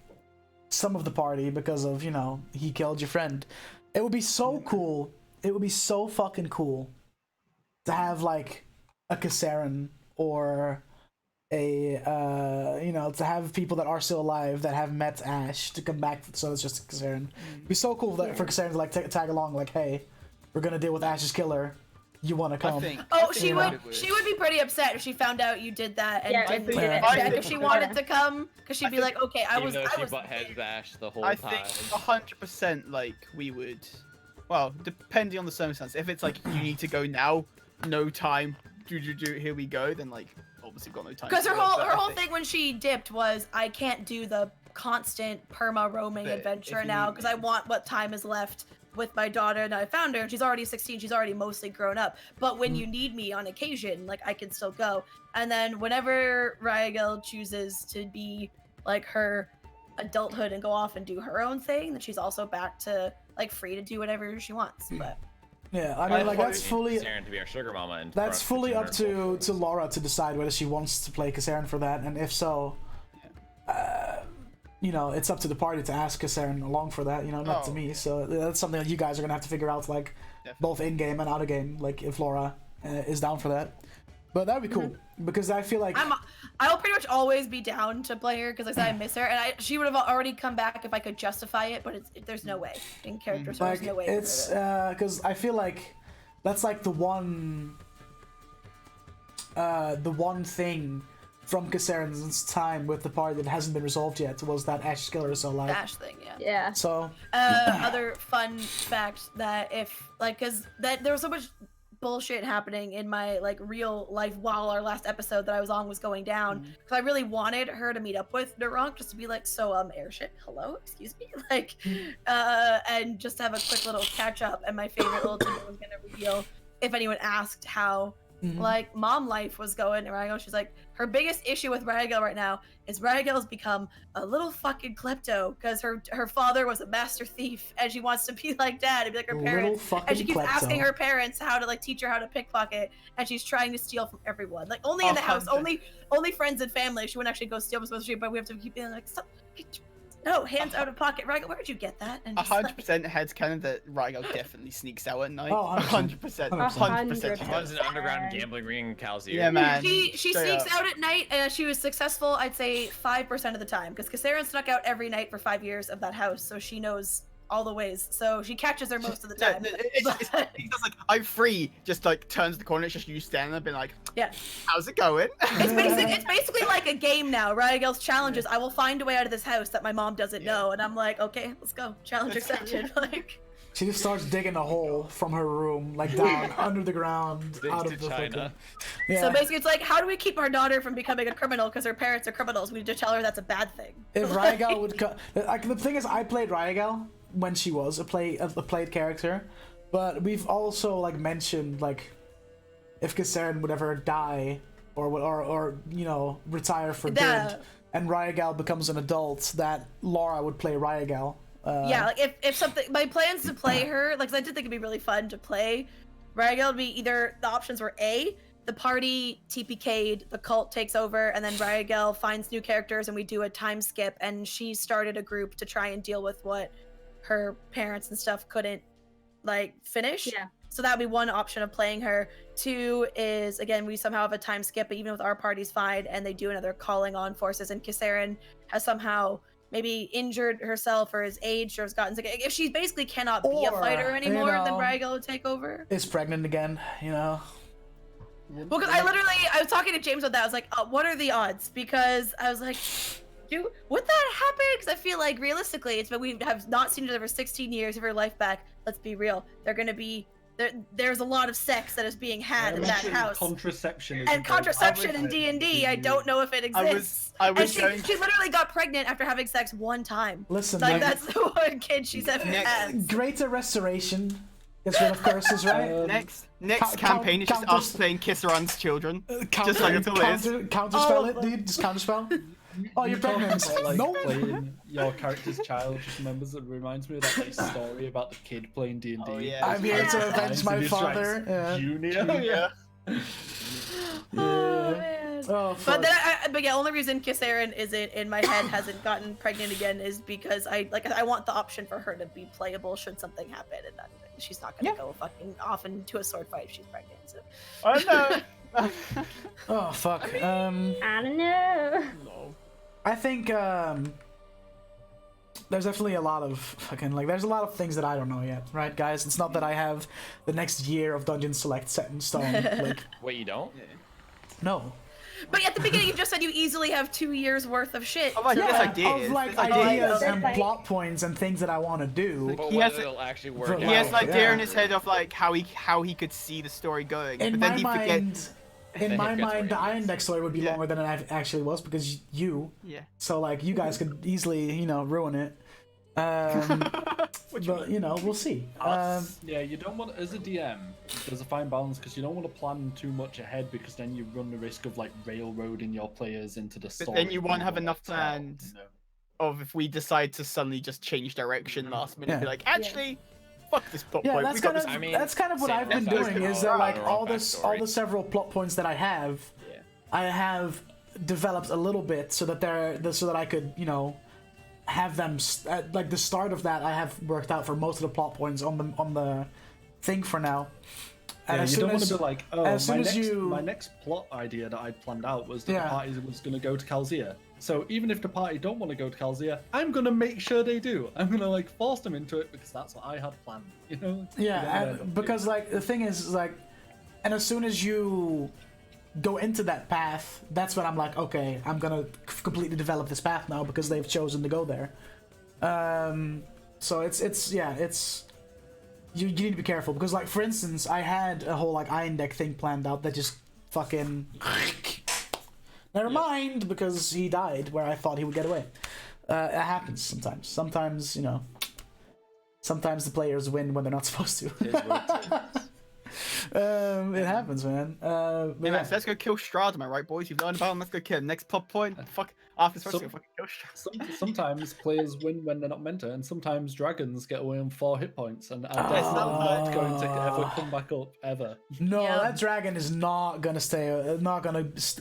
some of the party because of, you know, he killed your friend. It would be so cool. It would be so fucking cool to have like a Kassarin or a you know, to have people that are still alive that have met Ash to come back. So it's just Kassarin. It'd be so cool for Kassarin to like tag along. Like, hey, we're gonna deal with Ash's killer. you want to come. She would be pretty upset if she found out you did that and didn't think- check if she wanted to come, because she'd be like, okay, I was head bashed the whole I time. think 100% like we would. Well, depending on the circumstance. If it's like you need to go now, no time, here we go, then like obviously we've got no time. Because her whole thing when she dipped was, I can't do the constant perma roaming But adventure if now you- because I want what time is left with my daughter, and I found her and she's already 16, she's already mostly grown up, but when you need me on occasion, like I can still go. And then whenever Ryagel chooses to be like her adulthood and go off and do her own thing, then she's also back to like free to do whatever she wants. But Yeah, I mean, like that's fully Kasarin to be our sugar mama, and that's fully up to Laura to decide whether she wants to play Kasarin for that, and if so, you know, it's up to the party to ask Kasarin along for that. You know, not to me. So that's something that you guys are gonna have to figure out, like both in game and out of game. Like if Laura is down for that, but that would be cool because I feel like I'll pretty much always be down to play her because like I said, I miss her, and she would have already come back if I could justify it, but there's no way in character, so like there's no way. it's because I feel like that's like the one thing from Kasarin's time with the party that hasn't been resolved yet was that Ash killer. So like Ash thing, yeah. Yeah. So other fun fact that if like because that there was so much bullshit happening in my like real life while our last episode that I was on was going down, because I really wanted her to meet up with Naronk just to be like, so airship, hello, excuse me, like and just have a quick little catch up. And my favorite little tidbit was gonna reveal if anyone asked how like mom life was going, and Ryagel, she's like, her biggest issue with Ryagel right now is Ryagel's become a little fucking klepto because her father was a master thief and she wants to be like dad and be like her parents, and she keeps asking her parents how to like teach her how to pickpocket, and she's trying to steal from everyone, like only in the house, only friends and family. She wouldn't actually go steal from the street, but we have to keep being like, stop. No, hands out of pocket. Ryagel, where'd you get that? And 100% headscanon that Ryagel definitely sneaks out at night. Oh, 100%. 100%. She runs an underground gambling ring in Kal'Zhir. Yeah, man. She Straight sneaks up. out at night, and she was successful, I'd say 5% of the time, because Kasarin snuck out every night for 5 years of that house, so she knows all the ways. So she catches her most of the time. It's just like, I'm free, just like turns the corner, it's just you standing there being like, Yeah. how's it going? It's basically like a game now. Ryagel's challenge is, I will find a way out of this house that my mom doesn't know, and I'm like, okay, let's go. Challenge accepted. Like. she just starts digging a hole from her room, like down under the ground, out of the China. fucking... Yeah. So basically, it's like, how do we keep our daughter from becoming a criminal because her parents are criminals? We need to tell her that's a bad thing. If Ryagel would like the thing is, I played Ryagel when she was a played character, but we've also like mentioned like if Kasarin would ever die or you know retire for good, and Ryagel becomes an adult, that Laura would play Ryagel. Yeah, like if something, my plans to play her, like 'cause I did think it'd be really fun to play Ryagel. Would be either the options were A, the party TPK'd, the cult takes over, and then Ryagel finds new characters and we do a time skip, and she started a group to try and deal with what her parents and stuff couldn't like finish. Yeah. So that would be one option of playing her. Two is, again, we somehow have a time skip, but even with our party's fine, and they do another calling on forces, and Kasarin has somehow maybe injured herself or is aged or has gotten sick. If she basically cannot be a fighter anymore, then Ryagel would take over. Is pregnant again, you know. Well, because I was talking to James about that. I was like, what are the odds? Because I was like, would that happen? Because I feel like realistically, it's we have not seen each other for 16 years of her life back. Let's be real. They're going to be there's a lot of sex that is being had in that house. Contraception in D&D, I don't know if it exists. She literally got pregnant after having sex one time. Listen, like that's the one kid she's ever had. Greater restoration. Gets rid of curses, right? Next campaign is just us playing Kissaran's children. Just like it's all is. Counterspell it, dude. Just counterspell. Oh, you're pregnant. About, like, Nope. Playing your character's child just reminds me of that like, story about the kid playing D&D. Oh, yeah. I'm here to avenge my father. Yeah. Junior. Oh man. Oh, fuck. But yeah, only reason Kasarin isn't in my head hasn't gotten pregnant again is because I want the option for her to be playable should something happen, and that she's not gonna go fucking off into a sword fight if she's pregnant. So. Oh no. Oh fuck. I don't know. I think there's definitely a lot of fucking like there's a lot of things that I don't know yet, right, guys? It's not that I have the next year of Dungeon Select set in stone. Like, Wait, you don't? no. But at the beginning, you just said you easily have 2 years worth of shit. Oh, like, to- yes, Yeah, ideas. of like There's ideas and Like- plot points and things that I want to do. But He whether has- it'll actually He work has He has an out. idea Yeah. in his head of like how he could see the story going, In but my then he mind, forgets. in Then my he forgets mind, the where he Iron is. Deck story would be Yeah. longer than it actually was because you. Yeah. So like you guys could easily, ruin it. What do you But mean? we'll see. Yeah, you don't want, as a DM, there's a fine balance because you don't want to plan too much ahead because then you run the risk of like railroading your players into the story. then you won't have want enough to tell, planned. you know? Of if we decide to suddenly just change direction last minute, Yeah. be like, actually, fuck this plot Yeah, point. that's We got kind this. of I mean, that's kind of what same I've been with doing. us. Is that like Wrong all backstory. the several plot points that I have, Yeah. I have developed a little bit so that I could have them at like the start of that I have worked out for most of the plot points on the thing for now. And Yeah, as you soon don't want as to be like, oh, as soon as my next plot idea that I'd planned out was that Yeah. the party was going to go to Kal'Zhir. So even if the party don't want to go to Kal'Zhir, I'm going to make sure they do. I'm going to like force them into it because that's what I had planned. You know? You don't yeah, end up because like the thing is like, and as soon as you go into that path, that's when I'm like, okay, I'm gonna completely develop this path now because they've chosen to go there. So it's you need to be careful because like for instance, I had a whole like Iron Deck thing planned out that just fucking never mind because he died where I thought he would get away. It happens sometimes. Sometimes the players win when they're not supposed to. It is what it is. It happens, man. But Hey, yeah. man, so let's go kill Strahd, am I right, boys? You've learned about him. Let's go kill him. Next plot point. Fuck. After this, let's go fucking kill Strahd. Sometimes players win when they're not meant to, and sometimes dragons get away on 4 hit points, and that's Ah. not going to ever come back up ever. No, Yeah. that dragon is not gonna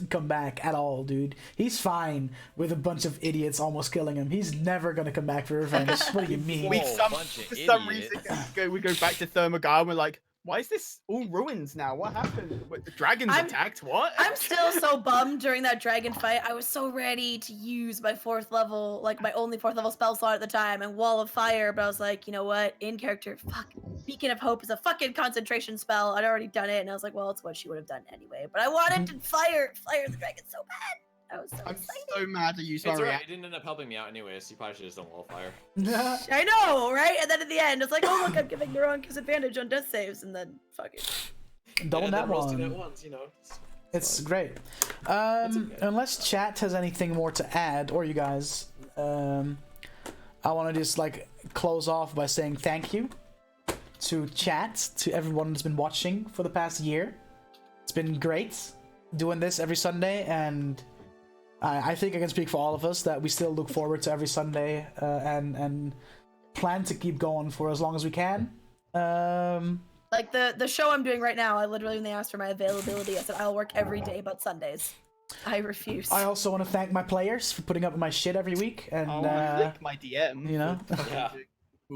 come back at all, dude. He's fine with a bunch of idiots almost killing him. He's never gonna come back for revenge. What do you mean? We Whoa, some bunch of for some idiots. reason we go back to Thermagard and we're like, why is this all ruins now? What happened? What, the dragons I'm- attacked? What? I'm still so bummed during that dragon fight. I was so ready to use my 4th level, like my only 4th level spell slot at the time, and Wall of Fire. But I was like, you know what? In character, fuck. Beacon of Hope is a fucking concentration spell. I'd already done it, and I was like, well, it's what she would have done anyway. But I wanted to fire the dragon so bad. I was so I'm excited. so mad to use my It's alright. reaction. It didn't end up helping me out anyways. You probably should have done wallfire. I know, right? And then at the end, it's like, oh look, I'm giving Neuron's advantage on death saves, and then fuck it. Double And that then roasting one. it once, It's great. Unless chat has anything more to add, or you guys, I want to just like close off by saying thank you to chat, to everyone that's been watching for the past year. It's been great doing this every Sunday, and I think I can speak for all of us that we still look forward to every Sunday and plan to keep going for as long as we can. Like the show I'm doing right now, I literally, when they asked for my availability, I said I'll work every day but Sundays. I refuse. I also want to thank my players for putting up with my shit every week, and I want to lick my DM. you know. Yeah.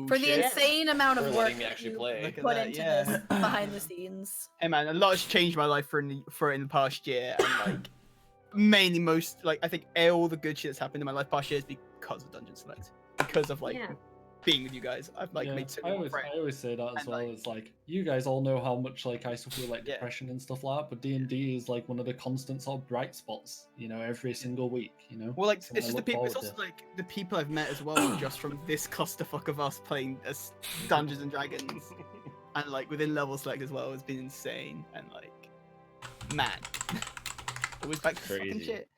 For the Bullshit. insane amount of For work letting me that actually you play. Look at put that, into yeah. this behind the scenes. Hey man, a lot has changed my life for in the past year, and like mainly most like I think all the good shit that's happened in my life past year is because of Dungeon Select, because of like Yeah. being with you guys. I've like made so I many always, friends. I always say that as And, well. like- It's like you guys all know how much like I suffer with like Yeah. depression and stuff like that, but D&D is like one of the constant sort of bright spots, you know, every single week, you know. Well, like Something it's I just the look people. It's forward also like the people I've met as well, just from this clusterfuck of us playing as Dungeons and Dragons, and like within level select as well has been insane. And like, man, always back to fucking Crazy. shit.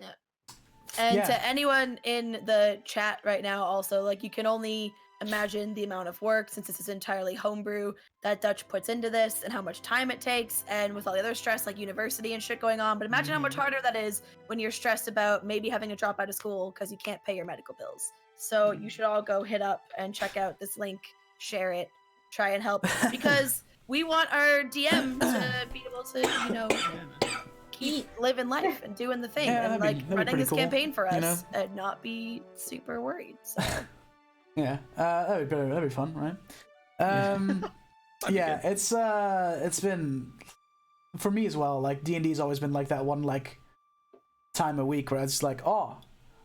And Yeah. to anyone in the chat right now, also, like, you can only imagine the amount of work, since this is entirely homebrew, that Dutch puts into this and how much time it takes, and with all the other stress, like university and shit going on. But imagine how much harder that is when you're stressed about maybe having to drop out of school because you can't pay your medical bills. So you should all go hit up and check out this link, share it, try and help, because we want our DM to be able to, you know, keep living life and doing the thing, Yeah, and that'd be- like that'd be running pretty this cool, campaign for us, you know? and not be super worried. So Yeah, that'd be fun, right? Yeah, it's been for me as well. Like D&D's always been like that one like time a week where it's like, oh,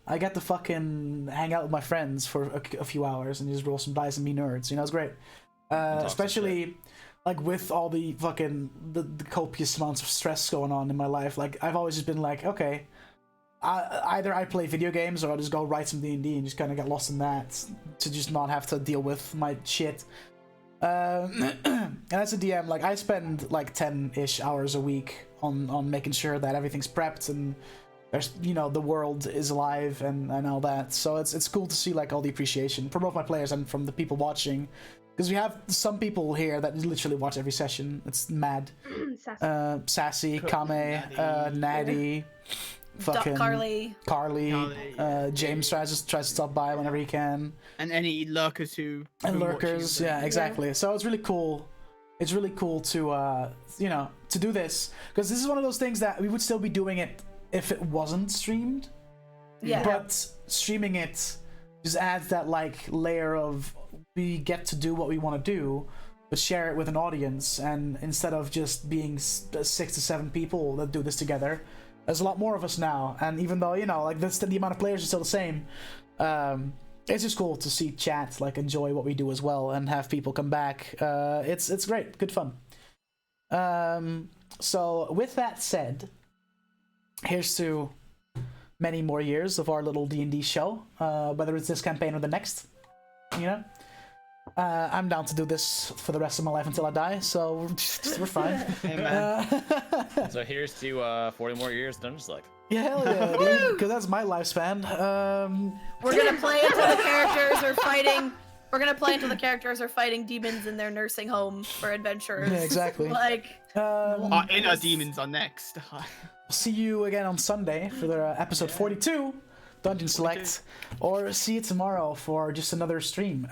I get to fucking hang out with my friends for a few hours and just roll some dice and be nerds. You know, it's great. Especially like with all the fucking the copious amounts of stress going on in my life. Like I've always just been like, okay, either I play video games or I'll just go write some D&D and just kind of get lost in that to just not have to deal with my shit. And as a DM, like I spend like 10-ish hours a week on making sure that everything's prepped and there's, you know, the world is alive and all that. So it's cool to see like all the appreciation from both my players and from the people watching, because we have some people here that literally watch every session. It's mad. Sassy, Kame, Natty, fucking Carly. James tries to stop by whenever he can. And any lurkers who lurkers, yeah, exactly. Yeah. So it's really cool. It's really cool to you know, to do this, because this is one of those things that we would still be doing it if it wasn't streamed. Yeah. But streaming it just adds that like layer of we get to do what we want to do, but share it with an audience. And instead of just being 6 to 7 people that do this together, there's a lot more of us now. And even though, you know, like the amount of players is still the same, it's just cool to see chat like enjoy what we do as well and have people come back. It's great, good fun. So with that said, here's to many more years of our little D&D show, whether it's this campaign or the next, you know. I'm down to do this for the rest of my life until I die, so we're fine. Hey, man. So here's to 40 more years Dungeon Select. Yeah, hell yeah, dude, because that's my lifespan. We're gonna play until the characters are fighting. We're gonna play until the characters are fighting demons in their nursing home for adventurers. Yeah, exactly. Like, Our inner demons are next. See you again on Sunday for the episode 42, Dungeon Select, or see you tomorrow for just another stream.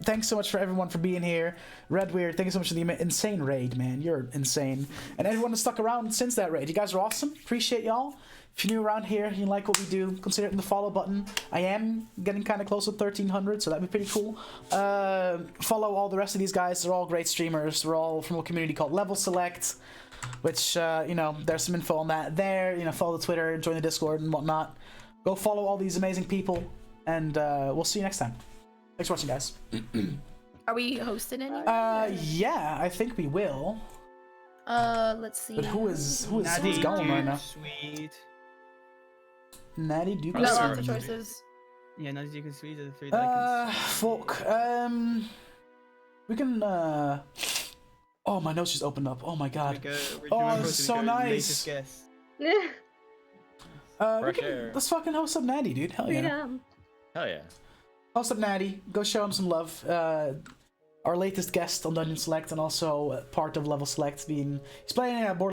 Thanks so much for everyone for being here. Redweird, thank you so much for the insane raid, man. You're insane. And everyone that stuck around since that raid. You guys are awesome. Appreciate y'all. If you're new around here and you like what we do, consider hitting the follow button. I am getting kind of close to 1,300, so that'd be pretty cool. Follow all the rest of these guys. They're all great streamers. They're all from a community called Level Select, which, you know, there's some info on that there. You know, follow the Twitter, join the Discord and whatnot. Go follow all these amazing people, and we'll see you next time. Thanks for watching, guys. are we hosting any? Yeah, I think we will. Let's see. But who's going right now? Sweet. Natty, Duke. We got lots of choices. Yeah, Natty, Duke, and Sweet are the 3 that I can... Fuck. We can, Oh, my nose just opened up. Oh my god. Oh, this is so nice. Let's fucking host up Natty, dude. Hell yeah. Hell yeah. Host up Natty. Go show him some love. Our latest guest on Dungeon Select and also part of Level Select being... He's playing Borderlands